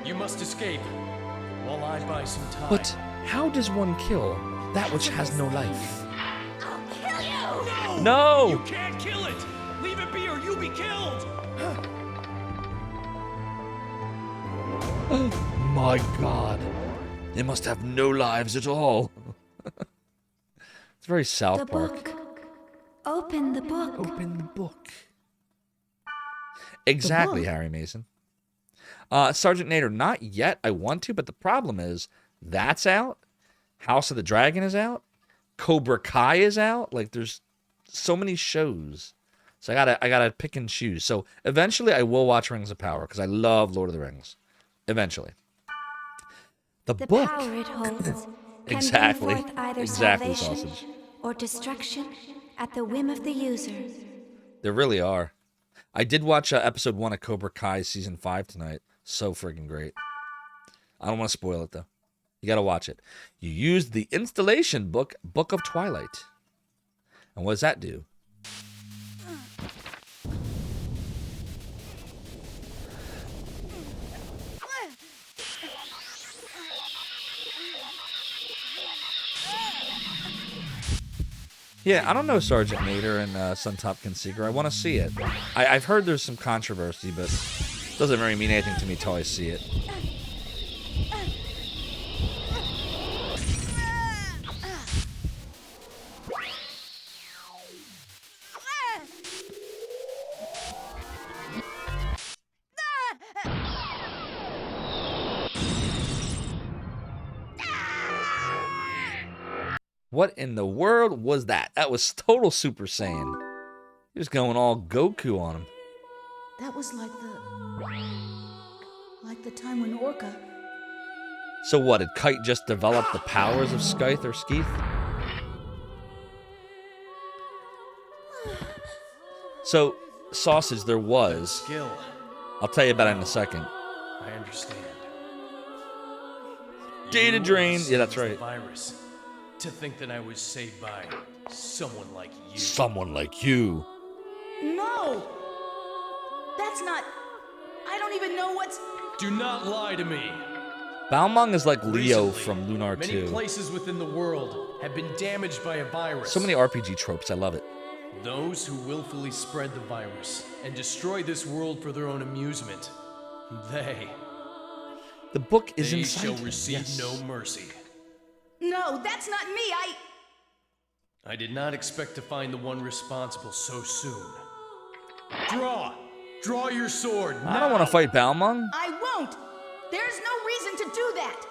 You must escape while I buy some time. But how does one kill that which has no life? I'll kill you. No! You can't kill it. Leave it be or you'll be killed. Oh my god. They must have no lives at all. It's very South The Park. book. Open the book. Open the book. Exactly, book. Harry Mason. Sergeant Nader, not yet. I want to, but the problem is that's out. House of the Dragon is out. Cobra Kai is out. Like, there's so many shows. So I gotta pick and choose. So eventually I will watch Rings of Power because I love Lord of the Rings. Eventually. The book. Power it holds can Exactly. bring forth either Exactly, salvation sausage. or destruction at the whim of the user. There really are. I did watch episode 1 of Cobra Kai season 5 tonight. So friggin' great. I don't want to spoil it though. You gotta watch it. You used the installation book, Book of Twilight. And what does that do? Yeah, I don't know Sergeant Nader and Suntop Conseeker. I want to see it. I've heard there's some controversy, but it doesn't really mean anything to me till I see it. What in the world was that? That was total Super Saiyan. He was going all Goku on him. That was like the time when Orca... So what, did Kite just develop the powers of Scythe or Skeeth? So, Sausage, there was... Skill. I'll tell you about it in a second. I understand. Data drain. Yeah, that's The right. virus. To think that I was saved by someone like you. Someone like you. No! That's not... I don't even know what's... Do not lie to me. Balmung is like Leo Recently, from Lunar many 2. places within the world have been damaged by a virus. So many RPG tropes, I love it. Those who willfully spread the virus and destroy this world for their own amusement, The book is they inside shall him, receive yes. no mercy. No, that's not me. I did not expect to find the one responsible so soon. Draw! Draw your sword now! I don't want to fight Balmung. I won't. There's no reason to do that.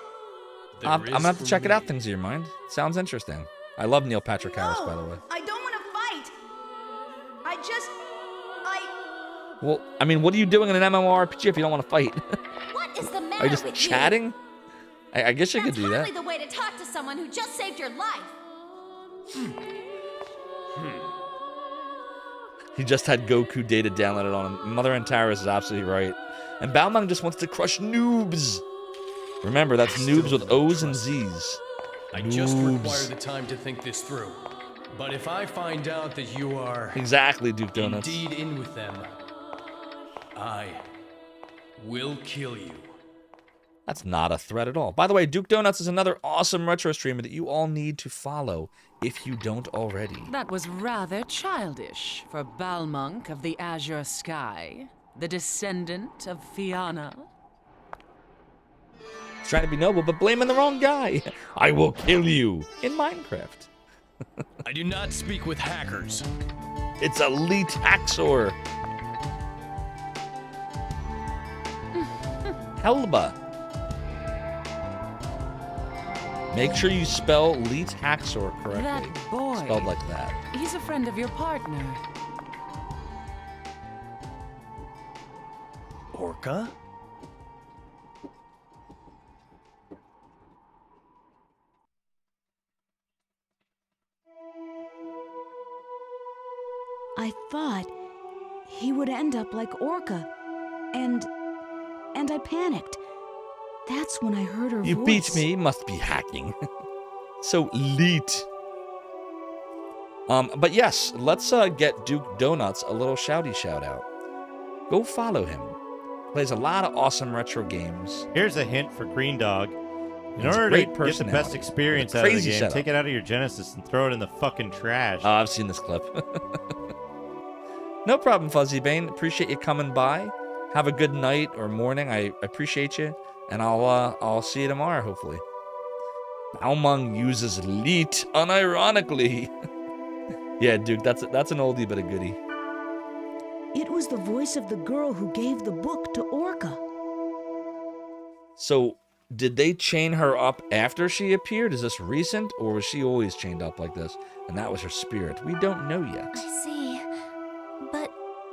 There I'm is gonna have to for check it me. out, things of your mind. Sounds interesting. I love Neil Patrick Harris, by the way. I don't want to fight. Well, I mean, what are you doing in an MMORPG if you don't want to fight? What is the matter Are you just with chatting? I guess you could do That's that. hardly the way to talk to someone who just saved your life. He just had Goku data downloaded on him. Mother Antares is absolutely right. And Balmung just wants to crush noobs. Remember, that's noobs with O's and Z's. I just require the time to think this through. But if I find out that you are Exactly, Duke Donuts. indeed in with them, I will kill you. That's not a threat at all. By the way, Duke Donuts is another awesome retro streamer that you all need to follow if you don't already. That was rather childish for Balmung of the Azure Sky, the descendant of Fianna. He's trying to be noble, but blaming the wrong guy. I will kill you in Minecraft. I do not speak with hackers. It's Elite Haxor. Helba. Make sure you spell Elite Haxor correctly. That boy. Spelled like that. He's a friend of your partner. Orca? I thought he would end up like Orca, and I panicked. That's when I heard her You voice. beat me, must be hacking. So elite. But yes, let's get Duke Donuts a little shouty shout out. Go follow him. Plays a lot of awesome retro games. Here's a hint for Green Dog. In He's a order great to get the personality. best experience With a out of the crazy game, setup. take it out of your Genesis and throw it in the fucking trash. Oh, I've seen this clip. No problem, Fuzzy Bane. Appreciate you coming by. Have a good night or morning. I appreciate you, and I'll see you tomorrow, hopefully. Balmung uses elite unironically. Yeah, Duke, that's an oldie but a goodie. It was the voice of the girl who gave the book to Orca. So, did they chain her up after she appeared? Is this recent, or was she always chained up like this, and that was her spirit? We don't know yet. I see. But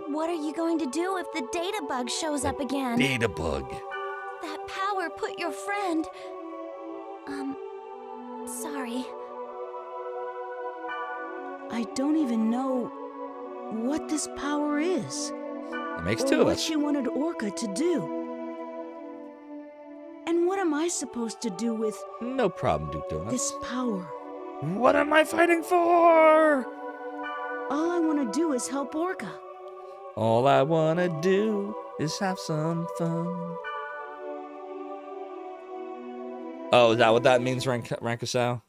what are you going to do if the data bug shows up again? Data bug. That power put your friend... sorry. I don't even know what this power is. That makes or two of what us. she wanted Orca to do. And what am I supposed to do with No problem, Duke Donuts. this power? What am I fighting for? All I want to do is help Orca. All I wanna do is have some fun. Oh, is that what that means, Rankasau?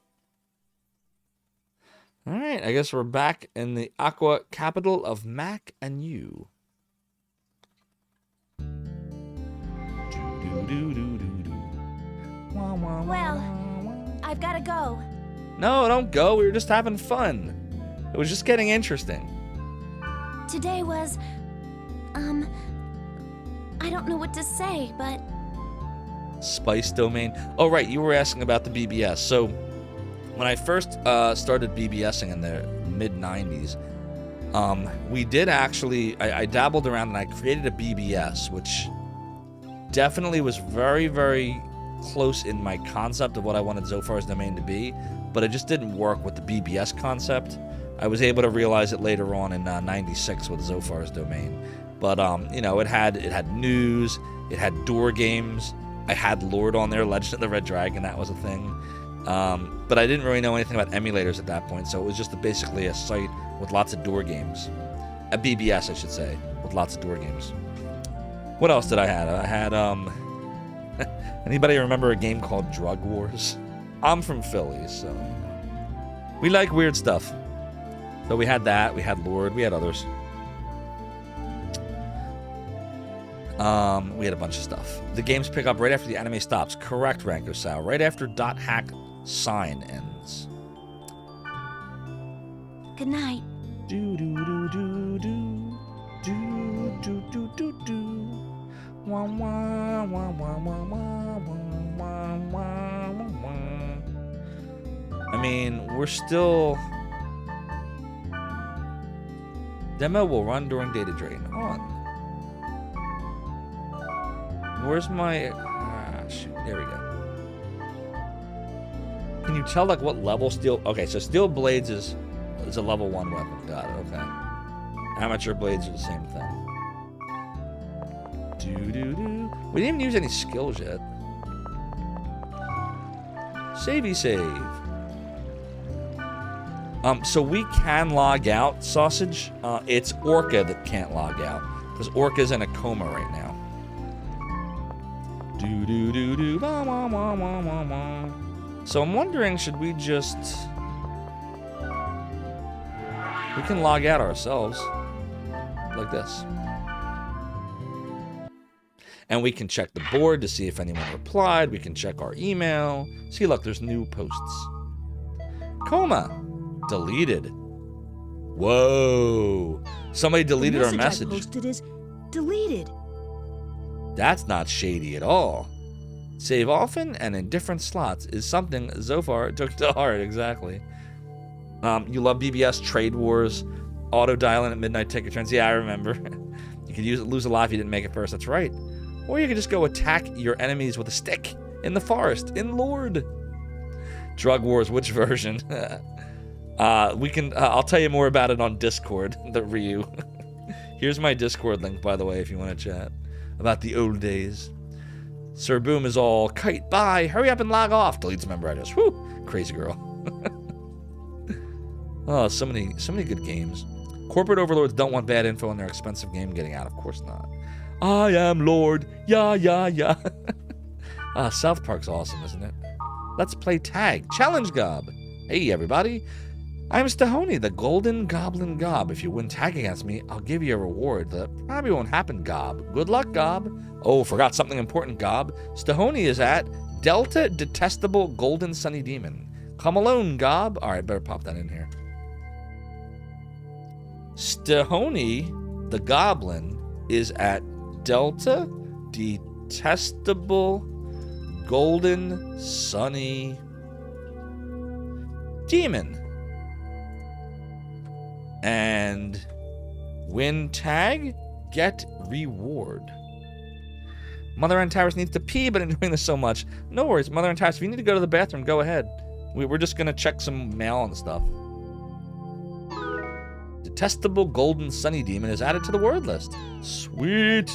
Alright, I guess we're back in the Aqua capital of Mac and you. Well, I've got to go. No, don't go. We were just having fun. It was just getting interesting. Today was... I don't know what to say, but... Spice domain. Oh, right. You were asking about the BBS. So, when I first started BBSing in the mid-90s, we did actually... I dabbled around and I created a BBS, which definitely was very, very close in my concept of what I wanted Zophar's domain to be, but it just didn't work with the BBS concept. I was able to realize it later on in 96 with Zophar's domain. But, you know, it had news, it had door games, I had Lord on there, Legend of the Red Dragon, that was a thing. But I didn't really know anything about emulators at that point, so it was just basically a site with lots of door games. A BBS, I should say, with lots of door games. What else did I have? I had, anybody remember a game called Drug Wars? I'm from Philly, so we like weird stuff. So we had that, we had Lord, we had others. We had a bunch of stuff. The games pick up right after the anime stops. Correct, Ranko Sao. Right after .hack sign ends. Good night. Do do do do do do do do do do. Wah wah wah wah wah wah wah wah wah wah. I mean, we're still... Demo will run during data drain. On. Where's my... shoot. There we go. Can you tell, like, what level steel... Okay, so Steel Blades is a level 1 weapon. Got it, okay. Amateur Blades are the same thing. Do-do-do. We didn't even use any skills yet. Savey save. So we can log out, Sausage. It's Orca that can't log out. Because Orca's in a coma right now. Do-do-do-do. Ba-ba-ba-ba-ba-ba. So I'm wondering, should we just... We can log out ourselves. Like this. And we can check the board to see if anyone replied. We can check our email. See, look, there's new posts. Coma. Deleted. Whoa. Somebody deleted our message. The message I posted is deleted. That's not shady at all. Save often and in different slots is something Zophar took to heart, exactly. You love BBS, Trade Wars, auto dialing at midnight ticket trends. Yeah, I remember. You could lose a lot if you didn't make it first, that's right. Or you could just go attack your enemies with a stick in the forest, in Lord. Drug Wars, which version? I'll tell you more about it on Discord, the Ryu. Here's my Discord link, by the way, if you want to chat about the old days. Sir Boom is all, kite, bye, hurry up and log off. Deletes member address. Whoo, crazy girl. Oh, so many good games. Corporate overlords don't want bad info on their expensive game getting out. Of course not. I am Lord. Yeah, yeah, yeah. South Park's awesome, isn't it? Let's play tag. Challenge Gob. Hey, everybody. I'm Stahoni, the Golden Goblin Gob. If you win tag against me, I'll give you a reward. That probably won't happen, Gob. Good luck, Gob. Oh, forgot something important, Gob. Stahoni is at Delta Detestable Golden Sunny Demon. Come alone, Gob. All right, better pop that in here. Stahoni, the Goblin, is at Delta Detestable Golden Sunny Demon. And win tag, get reward. Mother Antares needs to pee, but I'm doing this so much. No worries, Mother Antares, if you need to go to the bathroom, go ahead. We're just going to check some mail and stuff. Detestable Golden Sunny Demon is added to the word list. Sweet.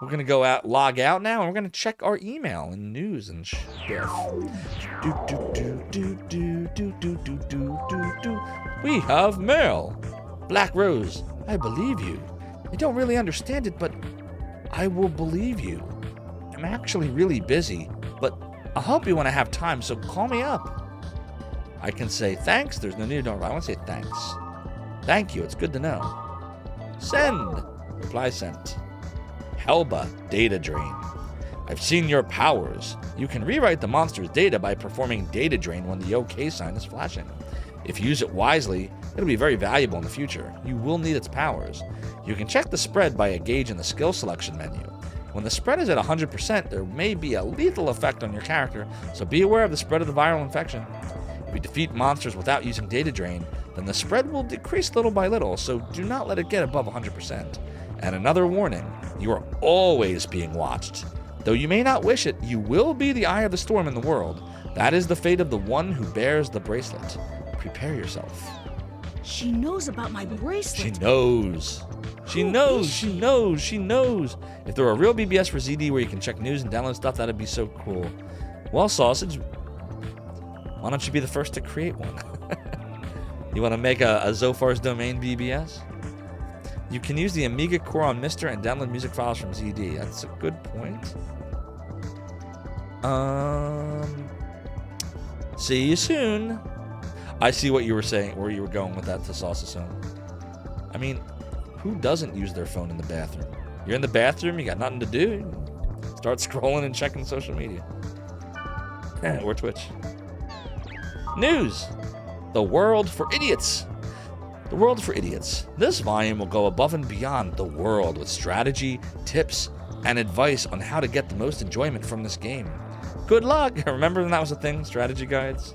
We're going to go out, log out now, and we're going to check our email and news and stuff. We have mail. Black Rose, I believe you. I don't really understand it, but I will believe you. I'm actually really busy, but I'll help you when I have time, so call me up. I can say thanks. There's no need to. I want to say thanks. Thank you. It's good to know. Send. Reply sent. Helba, data drain. I've seen your powers. You can rewrite the monster's data by performing data drain when the OK sign is flashing. If you use it wisely, it'll be very valuable in the future. You will need its powers. You can check the spread by a gauge in the skill selection menu. When the spread is at 100%, there may be a lethal effect on your character, so be aware of the spread of the viral infection. If you defeat monsters without using data drain, then the spread will decrease little by little, so do not let it get above 100%. And another warning, you are always being watched. Though you may not wish it, you will be the eye of the storm in the world. That is the fate of the one who bears the bracelet. Prepare yourself. She knows about my bracelet. She knows. She knows. She knows. She knows. If there were a real BBS for ZD where you can check news and download stuff, that'd be so cool. Well, Sausage, why don't you be the first to create one? You want to make a Zophar's Domain BBS? You can use the Amiga core on Mr. and download music files from ZD. That's a good point. See you soon. I see what you were saying, where you were going with that to Sausage. I mean, who doesn't use their phone in the bathroom? You're in the bathroom, you got nothing to do. Start scrolling and checking social media. Or Twitch. News. The World for Idiots. The World for Idiots. This volume will go above and beyond the world with strategy, tips, and advice on how to get the most enjoyment from this game. Good luck! Remember when that was a thing? Strategy guides?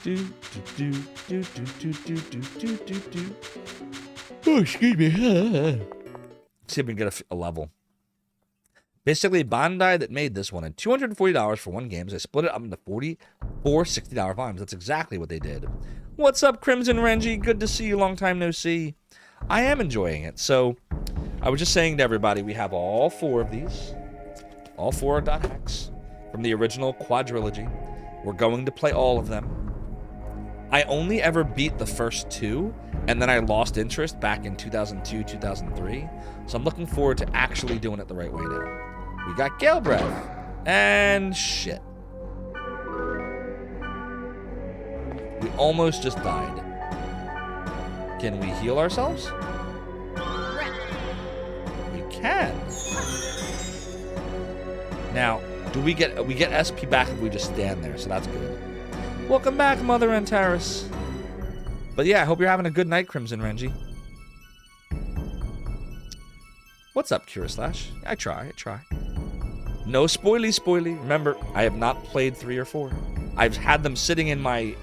Oh, excuse me. Let's see if we can get a level. Basically, Bandai that made this one had $240 for one game. So they split it up into 44 $60 volumes. That's exactly what they did. What's up, Crimson Renji? Good to see you. Long time no see. I am enjoying it. So I was just saying to everybody, we have all 4 of these. All 4 dot hacks from the original quadrilogy. We're going to play all of them. I only ever beat the first 2, and then I lost interest back in 2002, 2003. So I'm looking forward to actually doing it the right way now. We got Gale Breath. And shit. We almost just died. Can we heal ourselves? We can. Now, do we get SP back if we just stand there, so that's good. Welcome back, Mother Antares. But yeah, I hope you're having a good night, Crimson Renji. What's up, Kiraslash? I try. No spoily. Remember, I have not played 3 or 4. I've had them sitting in my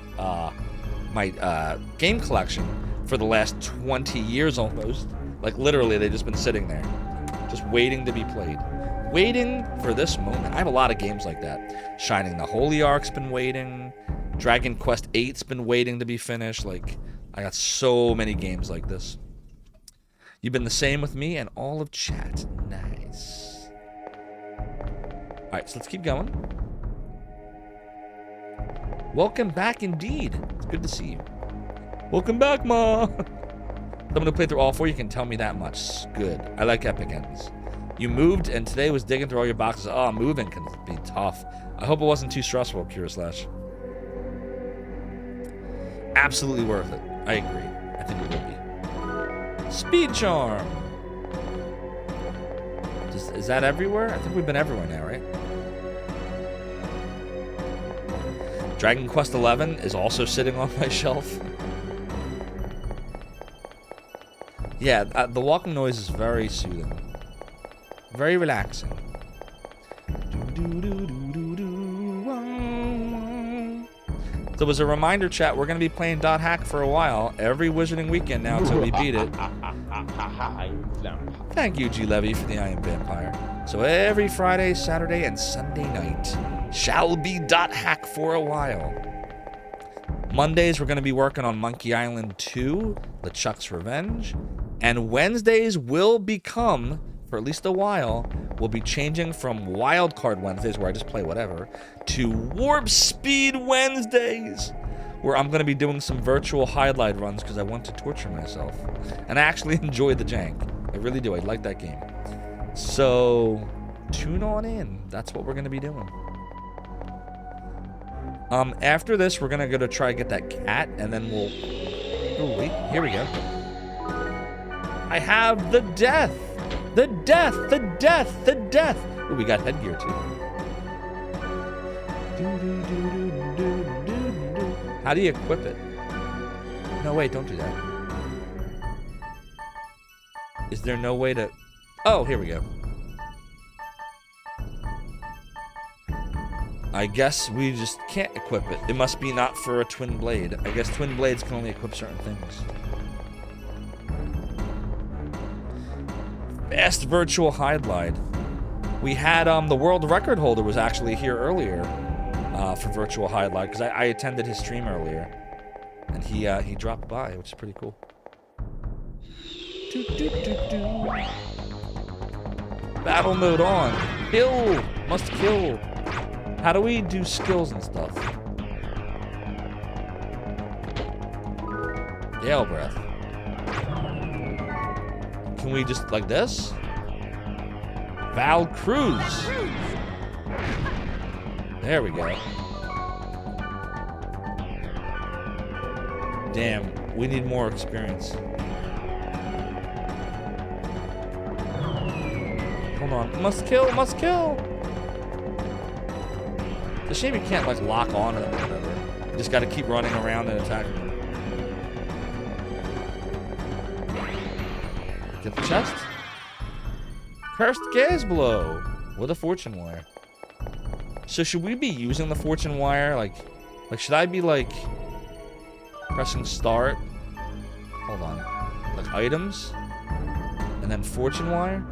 game collection for the last 20 years almost. Like literally, they've just been sitting there, just waiting to be played. Waiting for this moment. I have a lot of games like that. Shining the Holy Ark's been waiting. Dragon Quest VIII's been waiting to be finished. Like, I got so many games like this. You've been the same with me and all of chat. Nice. Alright, so let's keep going. Welcome back indeed. It's good to see you. Welcome back, Ma. Someone who played through all 4, you can tell me that much. Good. I like epic ends. You moved and today was digging through all your boxes. Oh, moving can be tough. I hope it wasn't too stressful, Kiraslash. Absolutely worth it. I agree. I think it will be. Speed Charm. Is that everywhere? I think we've been everywhere now, right? Dragon Quest XI is also sitting on my shelf. Yeah, the walking noise is very soothing. Very relaxing. So as a reminder, chat, we're going to be playing Dot Hack for a while, every Wizarding weekend now until we beat it. Thank you, G. Levy, for the I Am Vampire. So every Friday, Saturday, and Sunday night shall be Dot Hack for a while. Mondays, we're going to be working on Monkey Island 2, LeChuck's Revenge. And Wednesdays will become, for at least a while, we'll be changing from Wildcard Wednesdays, where I just play whatever, to Warp Speed Wednesdays, where I'm going to be doing some virtual highlight runs because I want to torture myself. And I actually enjoy the jank. I really do. I like that game. So, tune on in. That's what we're going to be doing. After this, we're going to go to try to get that cat, and then we'll... Oh, wait. Here we go. I have the death! The death! The death! The death! Ooh, we got headgear, too. How do you equip it? No, wait, don't do that. Is there no way to... Oh, here we go. I guess we just can't equip it. It must be not for a twin blade. I guess twin blades can only equip certain things. Fast virtual highlight. We had the world record holder was actually here earlier for virtual highlight because I attended his stream earlier, and he dropped by, which is pretty cool. Battle mode on. Kill. Must kill. How do we do skills and stuff? Gale Breath. Can we just, like this? Val Cruz. There we go. Damn, we need more experience. Hold on. Must kill, must kill! It's a shame you can't, like, lock on to them or whatever. You just gotta keep running around and attacking them. Get the chest. Cursed Gaze Blow with a fortune wire. So should we be using the fortune wire? Like should I be like Pressing start. Hold on. Like items. And then fortune wire.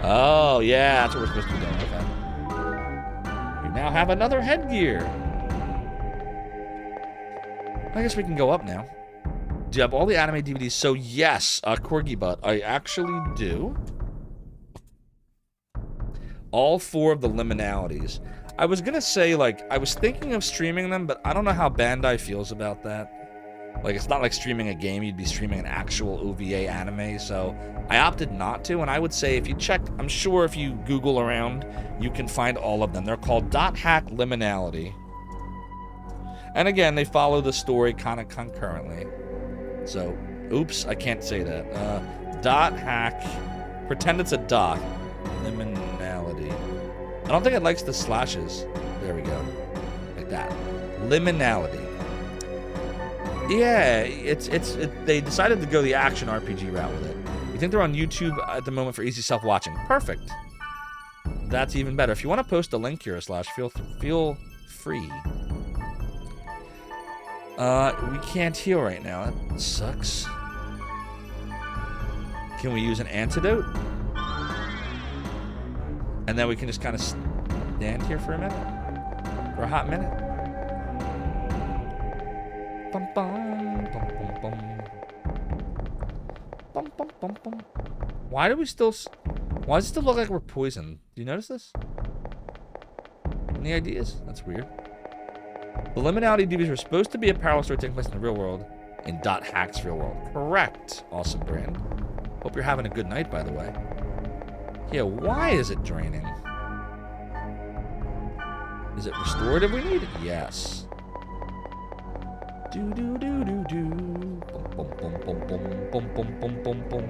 Oh, yeah, that's what we're supposed to be doing. Okay. We now have another headgear. I guess we can go up now. Do you have all the anime DVDs? So, yes, Corgi Butt, I actually do. All 4 of the liminalities. I was gonna say, like, I was thinking of streaming them, but I don't know how Bandai feels about that. Like, it's not like streaming a game, you'd be streaming an actual OVA anime, so I opted not to, and I would say if you check, I'm sure if you Google around, you can find all of them. They're called .hack Liminality. And again, they follow the story kind of concurrently. So, oops, I can't say that. .hack, pretend it's a dot, Liminality. I don't think it likes the slashes. There we go. Like that. Liminality. Yeah, they decided to go the action RPG route with it. You think they're on YouTube at the moment for easy self-watching? Perfect. That's even better. If you want to post a link here, Slash, feel free. We can't heal right now. That sucks. Can we use an antidote? And then we can just kind of stand here for a minute? For a hot minute? Bum, bum, bum, bum, bum. Bum, bum, bum, bum. Why do we still... Why does it still look like we're poisoned? Do you notice this? Any ideas? That's weird. The Liminality DVDs were supposed to be a parallel story taking place in the real world. In .hack's real world. Correct. Awesome, Brand. Hope you're having a good night, by the way. Yeah, why is it draining? Is it restorative we need? Yes. Do do do do do. Bum bum bum bum bum bum bum bum bum.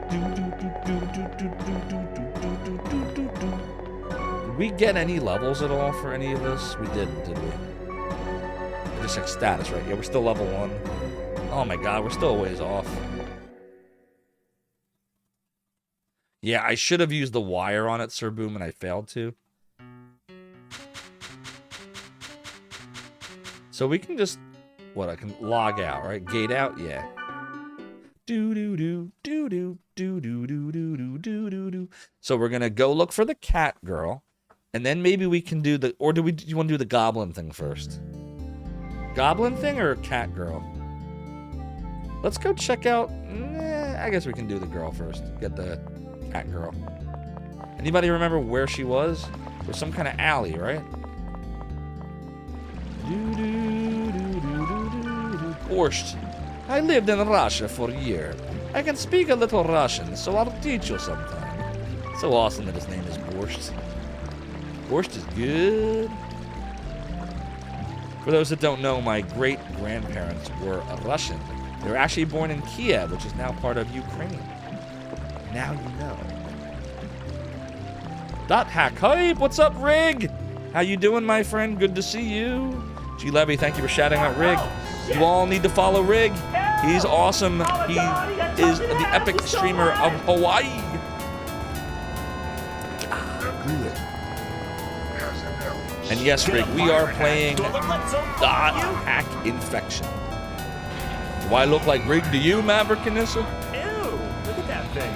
Do do do do do do do do do do do do. Did we get any levels at all for any of this? We didn't, did we? Just like status, right? Yeah, we're still level 1. Oh my god, we're still a ways off. Yeah, I should have used the wire on it, Sir Boom, and I failed to. So we can just, what, I can log out, right? Gate out, yeah. Do do do do do do do do do do do do do. So we're gonna go look for the cat girl, and then maybe we can do the, or do you want to do the goblin thing first? Goblin thing or cat girl? Let's go check out. I guess we can do the girl first. Get the cat girl. Anybody remember where she was? There's some kind of alley, right? Borscht. I lived in Russia for a year. I can speak a little Russian, so I'll teach you sometime. So awesome that his name is Borscht. Borscht is good. For those that don't know, my great-grandparents were Russian. They were actually born in Kiev, which is now part of Ukraine. Now you know. .hack hype, what's up, Rig? How you doing, my friend? Good to see you. G Levy, thank you for shouting out Rig. You all need to follow Rig. He's awesome. He is the epic streamer of Hawaii. Good. And yes, Rig, we are playing .hack Infection. Do I look like Rig to you, Maverick Kanissa? Ew, look at that thing.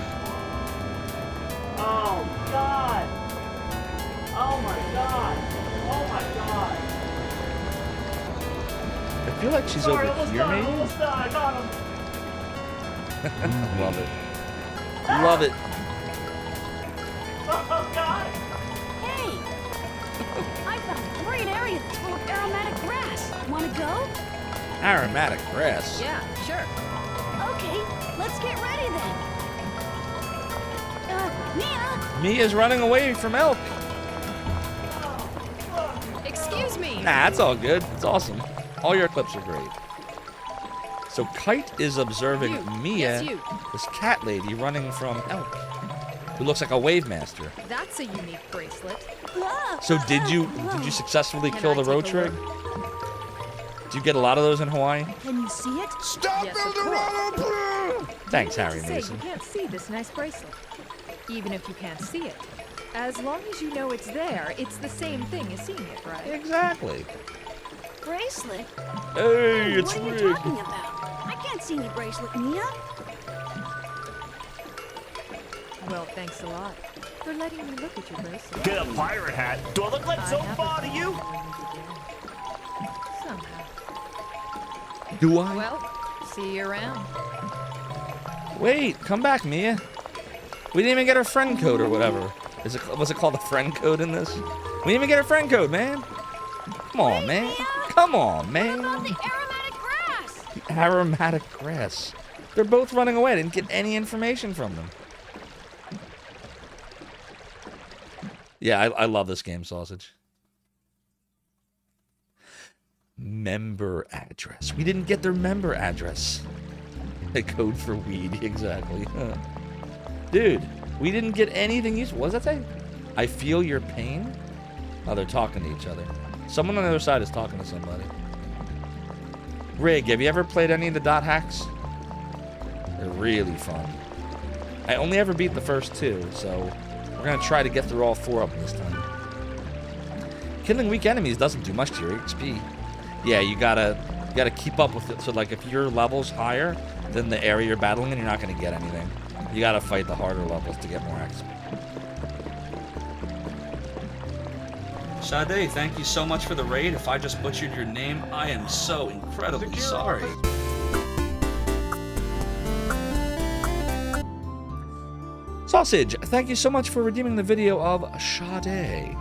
Oh, God. Oh, my God. Oh, my God. I feel like she's over here, maybe? Almost done. I got him. Love it. Love it. Oh, God. Hey! I found a great area that's full of aromatic grass. Wanna go? Aromatic grass. Yeah, sure. Okay, let's get ready then. Mia! Mia's running away from Elk. Excuse me! Nah, that's all good. It's awesome. All your clips are great. So Kite is observing Mia, this cat lady running from Elk, who looks like a wave master. That's a unique bracelet. So did you successfully kill the road trick? Did you get a lot of those in Hawaii? Can you see it? Stop Eldorado! Thanks, Harry Say, Mason. you can't see this nice bracelet, even if you can't see it. As long as you know it's there, it's the same thing as seeing it, right? Exactly. bracelet? Hey, it's what are you Rig. talking about? I can't see any bracelet, Mia. Well, thanks a lot for letting me look at your bracelet. Get a pirate hat. Do I look like Zophar to you? Somehow. Do I? Well, see you around. Wait, come back, Mia. We didn't even get our friend code or whatever. Was it called a friend code in this? We didn't even get our friend code, man. Come on, man. Come on, man. What about the aromatic grass? The aromatic grass. They're both running away. I didn't get any information from them. Yeah, I love this game, Sausage. Member address. We didn't get their member address. A code for weed, exactly. Dude, we didn't get anything useful. What does that say? I feel your pain? Oh, they're talking to each other. Someone on the other side is talking to somebody. Rig, have you ever played any of the dot hacks? They're really fun. I only ever beat the first two, so we're going to try to get through all 4 of them this time. Killing weak enemies doesn't do much to your XP. Yeah, you gotta keep up with it. So, like, if your level's higher than the area you're battling in, you're not going to get anything. You gotta fight the harder levels to get more XP. Sade, thank you so much for the raid. If I just butchered your name, I am so incredibly sorry. Sausage, thank you so much for redeeming the video of Sade.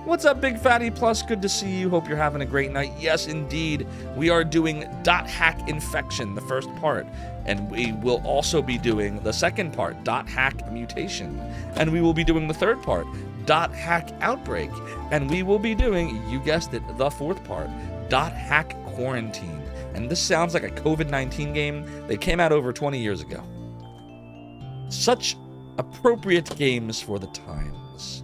What's up, Big Fatty Plus? Good to see you. Hope you're having a great night. Yes, indeed. We are doing Dot Hack Infection, the first part. And we will also be doing the second part, Dot Hack Mutation. And we will be doing the third part, Dot Hack Outbreak. And we will be doing, you guessed it, the fourth part, Dot Hack Quarantine. And this sounds like a COVID-19 game. They came out over 20 years ago. Such appropriate games for the times.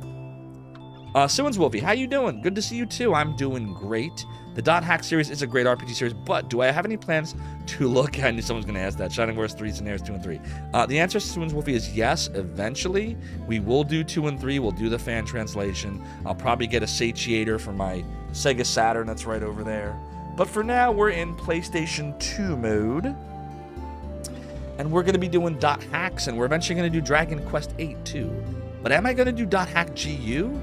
Siwins Wolfie, how you doing? Good to see you too. I'm doing great. The Dot Hack series is a great RPG series, but do I have any plans to look at? I knew someone's going to ask that. Shining Wars 3, Scenarios 2 and 3. The answer to Siwins Wolfie is yes, eventually. We will do 2 and 3. We'll do the fan translation. I'll probably get a satiator for my Sega Saturn that's right over there. But for now, we're in PlayStation 2 mode. And we're going to be doing Dot Hacks, and we're eventually going to do Dragon Quest 8 too. But am I going to do Dot Hack GU?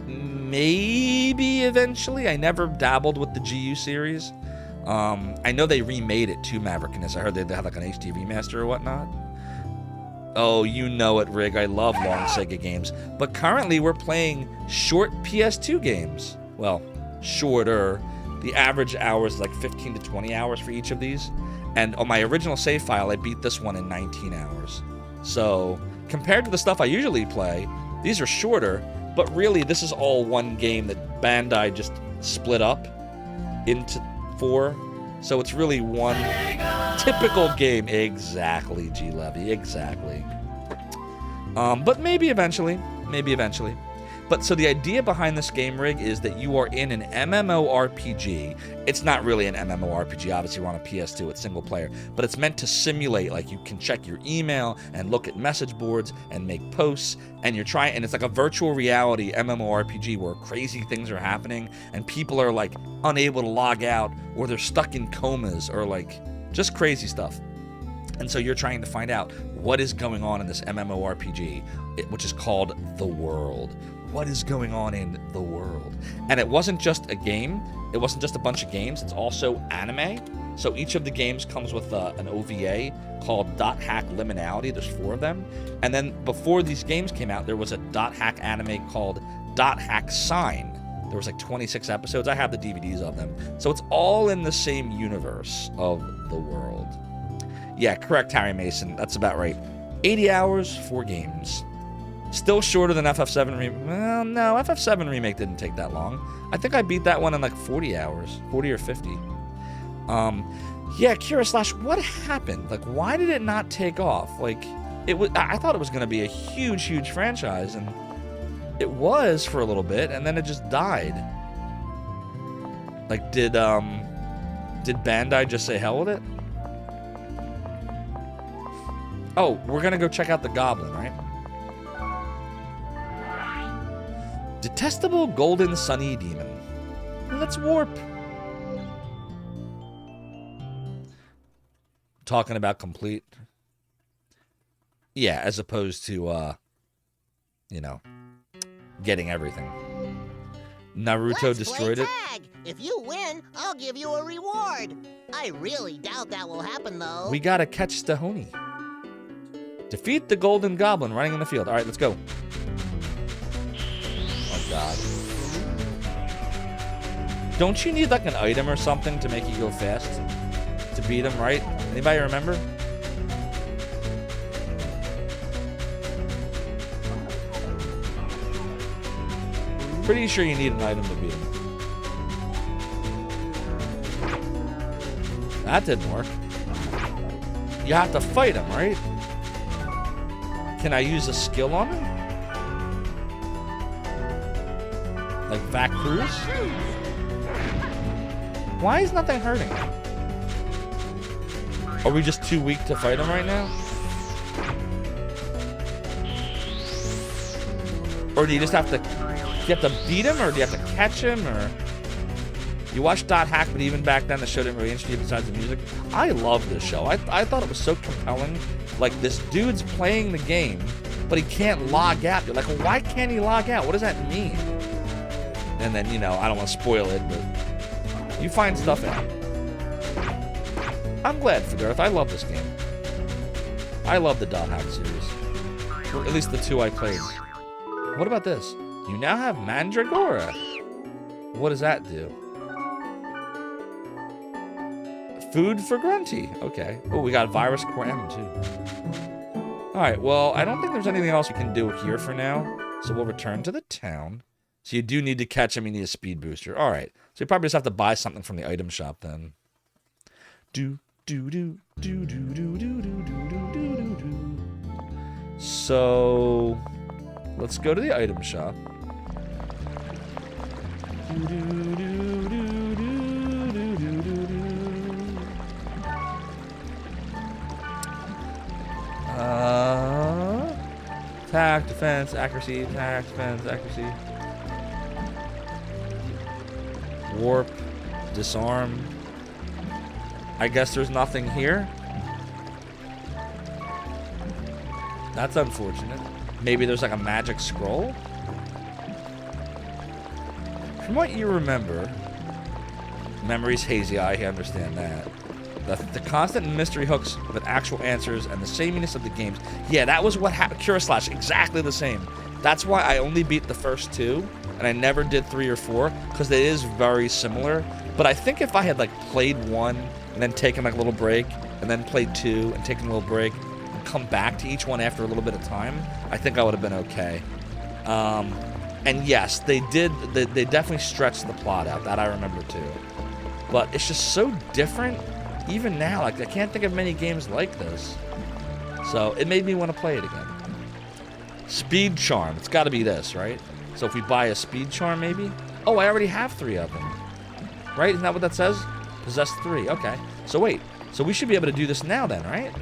Maybe eventually. I never dabbled with the GU series. I know they remade it to Maverickiness. I heard they had like an HD remaster or whatnot. Oh, you know it, Rig. I love long Sega games. But currently we're playing short PS2 games. Well, shorter. The average hours is like 15 to 20 hours for each of these. And on my original save file, I beat this one in 19 hours. So compared to the stuff I usually play, these are shorter. But really, this is all one game that Bandai just split up into 4. So it's really one typical game. Exactly, G Levy, exactly. But maybe eventually. Maybe eventually. But so the idea behind this game, Rig, is that you are in an MMORPG. It's not really an MMORPG. Obviously, we're on a PS2. It's single player. But it's meant to simulate, like, you can check your email and look at message boards and make posts. And you're trying, and it's like a virtual reality MMORPG where crazy things are happening and people are, like, unable to log out, or they're stuck in comas, or, like, just crazy stuff. And so you're trying to find out what is going on in this MMORPG, which is called The World. What is going on in the world? And it wasn't just a game. It wasn't just a bunch of games. It's also anime. So each of the games comes with an OVA called Dot Hack Liminality. There's 4 of them. And then before these games came out, there was a Dot Hack anime called Dot Hack Sign. There was like 26 episodes. I have the DVDs of them. So it's all in the same universe of the world. Yeah, correct, Harry Mason. That's about right. 80 hours, 4 games. Still shorter than FF7 Remake. Well, no, FF7 Remake didn't take that long. I think I beat that one in like 40 hours. 40 or 50. Yeah, Kira Slash, what happened? Like, why did it not take off? Like, it was. I thought it was going to be a huge, huge franchise, and it was for a little bit, and then it just died. Like, did Bandai just say hell with it? Oh, we're going to go check out the Goblin, right? Detestable Golden Sunny Demon. Let's warp. Talking about complete. Yeah, as opposed to, you know, getting everything. Naruto destroyed it. Tag. If you win, I'll give you a reward. I really doubt that will happen, though. We gotta catch Stahoni. Defeat the Golden Goblin running in the field. All right, let's go. Oh, God. Don't you need, like, an item or something to make you go fast? To beat him, right? Anybody remember? Pretty sure you need an item to beat him. That didn't work. You have to fight him, right? Can I use a skill on him? Like Vac Cruz? Why is nothing hurting him? Are we just too weak to fight him right now? Or do you just have to beat him, or do you have to catch him, or... You watched Dot Hack, but even back then the show didn't really interest you besides the music. I love this show. I thought it was so compelling. Like, this dude's playing the game, but he can't log out. You're like, well, why can't he log out? What does that mean? And then, you know, I don't want to spoil it, but you find stuff out. I'm glad for Gareth. I love this game. I love the Dot Hack series. Or at least the two I played. What about this? You now have Mandragora. What does that do? Food for Grunty. Okay. Oh, we got Virus Cram, too. Alright, well, I don't think there's anything else we can do here for now. So we'll return to the town. So you do need to catch him. You need a speed booster. Alright. So you probably just have to buy something from the item shop then. So let's go to the item shop. Attack, defense, accuracy, attack, defense, accuracy. Warp, disarm. I guess there's nothing here. That's unfortunate. Maybe there's like a magic scroll? From what you remember, memory's hazy, I understand that. The constant mystery hooks with actual answers and the sameness of the games. Yeah, that was what happened. Cura Slash, exactly the same. That's why I only beat the first two, and I never did 3 or 4, because it is very similar. But I think if I had like played 1 and then taken like a little break, and then played 2 and taken a little break, and come back to each one after a little bit of time, I think I would have been okay. And yes, they definitely stretched the plot out. That I remember too. But it's just so different. Even now, like, I can't think of many games like this. So it made me want to play it again. Speed Charm. It's got to be this, right? So if we buy a Speed Charm, maybe? Oh, I already have 3 of them. Right? Isn't that what that says? Possess 3. Okay. So wait. So we should be able to do this now then, right?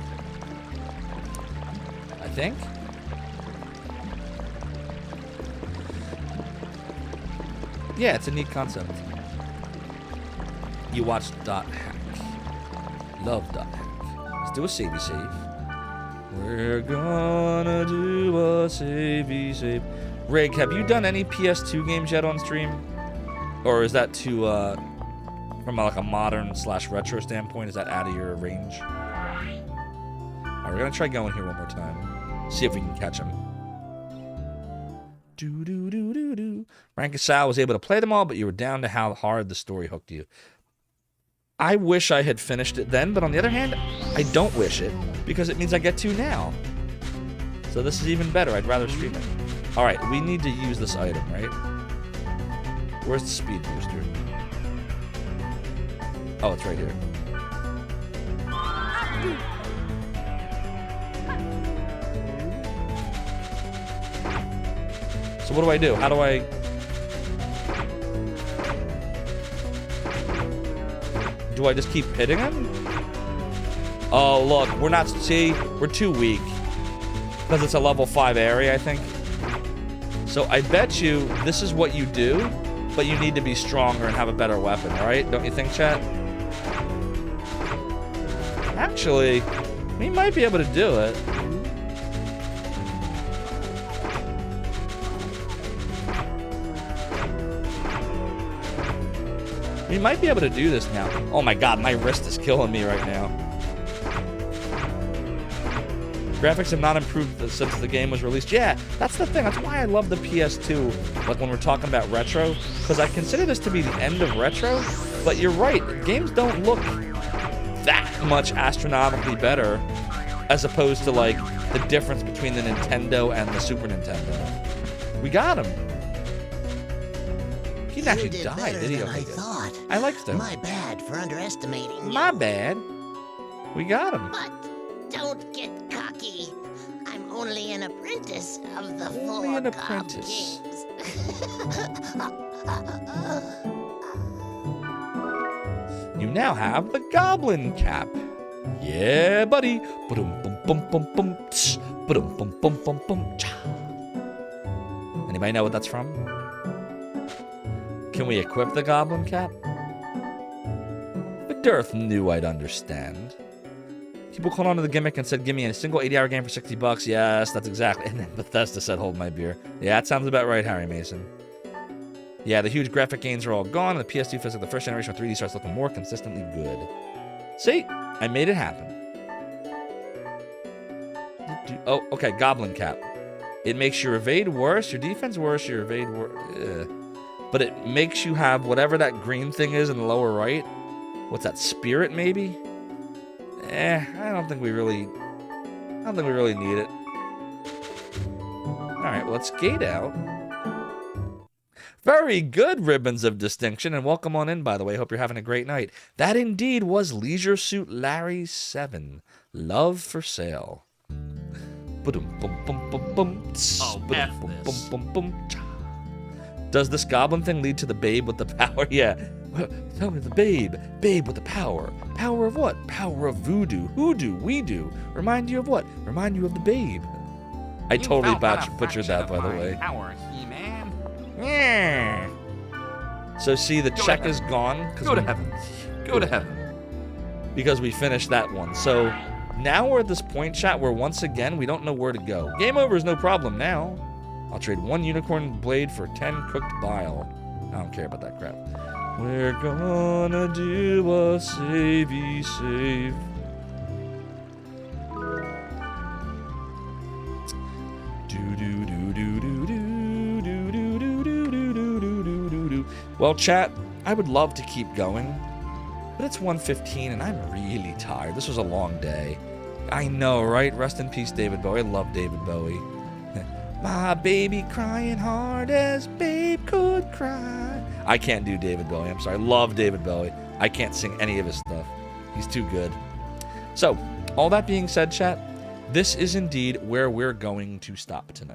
I think. Yeah, it's a neat concept. You watched Dot Hack. Love Dot Hack. Let's do a savey save. We're gonna do a savey save. Rig, have you done any PS2 games yet on stream? Or is that too, from like a modern / retro standpoint, is that out of your range? Alright, we're gonna try going here one more time. See if we can catch him. Rank Sal was able to play them all, but you were down to how hard the story hooked you. I wish I had finished it then, but on the other hand, I don't wish it, because it means I get to now. So this is even better. I'd rather stream it. Alright, we need to use this item, right? Where's the speed booster? Oh, it's right here. So what do I do? How do I... Do I just keep hitting him? Oh, look, we're not... See, we're too weak. Because it's a level 5 area, I think. So I bet you this is what you do, but you need to be stronger and have a better weapon, right? Don't you think, chat? Actually, we might be able to do it. We might be able to do this now. Oh my god, my wrist is killing me right now. Graphics have not improved since the game was released. Yeah, that's the thing. That's why I love the PS2, like when we're talking about retro, because I consider this to be the end of retro, but you're right, games don't look that much astronomically better as opposed to like the difference between the Nintendo and the Super Nintendo. We got him. He didn't actually die, did he? I thought. I liked him. My bad for underestimating you. My bad. We got him. But don't get cocky. I'm only an apprentice of the Only an Four apprentice. Games. You now have the Goblin Cap. Yeah, buddy. Ba-dum, bum, bum, bum, bum, tsh. Ba-dum, bum, bum, bum, bum, cha. Anybody know what that's from? Can we equip the Goblin Cap? If Dearth knew I'd understand. People called onto the gimmick and said, give me a single 80-hour game for $60. Yes, that's exactly. And then Bethesda said, hold my beer. Yeah, that sounds about right, Harry Mason. Yeah, the huge graphic gains are all gone, and the PS2 feels like the first generation of 3D starts looking more consistently good. See? I made it happen. Oh, okay, Goblin Cap. It makes your evade worse, your defense worse, your evade worse. But it makes you have whatever that green thing is in the lower right. What's that, spirit maybe? I don't think we really need it. Alright, well, let's gate out. Very good, Ribbons of Distinction, and welcome on in, by the way. Hope you're having a great night. That indeed was Leisure Suit Larry 7. Love for Sale. Does this goblin thing lead to the babe with the power? Yeah. Tell me the babe. Babe with the power. Power of what? Power of voodoo. Hoodoo. We do. Remind you of what? Remind you of the babe. I totally butchered that, by the way. Power, He-Man. Yeah. So see, the check is gone. Go to heaven. Go to heaven. Because we finished that one. So now we're at this point, chat, where once again, we don't know where to go. Game over is no problem now. I'll trade 1 unicorn blade for 10 cooked bile. I don't care about that crap. We're gonna do a savey save. Well, chat, I would love to keep going, but it's 1:15 and I'm really tired. This was a long day. I know, right? Rest in peace, David Bowie. I love David Bowie. My baby crying hard as babe could cry. I can't do David Bowie. I'm sorry. I love David Bowie. I can't sing any of his stuff. He's too good. So, all that being said, chat, this is indeed where we're going to stop tonight.